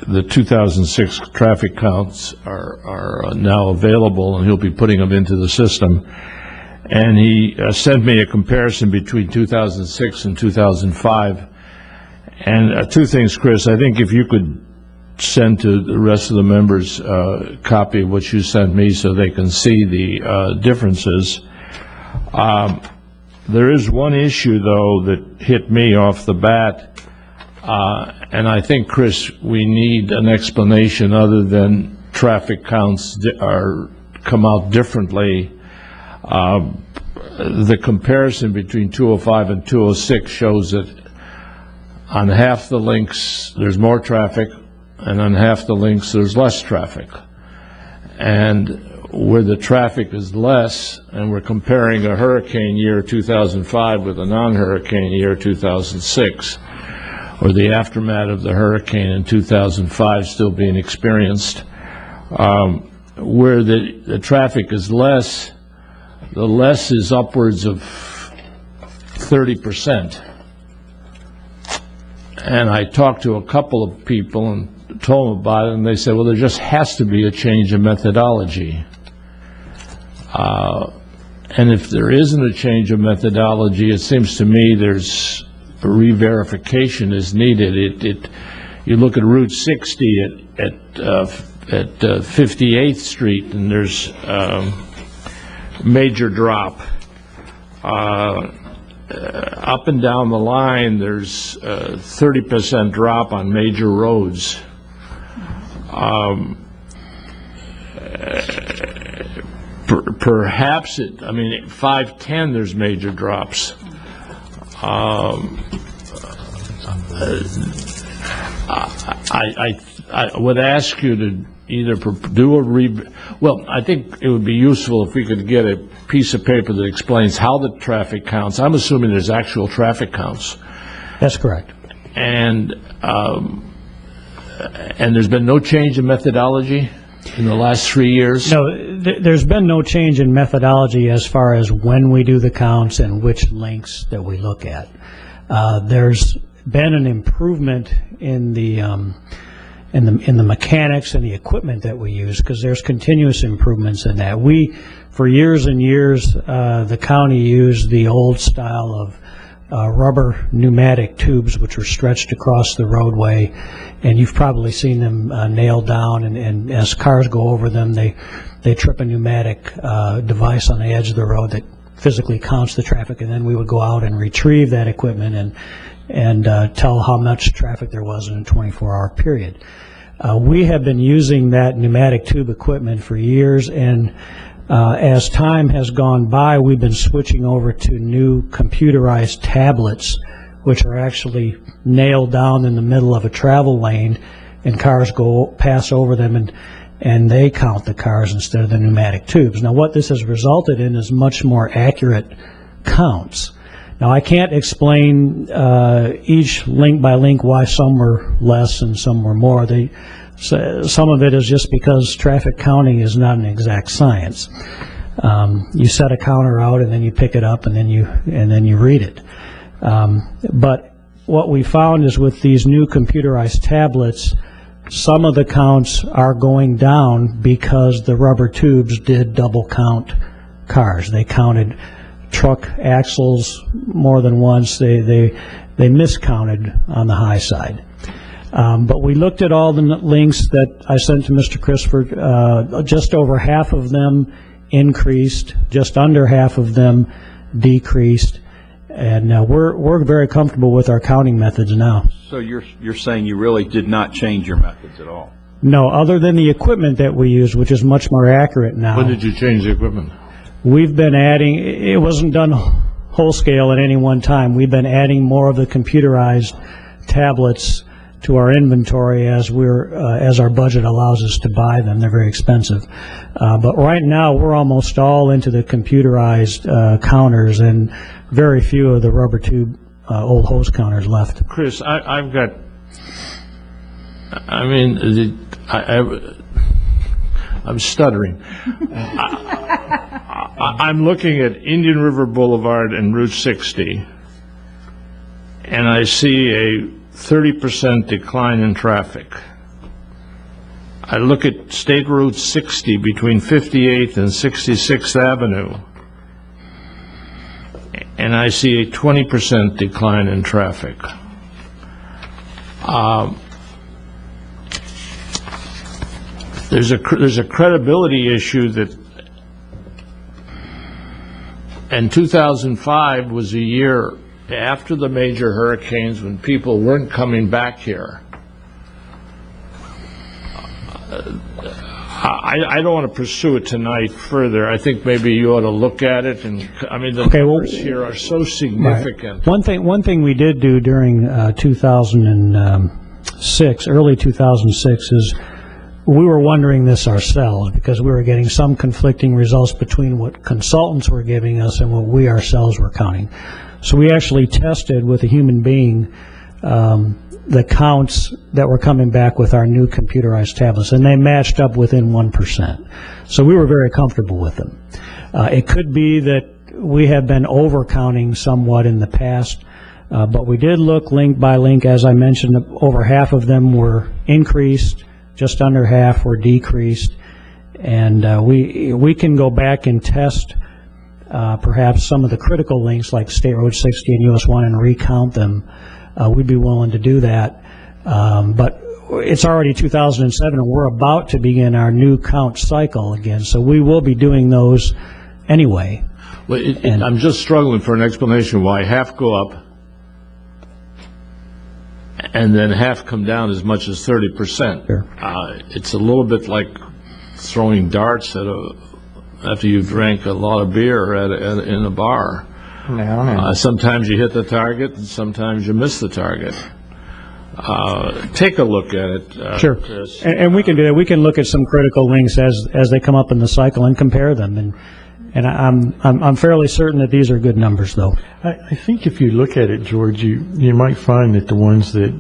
the 2006 traffic counts are now available, and he'll be putting them into the system. And he sent me a comparison between 2006 and 2005. And two things, Chris. I think if you could send to the rest of the members a copy of what you sent me so they can see the differences. There is one issue, though, that hit me off the bat. And I think, Chris, we need an explanation other than traffic counts come out differently. The comparison between 205 and 206 shows that on half the links there's more traffic, and on half the links there's less traffic. And where the traffic is less, and we're comparing a hurricane year 2005 with a non-hurricane year 2006, or the aftermath of the hurricane in 2005 still being experienced, where the traffic is less, the less is upwards of 30%. And I talked to a couple of people and told them about it, and they said, well, there just has to be a change in methodology. And if there isn't a change of methodology, it seems to me there's a re-verification is needed. You look at Route 60 at 58th Street, and there's major drop. Up and down the line, there's 30% drop on major roads. Perhaps 510, there's major drops. I would ask you to either do I think it would be useful if we could get a piece of paper that explains how the traffic counts. I'm assuming there's actual traffic counts. That's correct. And there's been no change in methodology in the last 3 years? No, there's been no change in methodology as far as when we do the counts and which links that we look at. There's been an improvement in the mechanics and the equipment that we use, because there's continuous improvements in that. For years and years, the county used the old style of rubber pneumatic tubes, which were stretched across the roadway, and you've probably seen them nailed down, and as cars go over them, they trip a pneumatic device on the edge of the road that physically counts the traffic, and then we would go out and retrieve that equipment and tell how much traffic there was in a 24-hour period. We have been using that pneumatic tube equipment for years, and as time has gone by, we've been switching over to new computerized tablets, which are actually nailed down in the middle of a travel lane, and cars pass over them, and they count the cars instead of the pneumatic tubes. Now, what this has resulted in is much more accurate counts. Now, I can't explain each link by link why some were less and some were more. Some of it is just because traffic counting is not an exact science. You set a counter out and then you pick it up and then you read it. But what we found is with these new computerized tablets, some of the counts are going down because the rubber tubes did double count cars. They counted truck axles more than once. They miscounted on the high side. But we looked at all the links that I sent to Mr. Christopher. Just over half of them increased, just under half of them decreased, and we're very comfortable with our counting methods now. So you're saying you really did not change your methods at all? No, other than the equipment that we use, which is much more accurate now. When did you change the equipment? We've been adding, it wasn't done whole scale at any one time. We've been adding more of the computerized tablets to our inventory as as our budget allows us to buy them. They're very expensive. But right now, we're almost all into the computerized counters, and very few of the rubber tube old hose counters left. Chris, I've got, I mean, I'm stuttering. I'm looking at Indian River Boulevard and Route 60, and I see a 30% decline in traffic. I look at State Route 60 between 58th and 66th Avenue, and I see a 20% decline in traffic. There's a credibility issue that, and 2005 was a year after the major hurricanes when people weren't coming back here. I don't want to pursue it tonight further. I think maybe you ought to look at it, and I mean the numbers here are so significant. Right. One thing we did do during 2006, early 2006, is we were wondering this ourselves because we were getting some conflicting results between what consultants were giving us and what we ourselves were counting. So we actually tested with a human being the counts that were coming back with our new computerized tablets, and they matched up within 1%. So we were very comfortable with them. It could be that we have been overcounting somewhat in the past, but we did look link by link. As I mentioned, over half of them were increased, just under half were decreased, and we can go back and test perhaps some of the critical links like State Road 60 and US 1 and recount them. We'd be willing to do that, but it's already 2007 and we're about to begin our new count cycle again, so we will be doing those anyway. Well, I'm just struggling for an explanation why half go up and then half come down as much as 30%. Sure. It's a little bit like throwing darts after you've drank a lot of beer in a bar. Sometimes you hit the target, and sometimes you miss the target. Take a look at it, Sure. Chris. And we can do that. We can look at some critical links as they come up in the cycle and compare them. And I'm fairly certain that these are good numbers, though. I think if you look at it, George, you might find that the ones that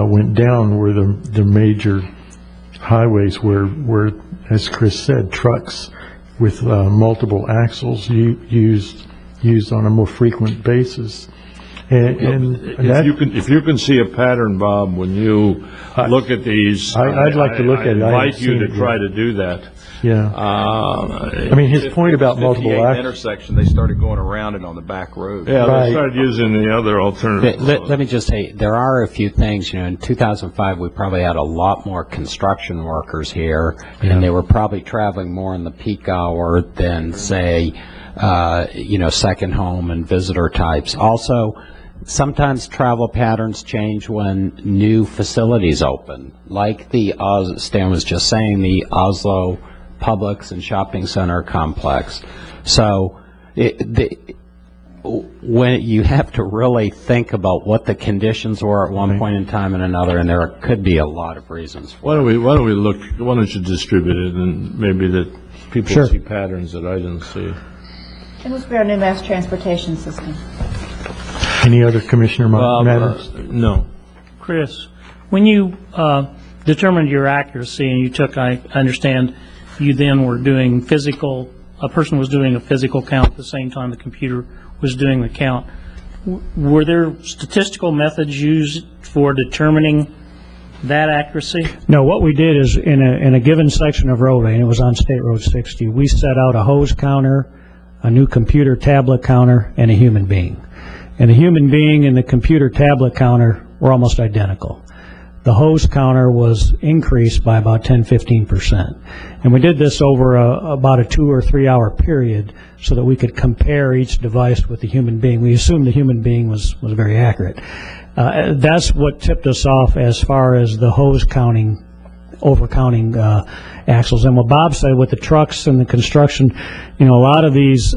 went down were the major highways where, as Chris said, trucks with multiple axles used on a more frequent basis. If you can see a pattern, Bob, when you look at these, I'd like to look at it. I invite you to try to do that. Yeah. I mean, his point about multiple intersection, they started going around it on the back road. Yeah, they started using the other alternative. Let me just say, there are a few things, in 2005, we probably had a lot more construction workers here, and they were probably traveling more in the peak hour than, say, second home and visitor types. Also, sometimes travel patterns change when new facilities open, like Stan was just saying, the Oslo Publix and Shopping Center complex. So when you have to really think about what the conditions were at one point in time and another, and there could be a lot of reasons for Why don't we look, why don't you distribute it, and maybe that people see patterns that I didn't see. It was for our new mass transportation system. Any other commissioner matters? No. Chris, when you determined your accuracy and you took, I understand, you then were doing a person was doing a physical count at the same time the computer was doing the count. Were there statistical methods used for determining that accuracy? No, what we did is in a given section of roadway, and it was on State Road 60, we set out a hose counter, a new computer tablet counter, and a human being. And the human being and the computer tablet counter were almost identical. The hose counter was increased by about 10-15%. And we did this over about a 2 or 3 hour period so that we could compare each device with the human being. We assumed the human being was very accurate. That's what tipped us off as far as the hose counting, overcounting axles. And what Bob said with the trucks and the construction, a lot of these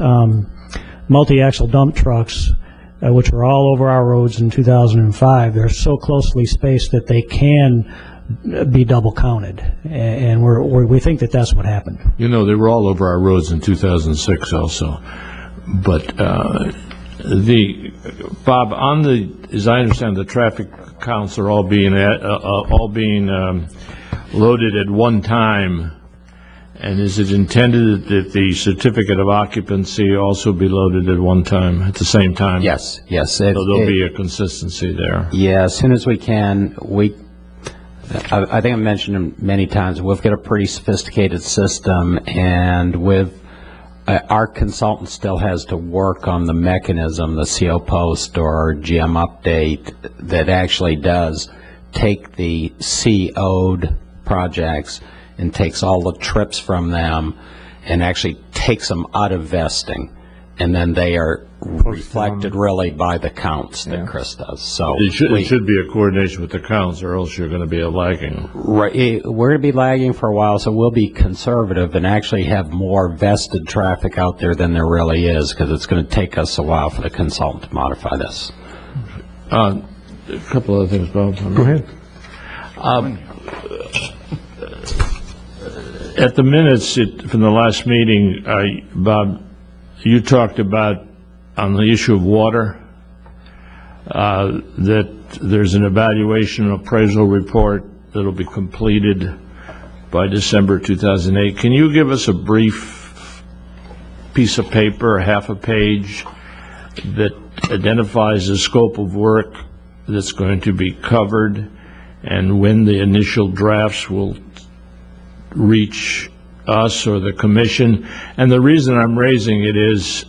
multi-axle dump trucks, which are all over our roads in 2005, they're so closely spaced that they can be double counted, and we think that that's what happened. You know, they were all over our roads in 2006 also. But Bob, on the, as I understand, the traffic counts are all being loaded at one time. And is it intended that the certificate of occupancy also be loaded at one time, at the same time? Yes. So there'll be a consistency there. Yeah, as soon as we can. I think I've mentioned many times, we've got a pretty sophisticated system, and our consultant still has to work on the mechanism, the CO Post or GM Update, that actually does take the CO'd projects and takes all the trips from them and actually takes them out of vesting. And then they are reflected really by the counts that Chris does. So it should be a coordination with the counts, or else you're going to be lagging. Right, we're going to be lagging for a while, so we'll be conservative and actually have more vested traffic out there than there really is, because it's going to take us a while for the consultant to modify this. A couple other things, Bob. Go ahead. At the minutes from the last meeting, Bob, you talked about, on the issue of water, that there's an evaluation appraisal report that'll be completed by December 2008. Can you give us a brief piece of paper, half a page, that identifies the scope of work that's going to be covered and when the initial drafts will reach us or the commission? And the reason I'm raising it is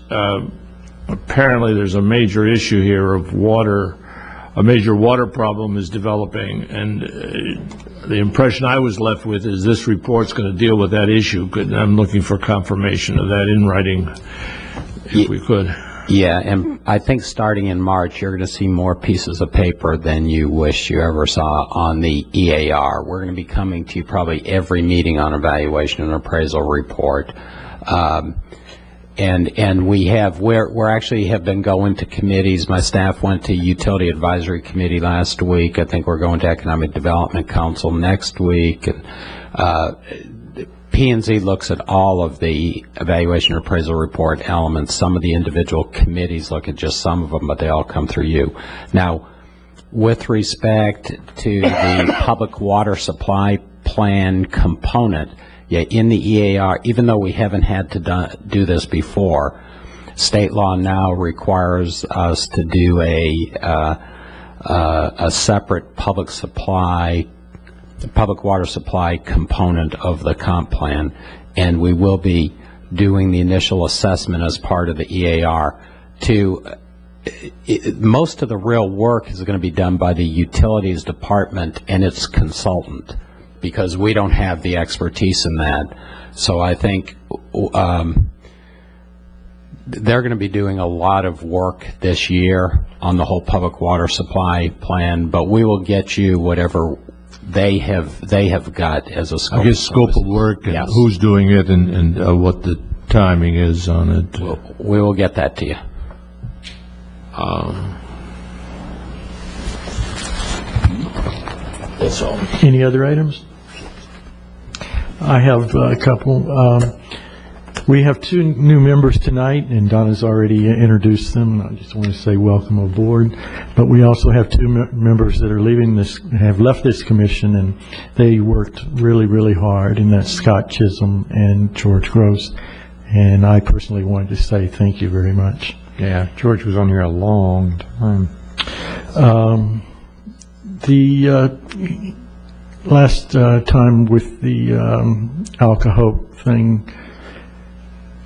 apparently there's a major issue here of water. A major water problem is developing, and the impression I was left with is this report's going to deal with that issue. I'm looking for confirmation of that in writing, if we could. Yeah, and I think starting in March, you're going to see more pieces of paper than you wish you ever saw on the EAR. We're going to be coming to you probably every meeting on evaluation and appraisal report. And we're actually have been going to committees. My staff went to Utility Advisory Committee last week. I think we're going to Economic Development Council next week. And P&Z looks at all of the evaluation and appraisal report elements. Some of the individual committees look at just some of them, but they all come through you. Now, with respect to the public water supply plan component, in the EAR, even though we haven't had to do this before, state law now requires us to do a separate public water supply component of the comp plan, and we will be doing the initial assessment as part of the EAR. Most of the real work is going to be done by the Utilities Department and its consultant, because we don't have the expertise in that. So I think they're going to be doing a lot of work this year on the whole public water supply plan, but we will get you whatever they have got as a scope. I guess scope of work and who's doing it and what the timing is on it. We will get that to you. That's all. Any other items? I have a couple. We have two new members tonight, and Donna's already introduced them. I just want to say welcome aboard. But we also have two members that are have left this commission, and they worked really, really hard, and that's Scott Chisholm and George Gross. And I personally wanted to say thank you very much. Yeah, George was on here a long time. Last time with the Al-Cahoe thing,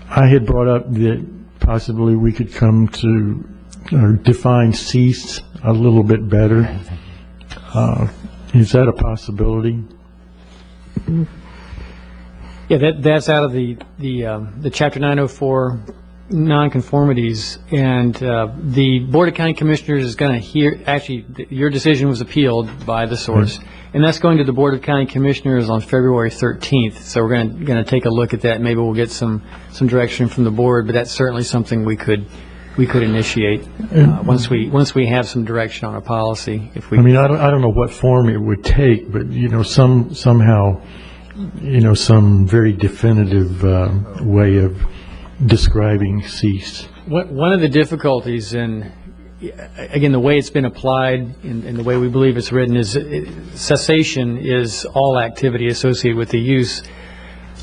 I had brought up that possibly we could come to define cease a little bit better. Is that a possibility? Yeah, that's out of the Chapter 904 nonconformities, and the Board of County Commissioners is going to hear. Actually, your decision was appealed by the source, and that's going to the Board of County Commissioners on February 13th. So we're going to take a look at that. Maybe we'll get some direction from the board, but that's certainly something we could we could initiate once we have some direction on a policy. If we, I mean, I don't know what form it would take, but, somehow, some very definitive way of describing cease. one of the difficulties in, again, the way it's been applied and the way we believe it's written is cessation is all activity associated with the use,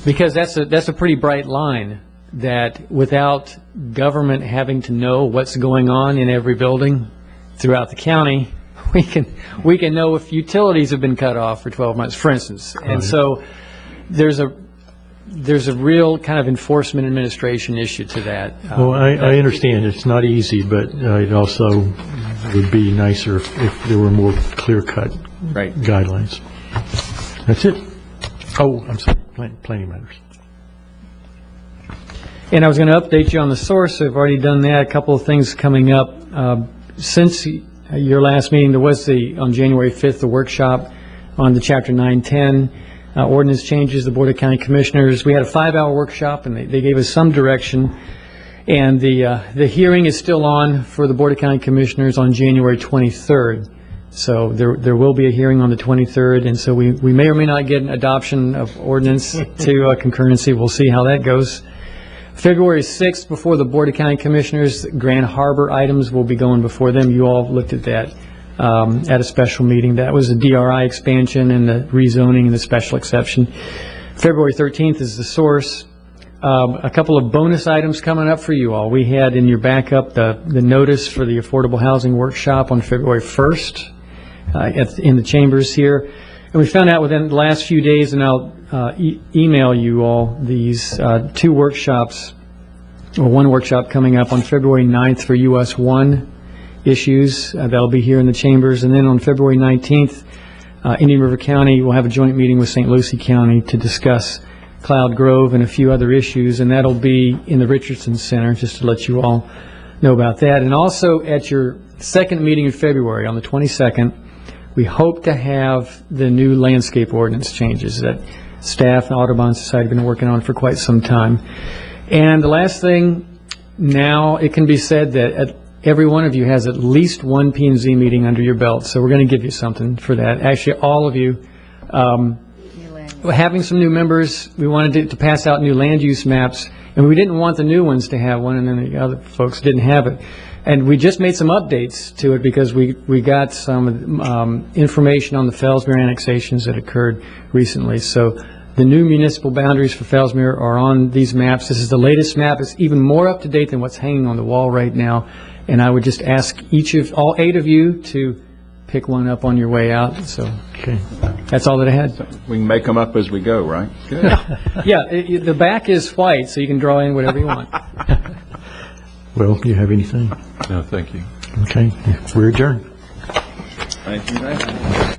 because that's a pretty bright line, that without government having to know what's going on in every building throughout the county, we can know if utilities have been cut off for 12 months, for instance. And so there's a real kind of enforcement administration issue to that. Well, I understand it's not easy, but it also would be nicer if there were more clear-cut guidelines. That's it. Oh, I'm sorry, planning matters. And I was going to update you on the source. I've already done that. A couple of things coming up. Since your last meeting, there was on January 5th, the workshop on the Chapter 910 ordinance changes, the Board of County Commissioners. We had a 5-hour workshop, and they gave us some direction. And the hearing is still on for the Board of County Commissioners on January 23rd. So there will be a hearing on the 23rd, and so we may or may not get an adoption of ordinance to concurrency. We'll see how that goes. February 6th, before the Board of County Commissioners, Grand Harbor items will be going before them. You all looked at that at a special meeting. That was the DRI expansion and the rezoning and the special exception. February 13th is the source. A couple of bonus items coming up for you all. We had in your backup the notice for the Affordable Housing Workshop on February 1st in the chambers here. And we found out within the last few days, and I'll email you all these two workshops, or one workshop coming up on February 9th for US 1 issues. That'll be here in the chambers. And then on February 19th, Indian River County will have a joint meeting with St. Lucie County to discuss Cloud Grove and a few other issues, and that'll be in the Richardson Center, just to let you all know about that. And also at your second meeting in February, on the 22nd, we hope to have the new landscape ordinance changes that staff and Audubon Society have been working on for quite some time. And the last thing, now it can be said that every one of you has at least one P&Z meeting under your belt, so we're going to give you something for that. Actually, all of you. Having some new members, we wanted to pass out new land use maps, and we didn't want the new ones to have one, and then the other folks didn't have it. And we just made some updates to it because we got some information on the Fellsmere annexations that occurred recently. So the new municipal boundaries for Fellsmere are on these maps. This is the latest map. It's even more up to date than what's hanging on the wall right now. And I would just ask all 8 of you to pick one up on your way out. So that's all that I had. We can make them up as we go, right? Good. Yeah, the back is white, so you can draw in whatever you want. Well, do you have anything? No, thank you. Okay, we're adjourned. Thank you.